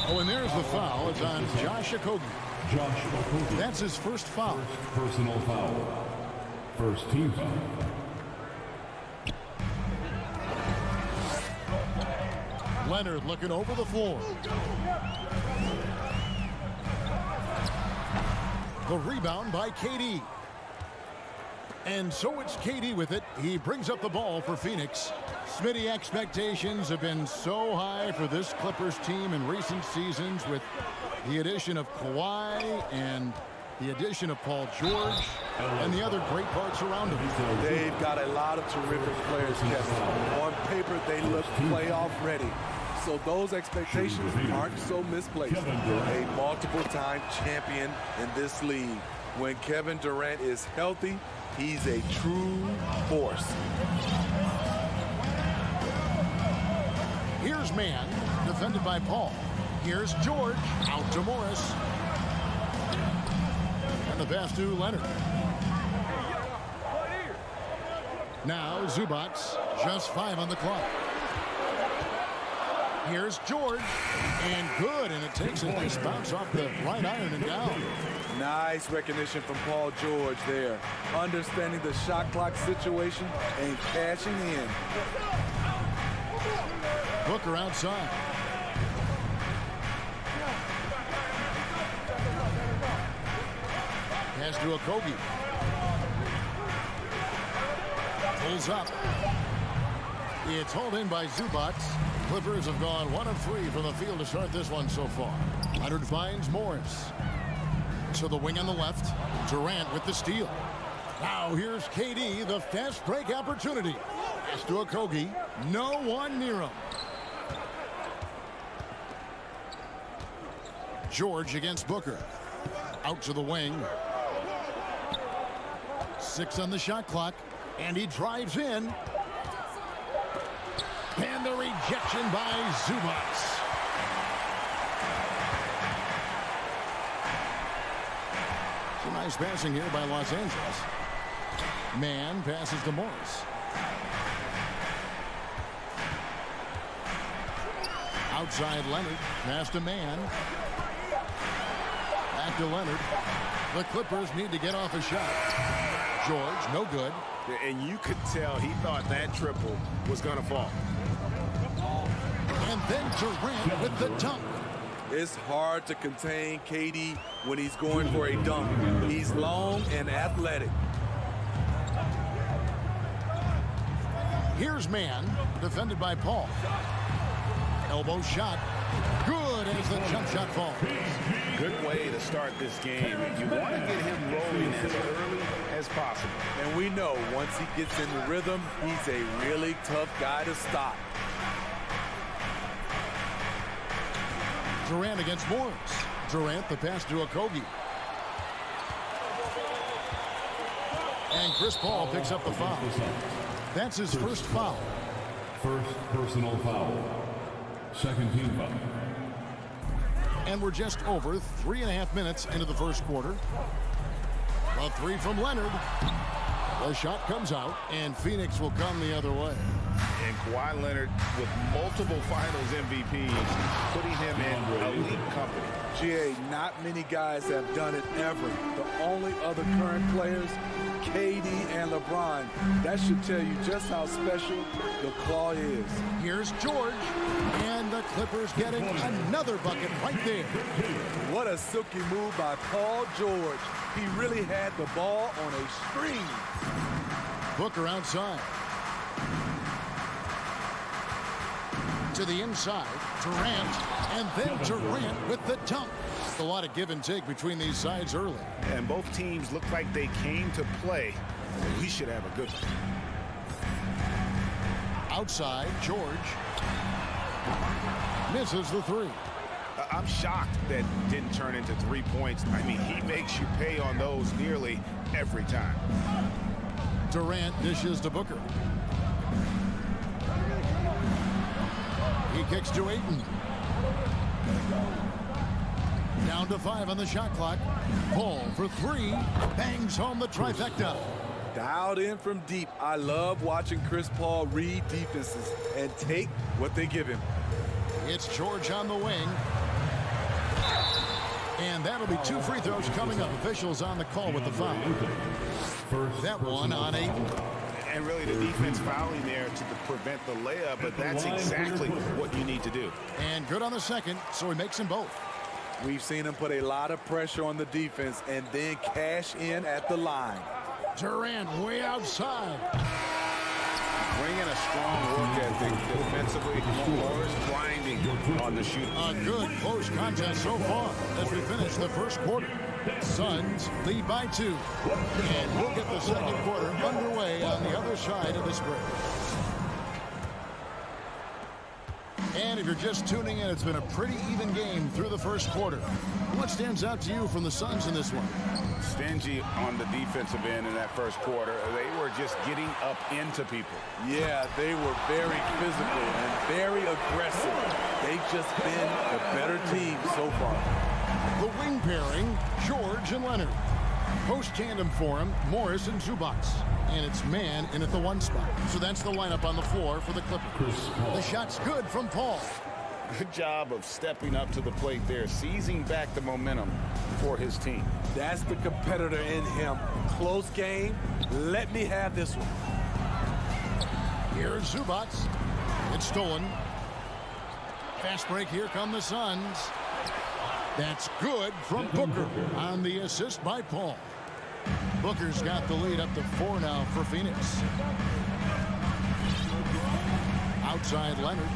Oh, and there's the foul. It's on Josh Okogie. That's his first foul. First personal foul. First team foul. Leonard looking over the floor. The rebound by KD. And so it's KD with it. He brings up the ball for Phoenix. Smitty, expectations have been so high for this Clippers team in recent seasons with the addition of Kawhi and the addition of Paul George and the other great parts around him. They've got a lot of terrific players, Kevin. On paper, they look playoff ready. So those expectations aren't so misplaced. A multiple-time champion in this league. When Kevin Durant is healthy, he's a true force. Here's Mann, defended by Paul. Here's George, out to Morris. And the pass to Leonard. Now Zubac, just 5 on the clock. Here's George, and good, and it takes a nice bounce off the right iron and down. Nice recognition from Paul George there. Understanding the shot clock situation and cashing in. Booker outside. Pass to Okogie. Pulls up. It's hauled in by Zubac. Clippers have gone 1 of 3 from the field to start this one so far. Leonard finds Morris. To the wing on the left. Durant with the steal. Now here's KD, the fast break opportunity. Pass to Okogie. No one near him. George against Booker. Out to the wing. 6 on the shot clock. And he drives in. And the rejection by Zubac. Some nice passing here by Los Angeles. Mann passes to Morris. Outside Leonard. Pass to Mann. Back to Leonard. The Clippers need to get off a shot. George, no good. And you could tell he thought that triple was going to fall. And then Durant with the dunk. It's hard to contain KD when he's going for a dunk. He's long and athletic. Here's Mann, defended by Paul. Elbow shot. Good as the jump shot falls. Good way to start this game. You want to get him rolling as early as possible. And we know once he gets in the rhythm, he's a really tough guy to stop. Durant against Morris. Durant, the pass to Okogie. And Chris Paul picks up the foul. That's his first foul. First personal foul. Second team foul. And we're just over 3.5 minutes into the first quarter. A 3 from Leonard. The shot comes out, and Phoenix will come the other way. And Kawhi Leonard with multiple finals MVPs, putting him in elite company. GA, not many guys have done it ever. The only other current players, KD and LeBron. That should tell you just how special the claw is. Here's George, and the Clippers getting another bucket right there. What a silky move by Paul George. He really had the ball on a string. Booker outside. To the inside, Durant, and then Durant with the dunk. A lot of give and take between these sides early. And both teams look like they came to play. We should have a good one. Outside, George misses the three. I'm shocked that didn't turn into 3 points. I mean, he makes you pay on those nearly every time. Durant dishes to Booker. He kicks to Ayton. Down to 5 on the shot clock. Paul for 3. Bangs home the trifecta. Dialed in from deep. I love watching Chris Paul read defenses and take what they give him. It's George on the wing. And that'll be 2 free throws coming up. Officials on the call with the foul. That one on Ayton. And really the defense fouling there to prevent the layup, but that's exactly what you need to do. And good on the second, so he makes them both. We've seen him put a lot of pressure on the defense and then cash in at the line. Durant way outside. Bringing a strong work ethic defensively. Morris grinding on the shooting. A good close contest so far as we finish the first quarter. Suns lead by 2. And we'll get the second quarter underway on the other side of this break. And if you're just tuning in, it's been a pretty even game through the first quarter. What stands out to you from the Suns in this one? Stingy on the defensive end in that first quarter. They were just getting up into people. Yeah, they were very physical and very aggressive. They've just been the better team so far. The wing pairing, George and Leonard. Post tandem for him, Morris and Zubac. And it's man in at the 1 spot. So that's the lineup on the floor for the Clippers. The shot's good from Paul. Good job of stepping up to the plate there, seizing back the momentum for his team. That's the competitor in him. Close game. Let me have this one. Here's Zubac. It's stolen. Fast break. Here come the Suns. That's good from Booker on the assist by Paul. Booker's got the lead up to 4 now for Phoenix. Outside Leonard.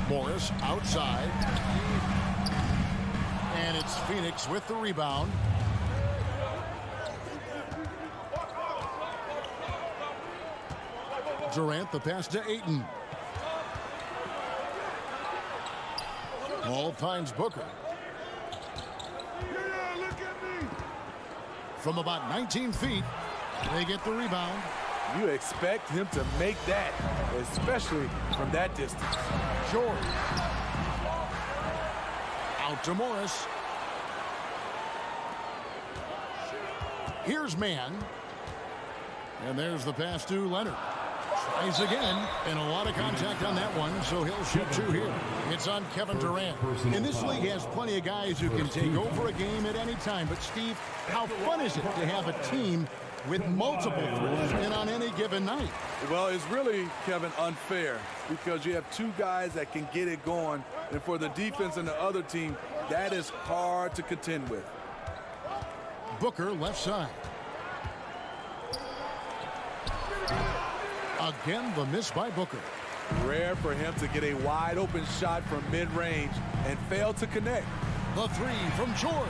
Morris outside. And it's Phoenix with the rebound. Durant, the pass to Ayton. Paul finds Booker. From about 19 feet, they get the rebound. You expect him to make that, especially from that distance. George. Out to Morris. Here's man. And there's the pass to Leonard. Tries again, and a lot of contact on that one, so he'll shoot 2 here. It's on Kevin Durant. And this league has plenty of guys who can take over a game at any time. But, Steve, how fun is it to have a team with multiple threats and on any given night? Well, it's really, Kevin, unfair because you have 2 guys that can get it going. And for the defense and the other team, that is hard to contend with. Booker left side. Again, the miss by Booker. Rare for him to get a wide open shot from mid-range and fail to connect. The 3 from George.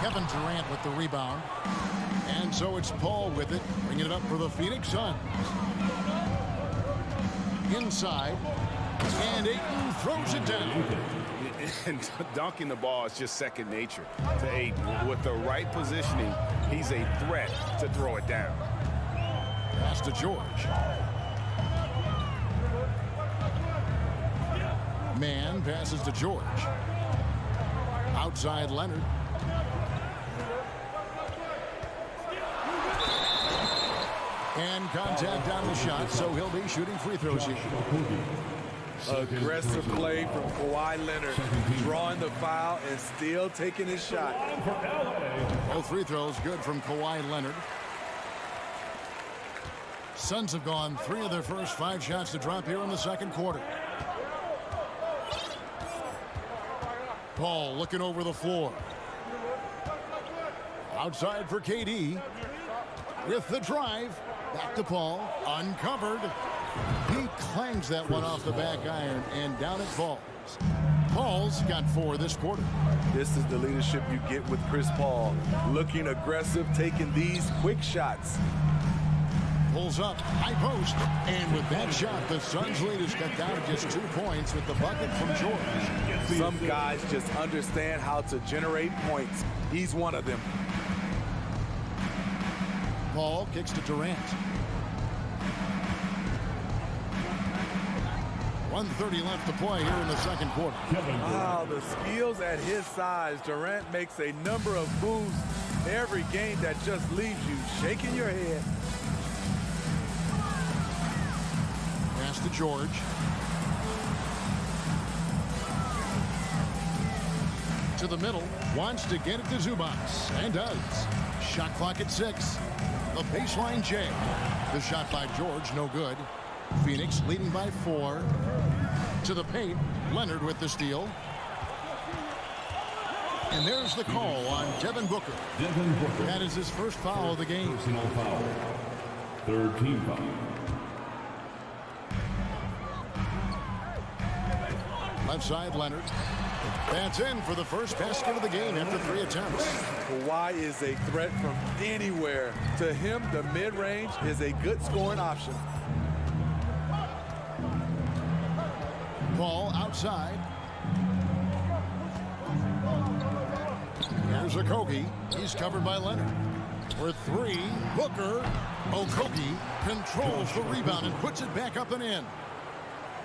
Kevin Durant with the rebound. And so it's Paul with it, bringing it up for the Phoenix Suns. Inside, and Ayton throws it down. And dunking the ball is just second nature to Ayton. With the right positioning, he's a threat to throw it down. Pass to George. Man passes to George. Outside Leonard. And contact on the shot, so he'll be shooting free throws here. Aggressive play from Kawhi Leonard, drawing the foul and still taking his shot. Both free throws good from Kawhi Leonard. Suns have gone 3 of their first 5 shots to drop here in the second quarter. Paul looking over the floor. Outside for KD. With the drive. Back to Paul. Uncovered. He clangs that one off the back iron, and down it falls. Paul's got 4 this quarter. This is the leadership you get with Chris Paul. Looking aggressive, taking these quick shots. Pulls up, high post, and with that shot, the Suns' lead is cut down to just 2 points with the bucket from George. Some guys just understand how to generate points. He's one of them. Paul kicks to Durant. 1:30 left to play here in the second quarter. Wow, the skills at his size. Durant makes a number of moves every game that just leaves you shaking your head. Pass to George. To the middle, wants to get it to Zubac, and does. Shot clock at 6. The baseline J. The shot by George, no good. Phoenix leading by 4. To the paint, Leonard with the steal. And there's the call on Devin Booker. That is his first foul of the game. Personal foul. Third team foul. Left side, Leonard. That's in for the first basket of the game after 3 attempts. Kawhi is a threat from anywhere. To him, the mid-range is a good scoring option. Ball outside. Here's Okogie. He's covered by Leonard. For 3, Booker. Okogie controls the rebound and puts it back up and in.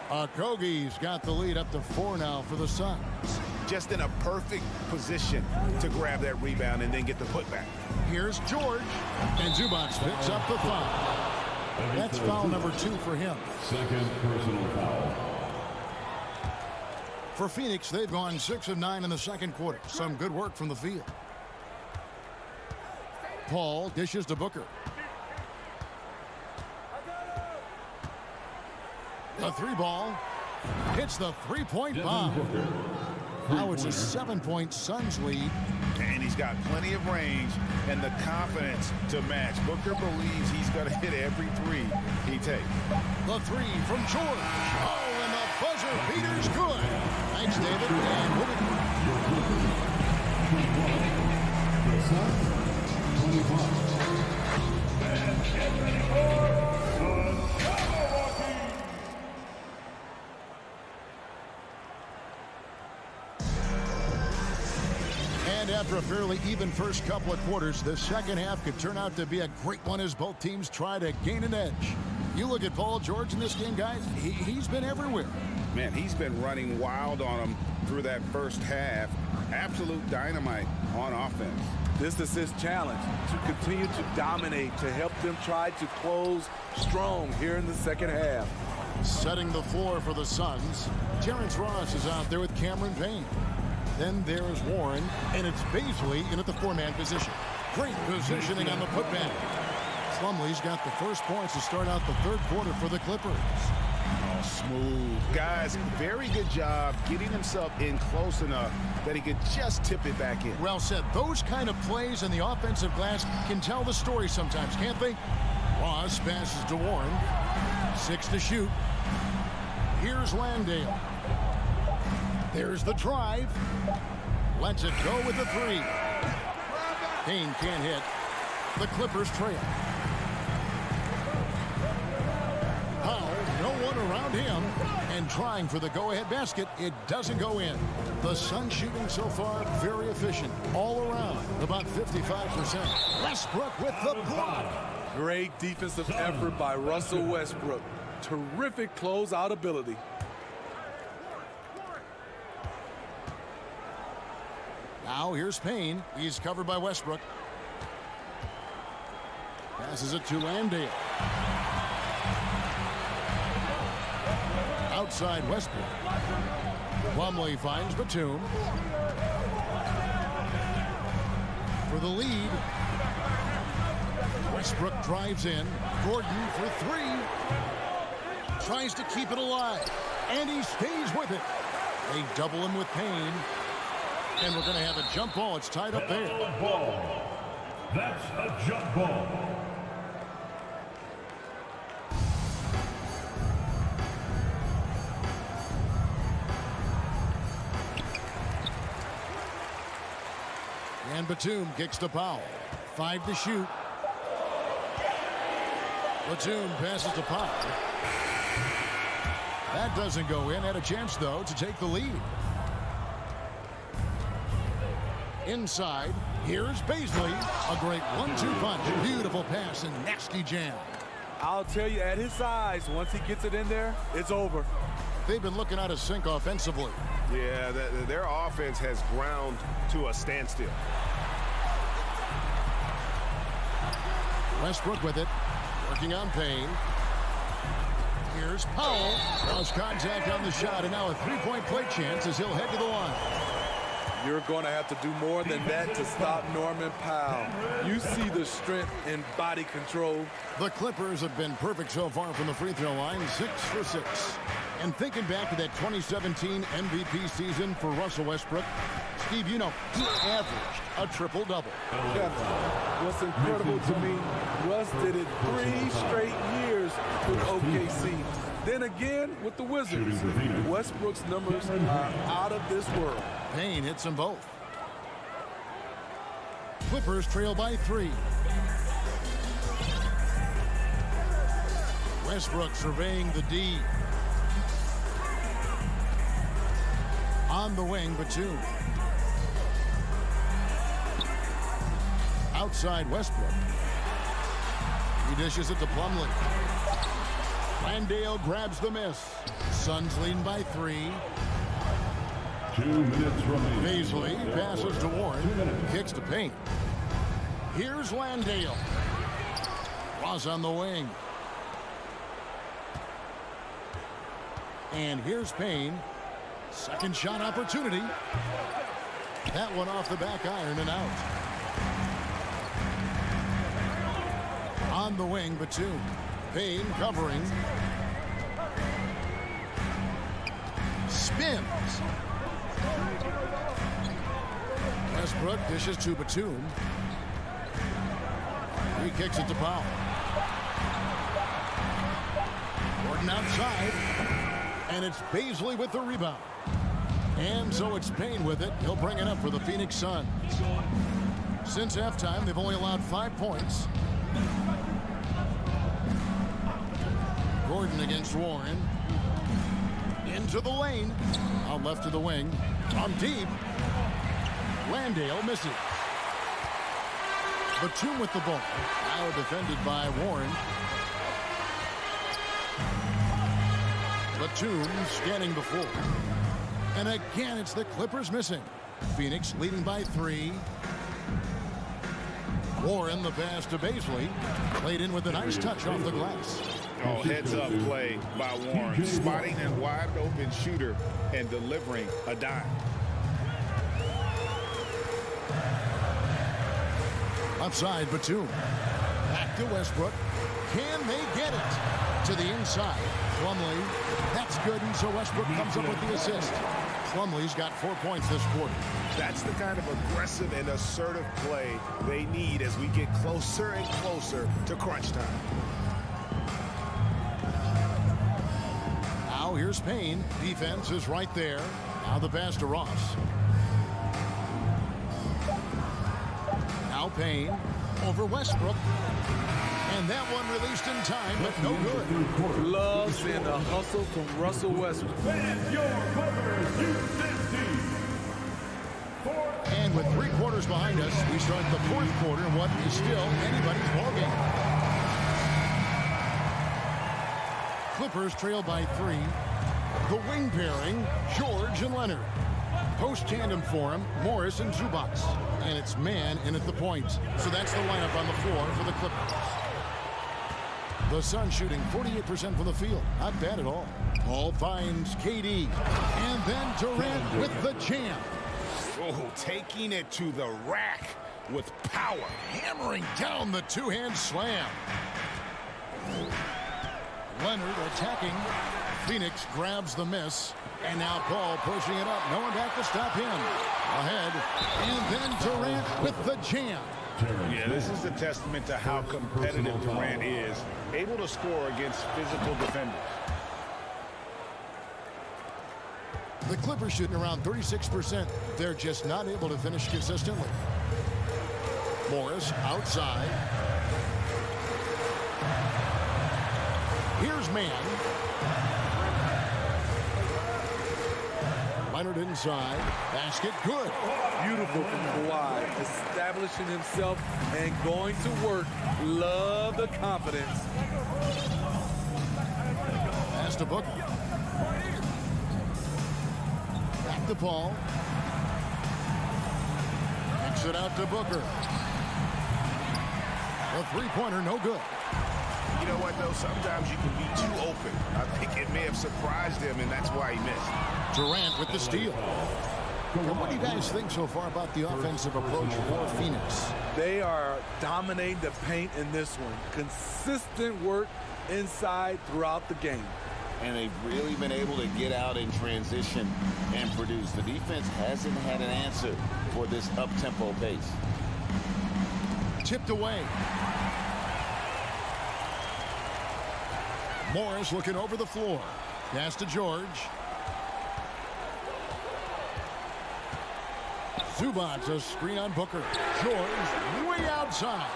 Okogie's got the lead up to 4 now for the Suns. Just in a perfect position to grab that rebound and then get the putback. Here's George. And Zubac picks up the foul. That's foul number 2 for him. Second personal foul. For Phoenix, they've gone 6 of 9 in the second quarter. Some good work from the field. Paul dishes to Booker. The 3 ball hits the 3-point bomb. Now it's a 7-point Suns lead. And he's got plenty of range and the confidence to match. Booker believes he's going to hit every 3 he takes. The 3 from George. Oh, and the buzzer beater's good. Thanks, David. And we'll The Suns, 25. And get ready for Milwaukee. And after a fairly even first couple of quarters, the second half could turn out to be a great one as both teams try to gain an edge. You look at Paul George in this game, guys, he's been everywhere. Man, he's been running wild on him through that first half. Absolute dynamite on offense. This is his challenge, to continue to dominate, to help them try to close strong here in the second half. Setting the floor for the Suns, Terrence Ross is out there with Cameron Payne. Then there's Warren, and it's Baisley in at the 4-man position. Great positioning on the putback. Plumlee's got the first points to start out the third quarter for the Clippers. Oh, smooth. Guys, very good job getting himself in close enough that he could just tip it back in. Well said. Those kind of plays in the offensive glass can tell the story sometimes, can't they? Ross passes to Warren. 6 to shoot. Here's Landale. There's the drive. Lets it go with the 3. Payne can't hit. The Clippers trail. Powell, no one around him. And trying for the go-ahead basket. It doesn't go in. The Suns shooting so far very efficient. All around, about 55%. Westbrook with the block. Great defensive effort by Russell Westbrook. Terrific closeout ability. Now here's Payne. He's covered by Westbrook. Passes it to Landale. Outside Westbrook. Plumlee finds Batum. For the lead. Westbrook drives in. Gordon for 3. Tries to keep it alive. And he stays with it. They double him with Payne. And we're going to have a jump ball. It's tied up there. Ball. That's a jump ball. And Batum kicks to Powell. 5 to shoot. Batum passes to Powell. That doesn't go in. Had a chance, though, to take the lead. Inside, here's Baisley. A great 1-2 punch. Beautiful pass and nasty jam. I'll tell you, at his size, once he gets it in there, it's over. They've been looking out of sync offensively. Yeah, their offense has ground to a standstill. Westbrook with it, working on Payne. Here's Powell. Lost contact on the shot, and now a three-point play chance as he'll head to the line. You're going to have to do more than that to stop Norman Powell. You see the strength and body control. The Clippers have been perfect so far from the free throw line, 6 for 6. And thinking back to that 2017 MVP season for Russell Westbrook, Steve, you know, he averaged a triple-double. What's incredible to me, Russ did it 3 straight years with OKC. Then again with the Wizards. Westbrook's numbers are out of this world. Payne hits them both. Clippers trail by 3. Westbrook surveying the D. On the wing, Batum. Outside Westbrook. He dishes it to Plumlee. Landale grabs the miss. Suns leading by 3. 2 minutes remaining. Baisley passes to Warren. Kicks to Payne. Here's Landale. Ross on the wing. And here's Payne. Second shot opportunity. That one off the back iron and out. On the wing, Batum. Payne covering. Spins. Westbrook dishes to Batum. He kicks it to Powell. Gordon outside. And it's Baisley with the rebound. And so it's Payne with it. He'll bring it up for the Phoenix Suns. Since halftime, they've only allowed 5 points. Gordon against Warren. Into the lane. Out left to the wing. On deep. Landale misses. Batum with the ball. Now defended by Warren. Batum scanning the floor. And again, it's the Clippers missing. Phoenix leading by 3. Warren, the pass to Baisley. Played in with a nice touch off the glass. Oh, heads-up play by Warren. Spotting a wide-open shooter and delivering a dime. Outside, Batum. Back to Westbrook. Can they get it? To the inside. Plumlee. That's good, and so Westbrook comes up with the assist. Plumlee's got 4 points this quarter. That's the kind of aggressive and assertive play they need as we get closer and closer to crunch time. Now here's Payne. Defense is right there. Now the pass to Ross. Now Payne over Westbrook. And that one released in time, but no good. Love seeing the hustle from Russell Westbrook. And with 3 quarters behind us, we start the 4th quarter in what is still anybody's ballgame. Clippers trail by 3. The wing pairing, George and Leonard. Post tandem for him, Morris and Zubac. And it's man in at the point. So that's the lineup on the floor for the Clippers. The Suns shooting 48% from the field. Not bad at all. Ball finds KD. And then Durant with the jam. Oh, taking it to the rack with power. Hammering down the two-hand slam. Leonard attacking. Phoenix grabs the miss. And now Paul pushing it up. No one back to stop him. Ahead. And then Durant with the jam. Yeah, this is a testament to how competitive Durant is. Able to score against physical defenders. The Clippers shooting around 36%. They're just not able to finish consistently. Morris outside. Here's man. Leonard inside. Basket good. Beautiful from Kawhi. Establishing himself and going to work. Love the confidence. Pass to Booker. Back to Paul. Kicks it out to Booker. A three-pointer, no good. You know what, though? Sometimes you can be too open. I think it may have surprised him, and that's why he missed. Durant with the steal. And what do you guys think so far about the offensive approach for Phoenix? They are dominating the paint in this one. Consistent work inside throughout the game. And they've really been able to get out in transition and produce. The defense hasn't had an answer for this up-tempo pace. Tipped away. Morris looking over the floor. Pass to George. Zubac, a screen on Booker. George way outside.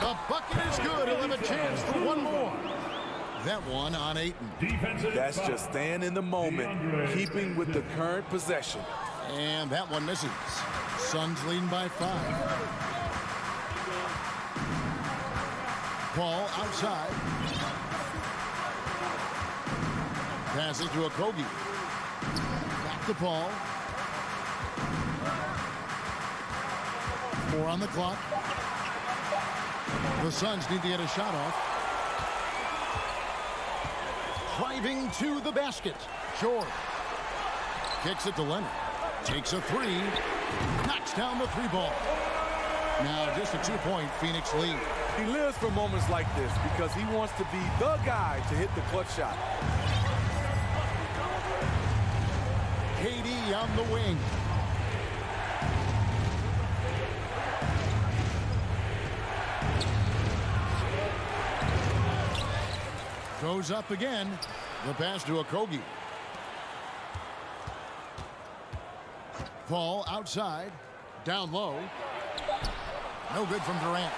The bucket is good. He'll have a chance for one more. That one on Ayton. That's just staying in the moment, keeping with the current possession. And that one misses. Suns leading by 5. Paul outside. Passes to Okogie. Back to Paul. 4 on the clock. The Suns need to get a shot off. Driving to the basket. George. Kicks it to Leonard. Takes a 3. Knocks down the 3 ball. Now just a 2-point Phoenix lead. He lives for moments like this because he wants to be the guy to hit the clutch shot. KD on the wing. Goes up again. The pass to Okogie. Paul outside. Down low. No good from Durant.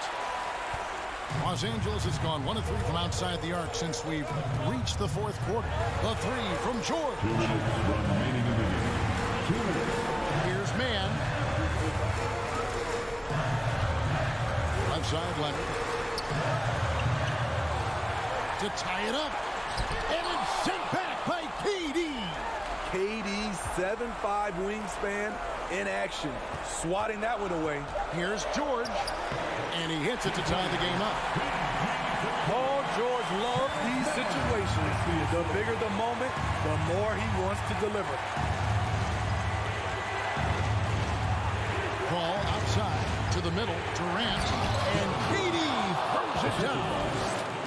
Los Angeles has gone 1 of 3 from outside the arc since we've reached the 4th quarter. The 3 from George. Here's man. Left side Leonard. To tie it up. And it's sent back by KD. KD's 7'5" wingspan in action. Swatting that one away. Here's George. And he hits it to tie the game up. Paul George loves these situations. The bigger the moment, the more he wants to deliver. Paul outside to the middle. Durant. And KD throws it down.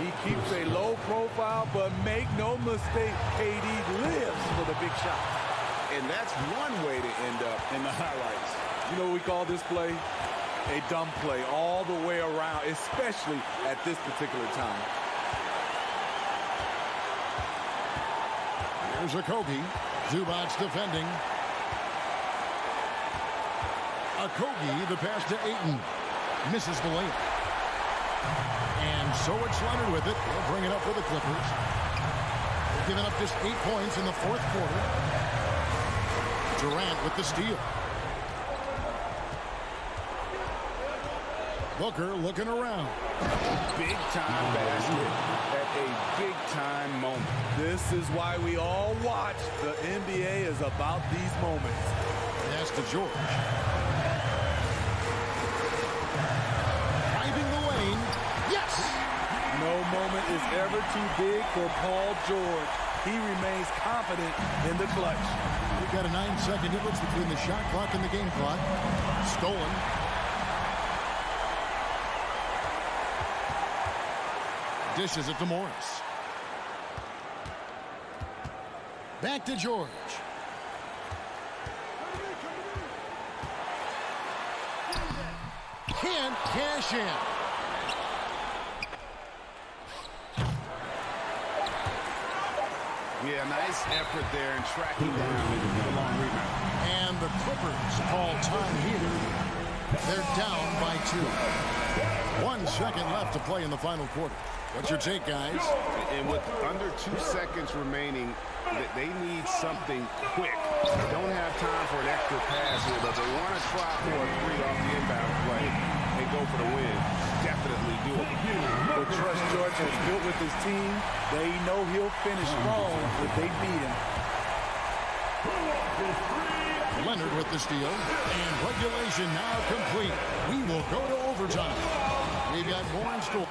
He keeps a low profile, but make no mistake, KD lives for the big shot. And that's one way to end up in the highlights. You know what we call this play? A dumb play all the way around, especially at this particular time. Here's Okogie. Zubac defending. Okogie, the pass to Ayton. Misses the layup. And so it's Leonard with it. They'll bring it up for the Clippers. They've given up just 8 points in the 4th quarter. Durant with the steal. Booker looking around. Big-time basket at a big-time moment. This is why we all watch. The NBA is about these moments. Pass to George. Driving the lane. Yes! No moment is ever too big for Paul George. He remains confident in the clutch. We've got a 9-second difference between the shot clock and the game clock. Stolen. Dishes it to Morris. Back to George. Can't cash in. Yeah, nice effort there in tracking down the long rebound. And the Clippers call time here. They're down by 2. 1 second left to play in the final quarter. What's your take, guys? And with under 2 seconds remaining, they need something quick. They don't have time for an extra pass here, but they want to try for a 3 off the inbound play and go for the win. Definitely do it. The trust George has built with his team, they know he'll finish strong if they beat him. Leonard with the steal, and regulation now complete. We will go to overtime. We've got more in store.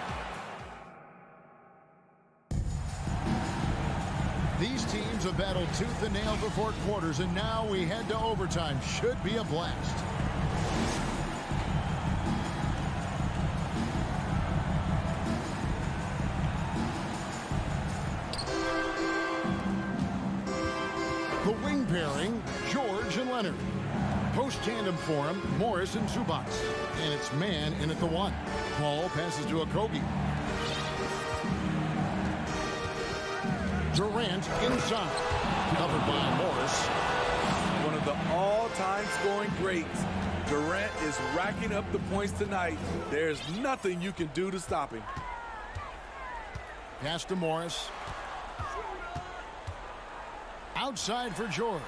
These teams have battled tooth and nail for 4 quarters, and now we head to overtime. Should be a blast. The wing pairing, George and Leonard. Post tandem for him, Morris and Zubac. And it's man in at the 1. Paul passes to Okogie. Durant inside. Covered by Morris. One of the all-time scoring greats. Durant is racking up the points tonight. There's nothing you can do to stop him. Pass to Morris. Outside for George.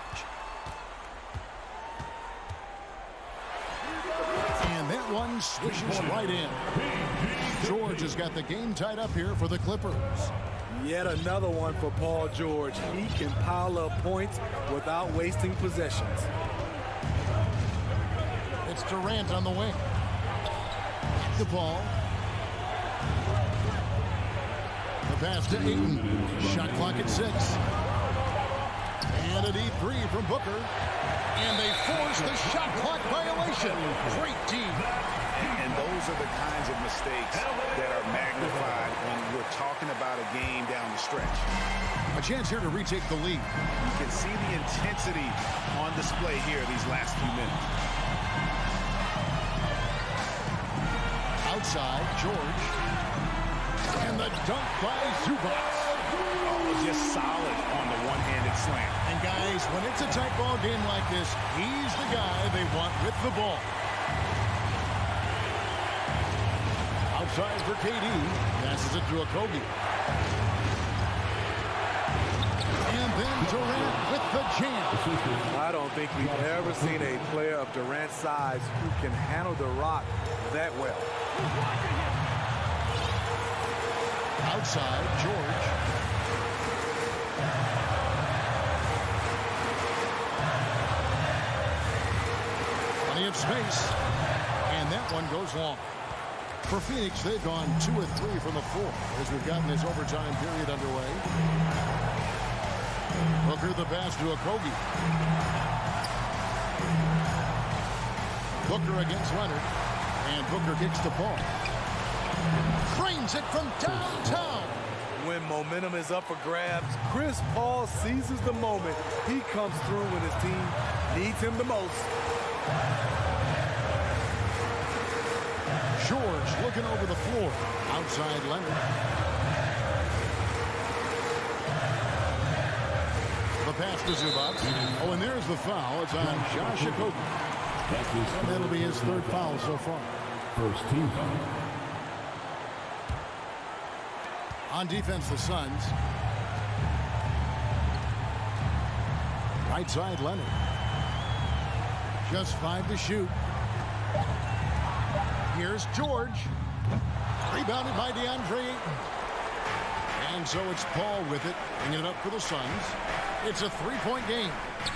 And that one swishes right in. George has got the game tied up here for the Clippers. Yet another one for Paul George. He can pile up points without wasting possessions. It's Durant on the wing. The ball. The pass to Ayton. Shot clock at 6. And a deep 3 from Booker. And they force the shot clock violation. Great D. And those are the kinds of mistakes that are magnified when we're talking about a game down the stretch. A chance here to retake the lead. You can see the intensity on display here these last few minutes. Outside, George. And the dunk by Zubac. Oh, just solid on the one-handed slam. And guys, when it's a tight ball game like this, he's the guy they want with the ball. Outside for KD. Passes it to Okogie. And then Durant with the jam. I don't think we've ever seen a player of Durant's size who can handle the rock that well. Outside, George. Plenty of space. And that one goes long. For Phoenix, they've gone 2 of 3 from the floor as we've gotten this overtime period underway. Booker the pass to Okogie. Booker against Leonard. And Booker kicks the ball. Frames it from downtown. When momentum is up for grabs, Chris Paul seizes the moment. He comes through when his team needs him the most. George looking over the floor. Outside Leonard. The pass to Zubac. Oh, and there's the foul. It's on Josh Okogie. And that'll be his 3rd foul so far. First team foul. On defense, the Suns. Right side, Leonard. Just 5 to shoot. Here's George. Rebounded by DeAndre Ayton. And so it's Paul with it, bringing it up for the Suns. It's a 3-point game.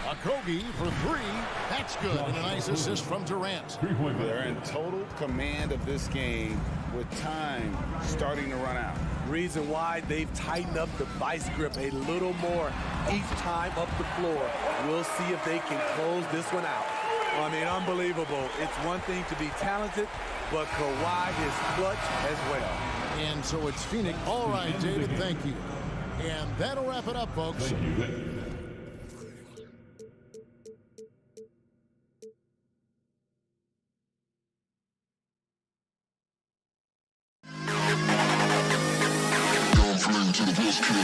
Okogie for 3. That's good. And a nice assist from Durant. They're in total command of this game with time starting to run out. Reason why they've tightened up the vice grip a little more each time up the floor. We'll see if they can close this one out. I mean, unbelievable. It's one thing to be talented, but Kawhi is clutch as well. And so it's Phoenix. All right, David, thank you. And that'll wrap it up, folks. Thank you. To the best kid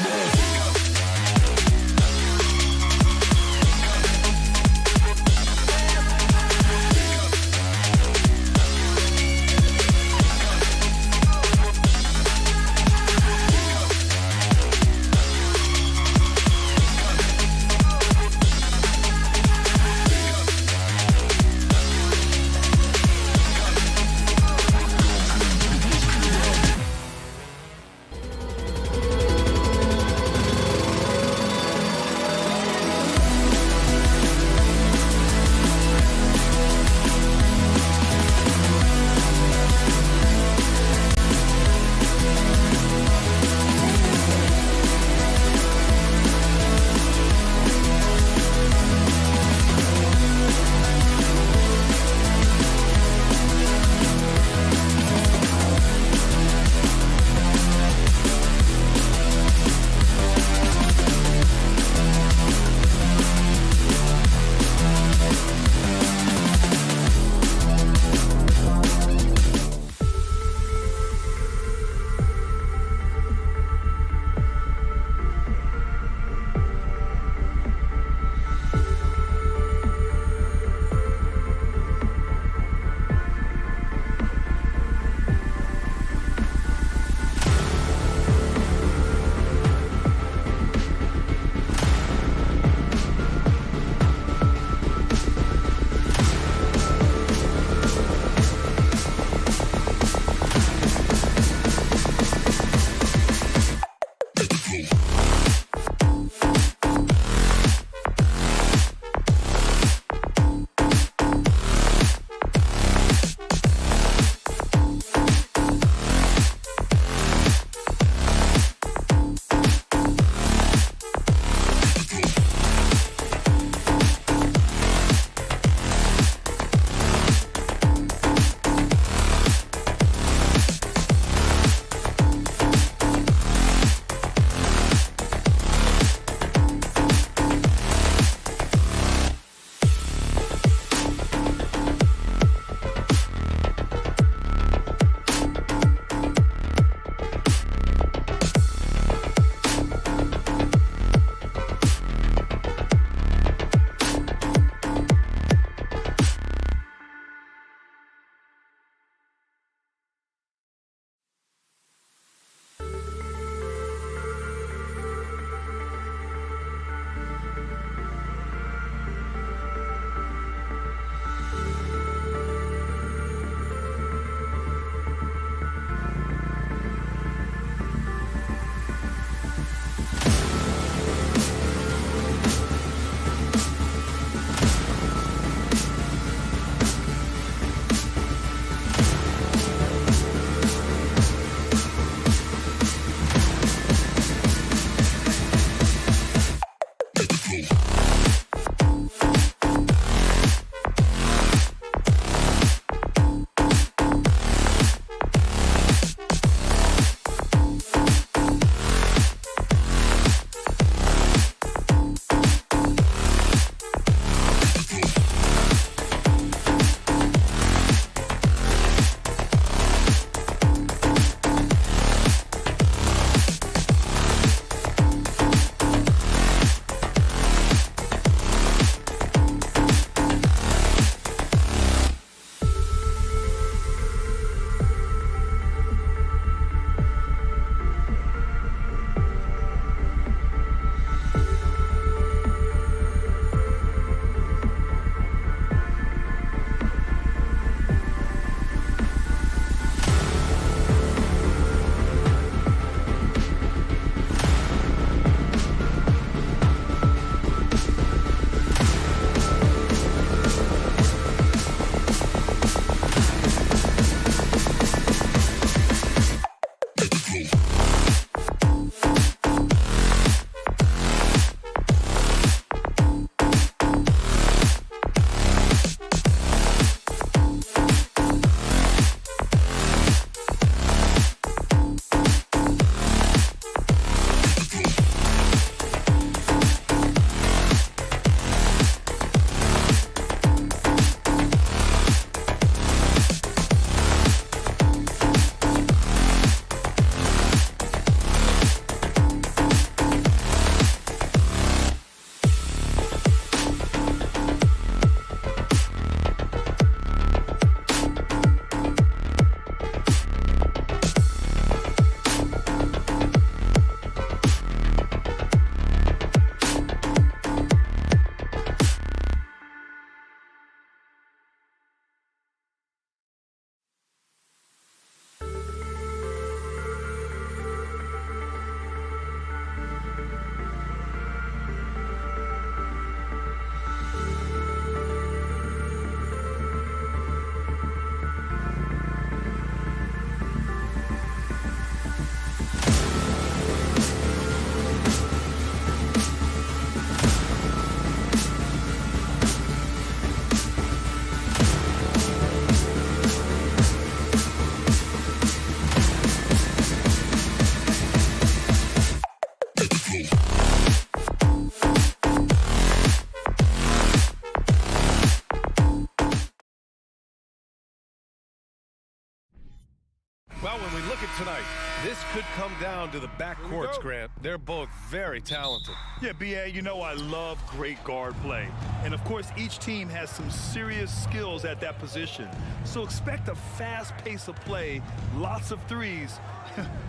tonight. This could come down to the backcourts, Grant. They're both very talented. Yeah, B.A., you know I love great guard play. And, of course, each team has some serious skills at that position. So expect a fast pace of play, lots of threes.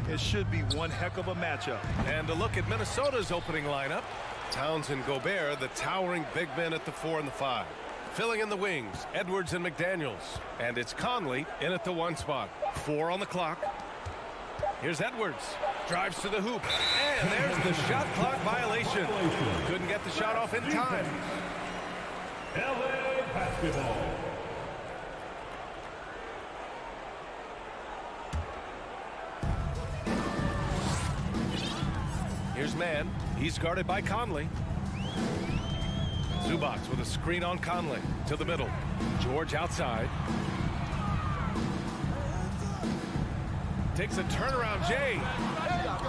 It should be one heck of a matchup. And a look at Minnesota's opening lineup. Towns and Gobert, the towering big men at the 4 and the 5. Filling in the wings, Edwards and McDaniels. And it's Conley in at the 1 spot. 4 on the clock. Here's Edwards. Drives to the hoop. And there's the shot clock violation. Couldn't get the shot off in time. LA basketball. Here's Mann. He's guarded by Conley. Zubac with a screen on Conley. To the middle. George outside. Takes a turnaround, Jay.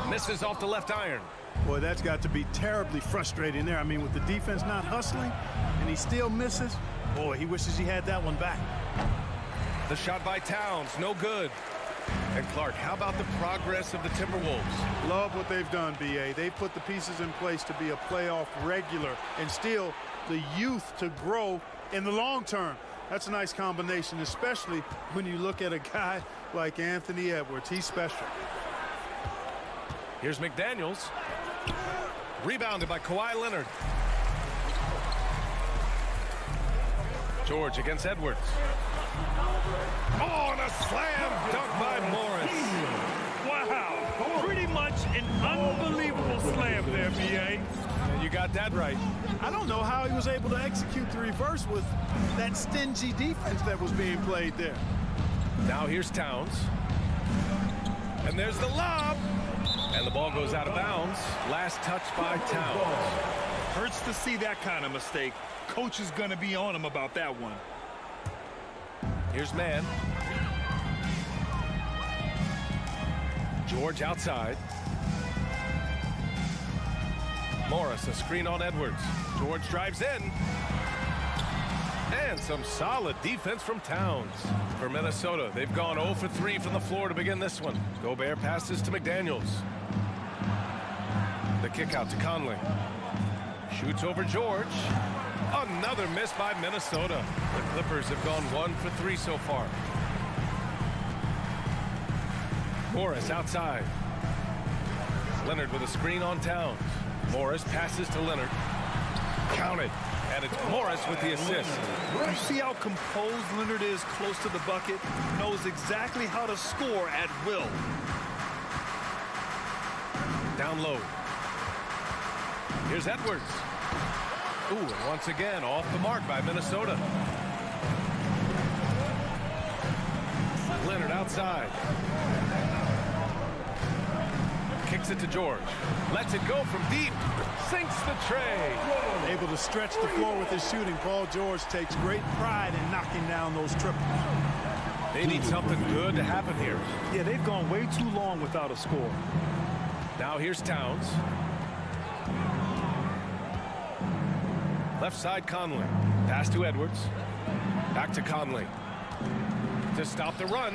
Misses off the left iron. Boy, that's got to be terribly frustrating there. I mean, with the defense not hustling, and he still misses. Boy, he wishes he had that one back. The shot by Towns, no good. And Clark, how about the progress of the Timberwolves? Love what they've done, B.A. They've put the pieces in place to be a playoff regular and still the youth to grow in the long term. That's a nice combination, especially when you look at a guy like Anthony Edwards. He's special. Here's McDaniels. Rebounded by Kawhi Leonard. George against Edwards. Oh, and a slam dunk by Morris. Wow, pretty much an unbelievable slam there, B.A. You got that right. I don't know how he was able to execute the reverse with that stingy defense that was being played there. Now here's Towns. And there's the lob. And the ball goes out of bounds. Last touch by Towns. Hurts to see that kind of mistake. Coach is going to be on him about that one. Here's Mann. George outside. Morris, a screen on Edwards. George drives in. And some solid defense from Towns. For Minnesota, they've gone 0 for 3 from the floor to begin this one. Gobert passes to McDaniels. The kick out to Conley. Shoots over George. Another miss by Minnesota. The Clippers have gone 1 for 3 so far. Morris outside. Leonard with a screen on Towns. Morris passes to Leonard. Counted. And it's Morris with the assist. You see how composed Leonard is close to the bucket? Knows exactly how to score at will. Down low. Here's Edwards. Ooh, and once again, off the mark by Minnesota. Leonard outside. Kicks it to George. Lets it go from deep. Sinks the tray. Able to stretch the floor with his shooting. Paul George takes great pride in knocking down those triples. They need something good to happen here. Yeah, they've gone way too long without a score. Now here's Towns. Left side Conley. Pass to Edwards. Back to Conley. To stop the run.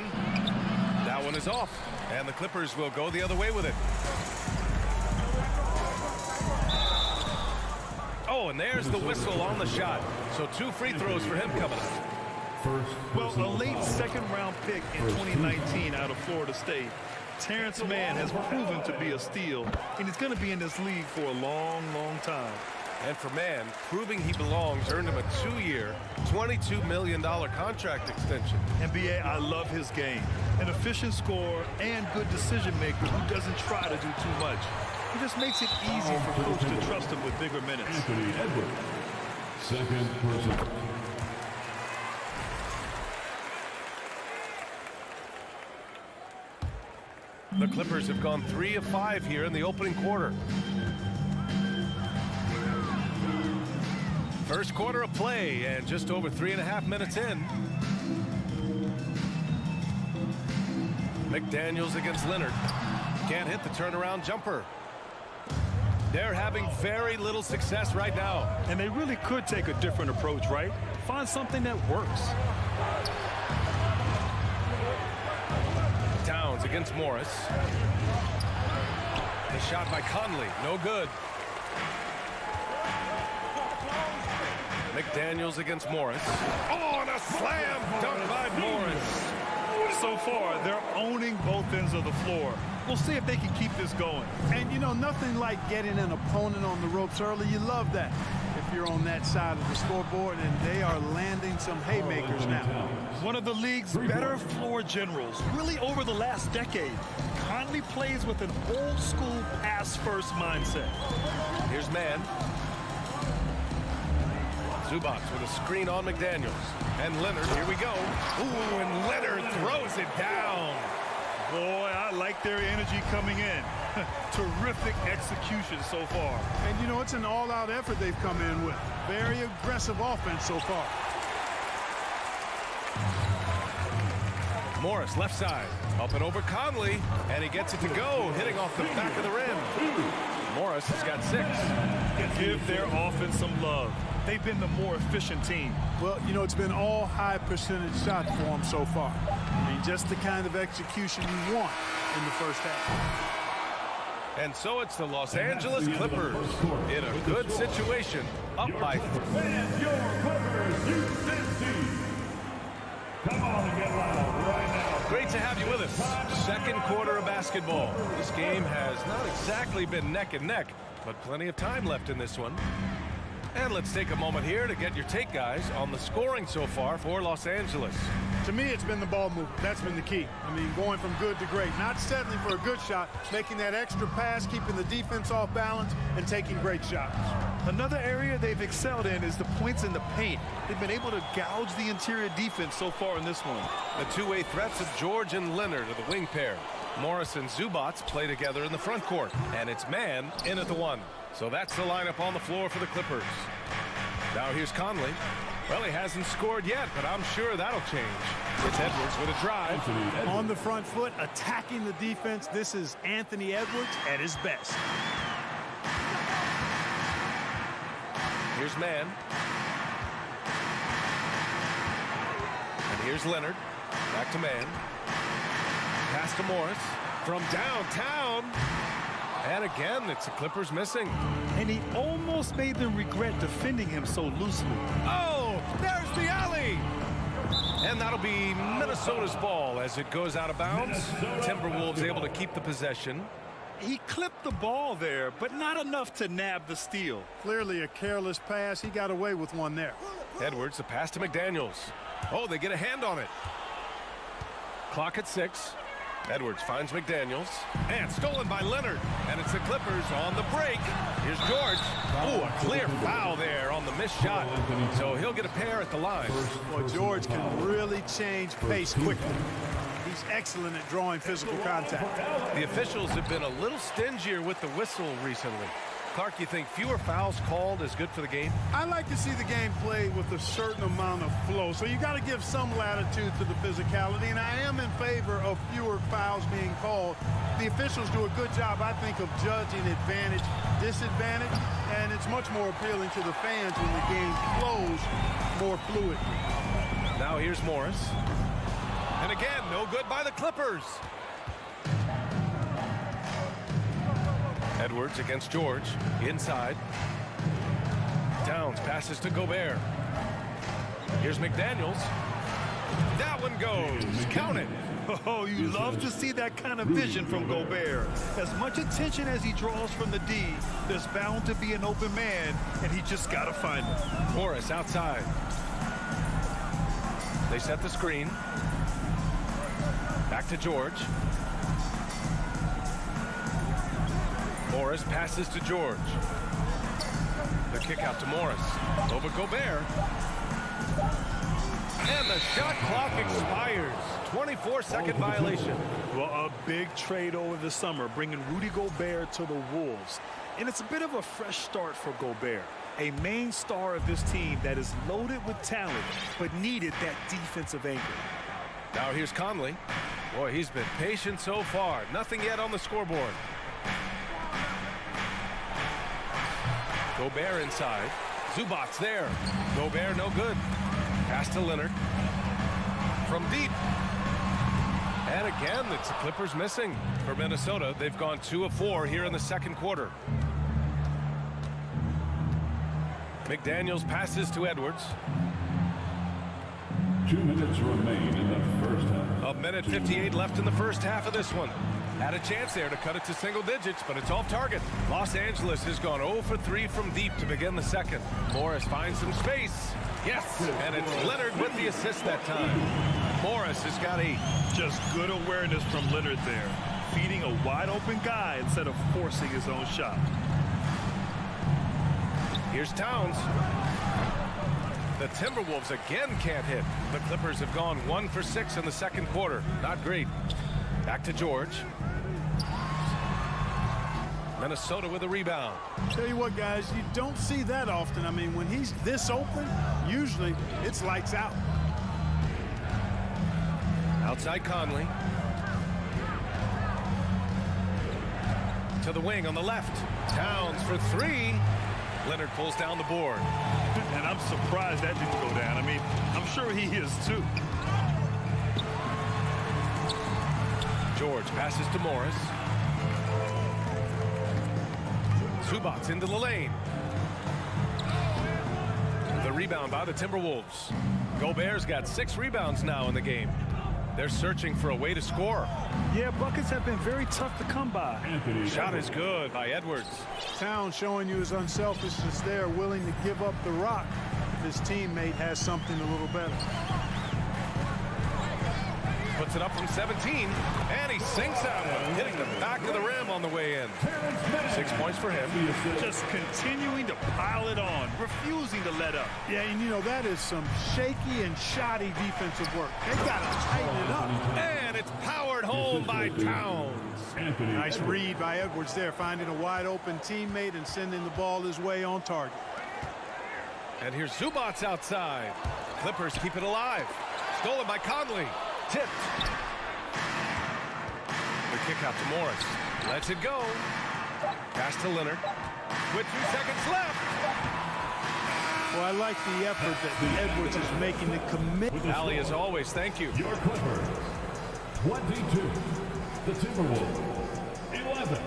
That one is off. And the Clippers will go the other way with it. Oh, and there's the whistle on the shot. So 2 free throws for him coming up. Well, a late second-round pick in 2019 out of Florida State. Terrence Mann has proven to be a steal, and he's going to be in this league for a long, long time. And for Mann, proving he belongs earned him a 2-year, $22 million contract extension. NBA, I love his game. An efficient scorer and good decision maker who doesn't try to do too much. He just makes it easy for coach to trust him with bigger minutes. Anthony Edwards, second person. The Clippers have gone 3 of 5 here in the opening quarter. First quarter of play and just over 3.5 minutes in. McDaniels against Leonard. Can't hit the turnaround jumper. They're having very little success right now. And they really could take a different approach, right? Find something that works. Towns Edwards against Morris. The shot by Conley, no good. McDaniels against Morris. Oh, and a slam dunk by Morris. So far, they're owning both ends of the floor. We'll see if they can keep this going. And, you know, nothing like getting an opponent on the ropes early. You love that if you're on that side of the scoreboard, and they are landing some haymakers now. One of the league's better floor generals, really over the last decade. Conley plays with an old-school pass-first mindset. Here's Mann. Zubac with a screen on McDaniels. And Leonard, here we go. Ooh, and Leonard throws it down. Boy, I like their energy coming in. Terrific execution so far. And, you know, it's an all-out effort they've come in with. Very aggressive offense so far. Morris, left side. Up and over Conley. And he gets it to go, hitting off the back of the rim. Morris has got 6. Give their offense some love. They've been the more efficient team. Well, you know, it's been all high percentage shots for them so far. I mean, just the kind of execution you want in the first half. And so it's the Los Angeles Clippers in a good situation, up by 3. And your Clippers Houston team. Come on and get loud right now. Great to have you with us. Second quarter of basketball. This game has not exactly been neck and neck, but plenty of time left in this one. And let's take a moment here to get your take, guys, on the scoring so far for Los Angeles. To me, it's been the ball movement. That's been the key. I mean, going from good to great. Not settling for a good shot, making that extra pass, keeping the defense off balance, and taking great shots. Another area they've excelled in is the points in the paint. They've been able to gouge the interior defense so far in this one. The two-way threats of George and Leonard are the wing pair. Morris and Zubac play together in the front court, and it's Mann in at the 1. So that's the lineup on the floor for the Clippers. Now here's Conley. Well, he hasn't scored yet, but I'm sure that'll change. It's Edwards with a drive. On the front foot, attacking the defense. This is Anthony Edwards at his best. Here's Mann. And here's Leonard. Back to Mann. Pass to Morris. From downtown. And again, it's the Clippers missing. And he almost made them regret defending him so loosely. Oh, there's the alley. And that'll be Minnesota's ball as it goes out of bounds. Timberwolves able to keep the possession. He clipped the ball there, but not enough to nab the steal. Clearly a careless pass. He got away with one there. Edwards, the pass to McDaniels. Oh, they get a hand on it. Clock at 6. Edwards finds McDaniels. And stolen by Leonard. And it's the Clippers on the break. Here's George. Oh, a clear foul there on the missed shot. So he'll get a pair at the line. Well, George can really change pace quickly. He's excellent at drawing physical contact. The officials have been a little stingier with the whistle recently. Clark, you think fewer fouls called is good for the game? I like to see the game played with a certain amount of flow. So you got to give some latitude to the physicality, and I am in favor of fewer fouls being called. The officials do a good job, I think, of judging advantage, disadvantage, and it's much more appealing to the fans when the game flows more fluid. Now here's Morris. And again, no good by the Clippers. Edwards against George. Inside. Towns passes to Gobert. Here's McDaniels. That one goes. Count it. Oh, you love to see that kind of vision from Gobert. As much attention as he draws from the D, there's bound to be an open man, and he just got to find him. Morris outside. They set the screen. Back to George. Morris passes to George. The kick out to Morris. Over Gobert. And the shot clock expires. 24-second violation. Well, a big trade over the summer, bringing Rudy Gobert to the Wolves. And it's a bit of a fresh start for Gobert. A main star of this team that is loaded with talent, but needed that defensive anchor. Now here's Conley. Boy, he's been patient so far. Nothing yet on the scoreboard. Gobert inside. Zubac's there. Gobert no good. Pass to Leonard. From deep. And again, it's the Clippers missing. For Minnesota, they've gone 2 of 4 here in the second quarter. McDaniels passes to Edwards. 2 minutes remain in the first half. A minute 58 left in the first half of this one. Had a chance there to cut it to single digits, but it's off target. Los Angeles has gone 0 for 3 from deep to begin the second. Morris finds some space. Yes, and it's Leonard with the assist that time. Morris has got just good awareness from Leonard there. Feeding a wide open guy instead of forcing his own shot. Here's Towns. The Timberwolves again can't hit. The Clippers have gone 1 for 6 in the second quarter. Not great. Back to George. Minnesota with a rebound. Tell you what, guys, you don't see that often. I mean, when he's this open, usually it's lights out. Outside Conley. To the wing on the left. Towns for 3. Leonard pulls down the board. And I'm surprised that didn't go down. I mean, I'm sure he is too. George passes to Morris. Zubac's into the lane. The rebound by the Timberwolves. Gobert's got 6 rebounds now in the game. They're searching for a way to score. Yeah, buckets have been very tough to come by. Shot is good by Edwards. Towns showing you his unselfishness there, willing to give up the rock if his teammate has something a little better. Puts it up from 17, and he sinks that one, hitting the back of the rim on the way in. 6 points for him. Just continuing to pile it on, refusing to let up. Yeah, and you know, that is some shaky and shoddy defensive work. They got to tighten it up. And it's powered home by Towns. Nice read by Edwards there, finding a wide open teammate and sending the ball his way on target. And here's Zubac's outside. Clippers keep it alive. Stolen by Conley. Tipped. The kick out to Morris. Lets it go. Pass to Leonard. With 2 seconds left. Well, I like the effort that Edwards is making to commit. Allie, as always, thank you. Your Clippers, 22. The Timberwolves, 11.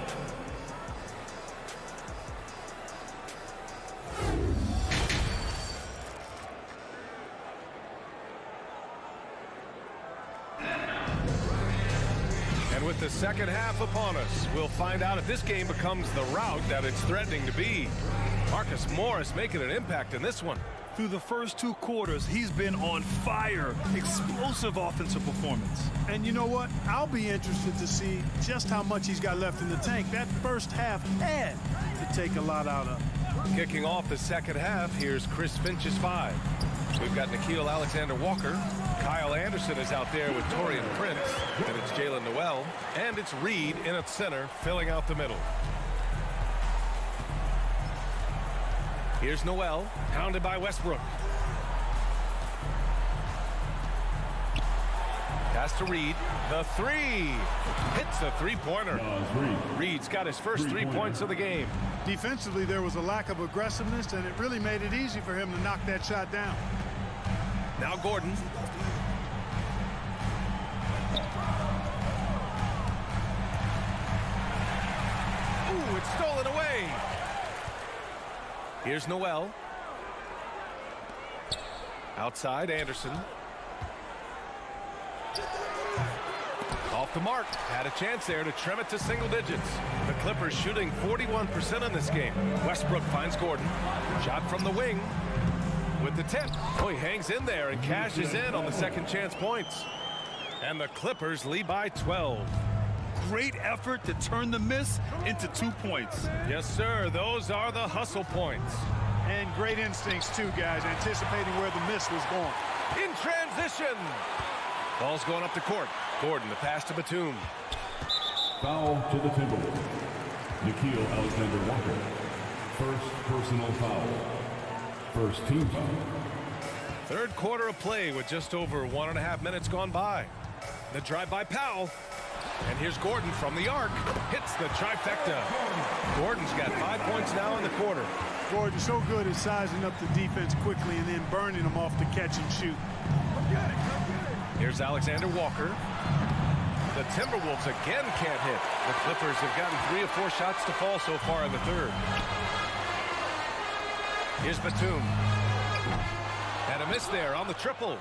With the second half upon us, we'll find out if this game becomes the rout that it's threatening to be. Marcus Morris making an impact in this one. Through the first 2 quarters, he's been on fire. Explosive offensive performance. And you know what? I'll be interested to see just how much he's got left in the tank. That first half had to take a lot out of him. Kicking off the second half, here's Chris Finch's 5. We've got Nickeil Alexander-Walker. Kyle Anderson is out there with Taurean Prince. And it's Jalen Noel. And it's Reed in at center, filling out the middle. Here's Noel, pounded by Westbrook. Pass to Reed. The 3. Hits a 3-pointer. Reed's got his first 3 points of the game. Defensively, there was a lack of aggressiveness, and it really made it easy for him to knock that shot down. Now Gordon. Ooh, it's stolen away. Here's Noel. Outside, Anderson. Off the mark. Had a chance there to trim it to single digits. The Clippers shooting 41% in this game. Westbrook finds Gordon. Shot from the wing. With the tip. Oh, he hangs in there and cashes in on the second chance points. And the Clippers lead by 12. Great effort to turn the miss into 2 points. Yes, sir. Those are the hustle points. And great instincts, too, guys, anticipating where the miss was going. In transition. Ball's going up the court. Gordon, the pass to Batum. Foul to the Timberwolves. Nickeil Alexander-Walker. First personal foul. First team foul. Third quarter of play with just over 1.5 minutes gone by. The drive by Powell. And here's Gordon from the arc. Hits the trifecta. Gordon's got 5 points now in the quarter. Gordon so good at sizing up the defense quickly and then burning them off the catch and shoot. Here's Alexander Walker. The Timberwolves again can't hit. The Clippers have gotten 3 or 4 shots to fall so far in the third. Here's Batum. And a miss there on the triple.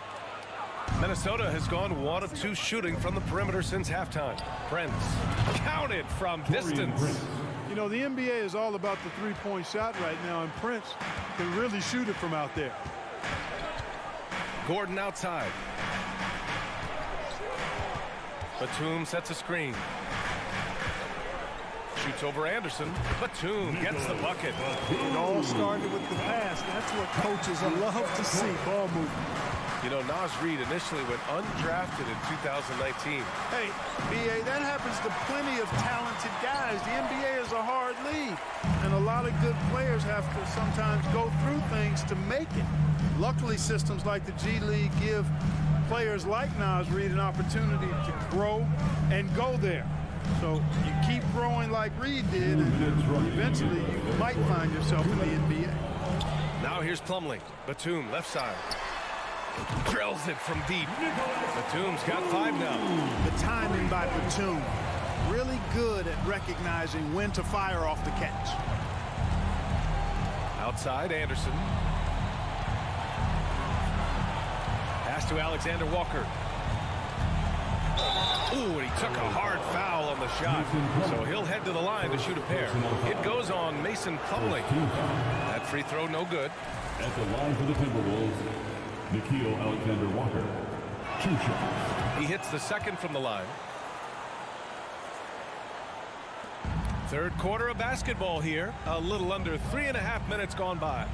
Minnesota has gone 1 of 2 shooting from the perimeter since halftime. Prince counted from distance. You know, the NBA is all about the three-point shot right now, and Prince can really shoot it from out there. Gordon outside. Batum sets a screen. Shoots over Anderson. Batum gets the bucket. It all started with the pass. That's what coaches love to see, ball movement. You know, Naz Reid initially went undrafted in 2019. Hey, B.A., that happens to plenty of talented guys. The NBA is a hard league, and a lot of good players have to sometimes go through things to make it. Luckily, systems like the G League give players like Naz Reid an opportunity to grow and go there. So you keep growing like Reid did, and eventually you might find yourself in the NBA. Now here's Plumlee. Batum, left side. Drills it from deep. Batum's got 5 now. The timing by Batum, really good at recognizing when to fire off the catch. Outside, Anderson. Pass to Alexander Walker. Ooh, and he took a hard foul on the shot. So he'll head to the line to shoot a pair. It goes on Mason Plumlee. That free throw no good. At the line for the Timberwolves, Nickeil Alexander-Walker. 2 shots. He hits the second from the line. Third quarter of basketball here. A little under 3.5 minutes gone by.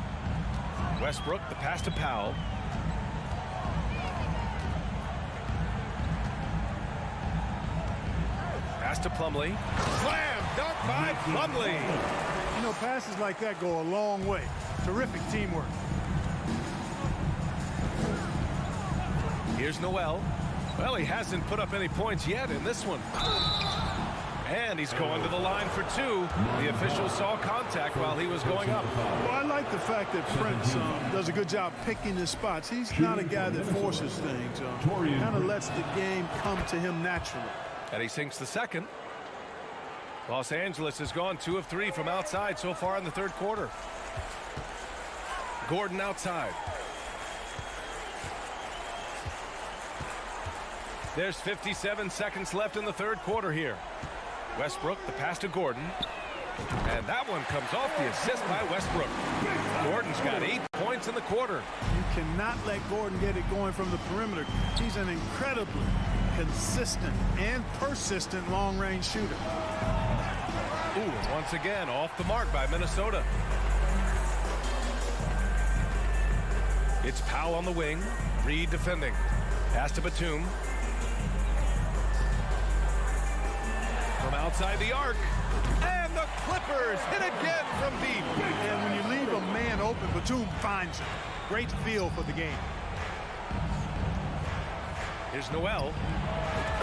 Westbrook, the pass to Powell. Pass to Plumlee. Slam dunk by Plumlee. You know, passes like that go a long way. Terrific teamwork. Here's Noel. Well, he hasn't put up any points yet in this one. And he's going to the line for 2. The official saw contact while he was going up. Well, I like the fact that Prince does a good job picking his spots. He's not a guy that forces things. Kind of lets the game come to him naturally. And he sinks the second. Los Angeles has gone 2 of 3 from outside so far in the third quarter. Gordon outside. There's 57 seconds left in the third quarter here. Westbrook, the pass to Gordon. And that one comes off the assist by Westbrook. Gordon's got 8 points in the quarter. You cannot let Gordon get it going from the perimeter. He's an incredibly consistent and persistent long-range shooter. Ooh, once again, off the mark by Minnesota. It's Powell on the wing. Reid defending. Pass to Batum. From outside the arc. And the Clippers hit again from deep. And when you leave a man open, Batum finds him. Great feel for the game. Here's Noel.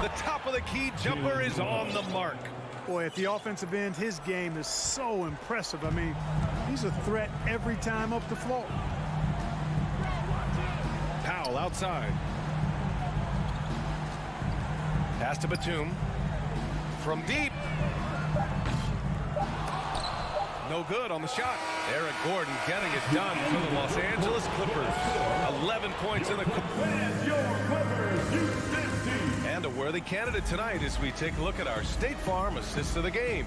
The top of the key jumper is on the mark. Boy, at the offensive end, his game is so impressive. I mean, he's a threat every time up the floor. Powell outside. Pass to Batum. From deep. No good on the shot. Eric Gordon getting it done for the Los Angeles Clippers. 11 points in the and a worthy candidate tonight as we take a look at our State Farm assists of the game.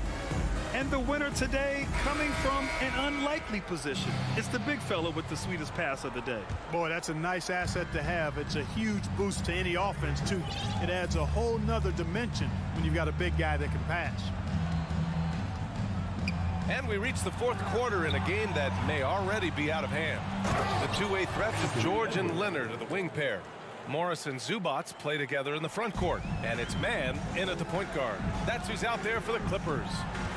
And the winner today coming from an unlikely position. It's the big fella with the sweetest pass of the day. Boy, that's a nice asset to have. It's a huge boost to any offense, too. It adds a whole nother dimension when you've got a big guy that can pass. And we reach the fourth quarter in a game that may already be out of hand. The two-way threats of George and Leonard are the wing pair. Morris and Zubats play together in the front court. And it's man in at the point guard. That's who's out there for the Clippers.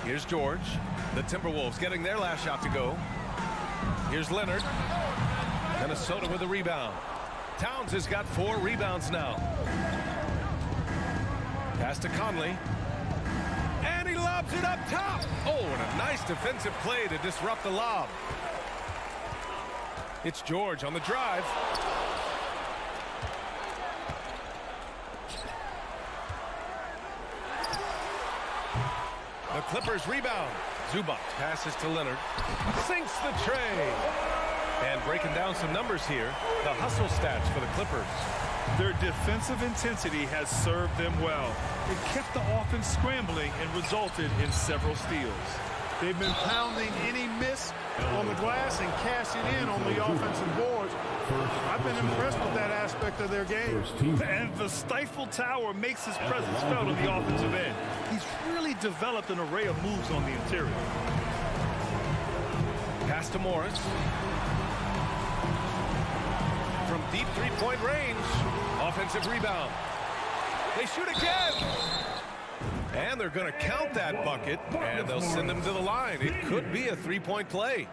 Here's George. The Timberwolves getting their last shot to go. Here's Leonard. Minnesota with a rebound. Towns has got 4 rebounds now. Pass to Conley. And he lobs it up top. Oh, and a nice defensive play to disrupt the lob. It's George on the drive. The Clippers rebound. Zubac passes to Leonard. Sinks the tray. And breaking down some numbers here, the hustle stats for the Clippers. Their defensive intensity has served them well. It kept the offense scrambling and resulted in several steals. They've been pounding any miss on the glass and cashing in on the offensive boards. I've been impressed with that aspect of their game. And the Stifle Tower makes his presence felt on the offensive end. He's really developed an array of moves on the interior. Pass to Morris. From deep three-point range. Offensive rebound. They shoot again. And they're going to count that bucket, and they'll send them to the line. It could be a three-point play.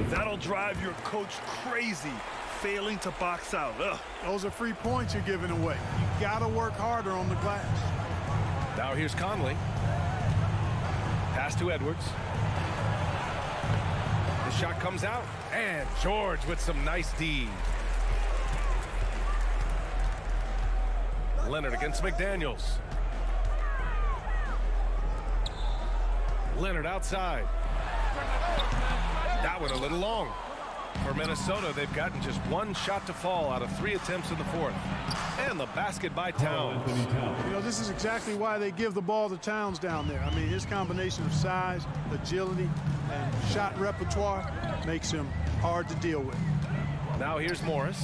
That'll drive your coach crazy, failing to box out. Ugh. Those are free points you're giving away. You got to work harder on the glass. Now here's Conley. Pass to Edwards. The shot comes out, and George with some nice D. Leonard against McDaniels. Leonard outside. That one a little long. For Minnesota, they've gotten just one shot to fall out of 3 attempts in the fourth. And the basket by Towns. You know, this is exactly why they give the ball to Towns down there. I mean, his combination of size, agility, and shot repertoire makes him hard to deal with. Now here's Morris.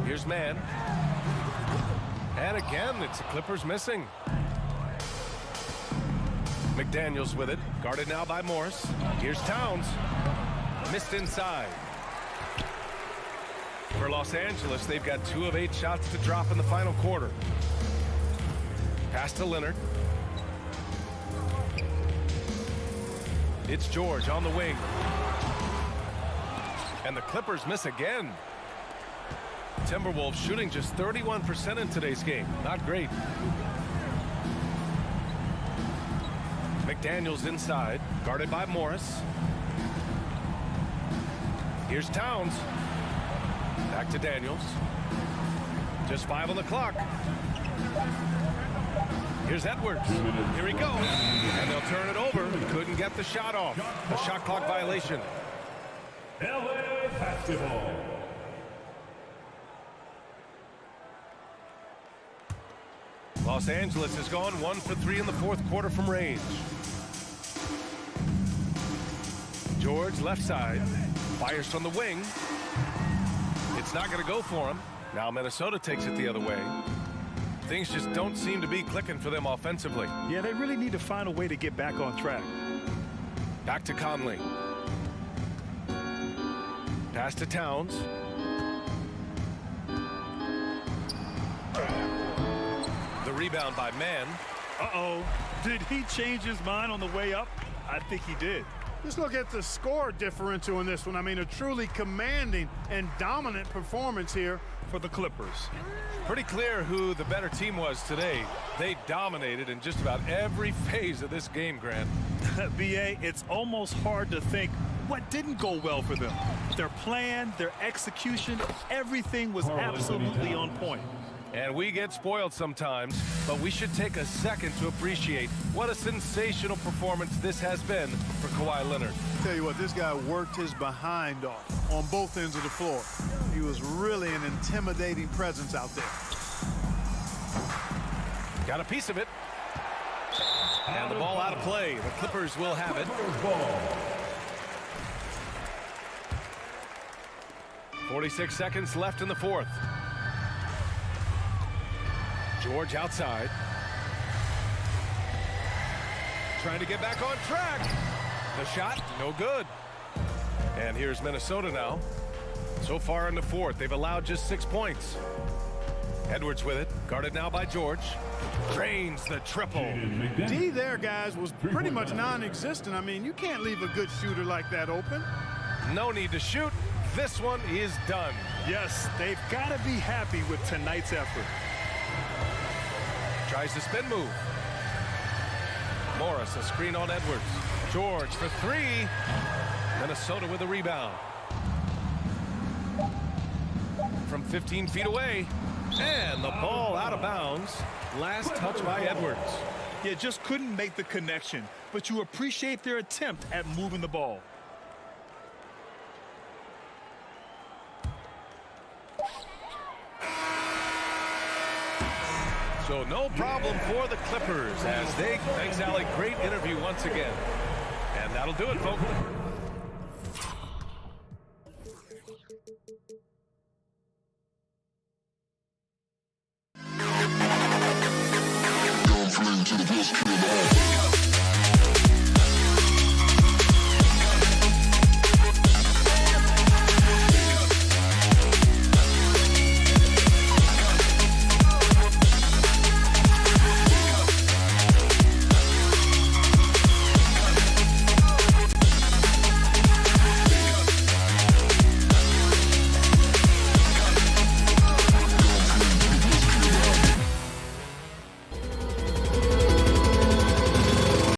Here's Mann. And again, it's the Clippers missing. McDaniels with it. Guarded now by Morris. Here's Towns. Missed inside. For Los Angeles, they've got 2 of 8 shots to drop in the final quarter. Pass to Leonard. It's George on the wing. And the Clippers miss again. Timberwolves shooting just 31% in today's game. Not great. McDaniels inside, guarded by Morris. Here's Towns. Back to Daniels. Just 5 on the clock. Here's Edwards. Here he goes. And they'll turn it over. Couldn't get the shot off. A shot clock violation. LA basketball. Los Angeles has gone 1 for 3 in the fourth quarter from range. George left side. Fires from the wing. It's not going to go for him. Now Minnesota takes it the other way. Things just don't seem to be clicking for them offensively. Yeah, they really need to find a way to get back on track. Back to Conley. Pass to Towns. The rebound by Mann. Uh-oh. Did he change his mind on the way up? I think he did. Just look at the score differential in this one. I mean, a truly commanding and dominant performance here for the Clippers. Pretty clear who the better team was today. They dominated in just about every phase of this game, Grant. B.A., it's almost hard to think what didn't go well for them. Their plan, their execution, everything was absolutely on point. And we get spoiled sometimes, but we should take a second to appreciate what a sensational performance this has been for Kawhi Leonard. Tell you what, this guy worked his behind off on both ends of the floor. He was really an intimidating presence out there. Got a piece of it. And the ball out of play. The Clippers will have it. 46 seconds left in the fourth. George outside. Trying to get back on track. The shot, no good. And here's Minnesota now. So far in the fourth, they've allowed just 6 points. Edwards with it, guarded now by George. Drains the triple. D there, guys, was pretty much non-existent. I mean, you can't leave a good shooter like that open. No need to shoot. This one is done. Yes, they've got to be happy with tonight's effort. Tries the spin move. Morris, a screen on Edwards. George for 3. Minnesota with a rebound. From 15 feet away. And the ball out of bounds. Last touch by Edwards. Yeah, just couldn't make the connection, but you appreciate their attempt at moving the ball. So no problem for the Clippers as they, thanks Allie, great interview once again. And that'll do it, folks.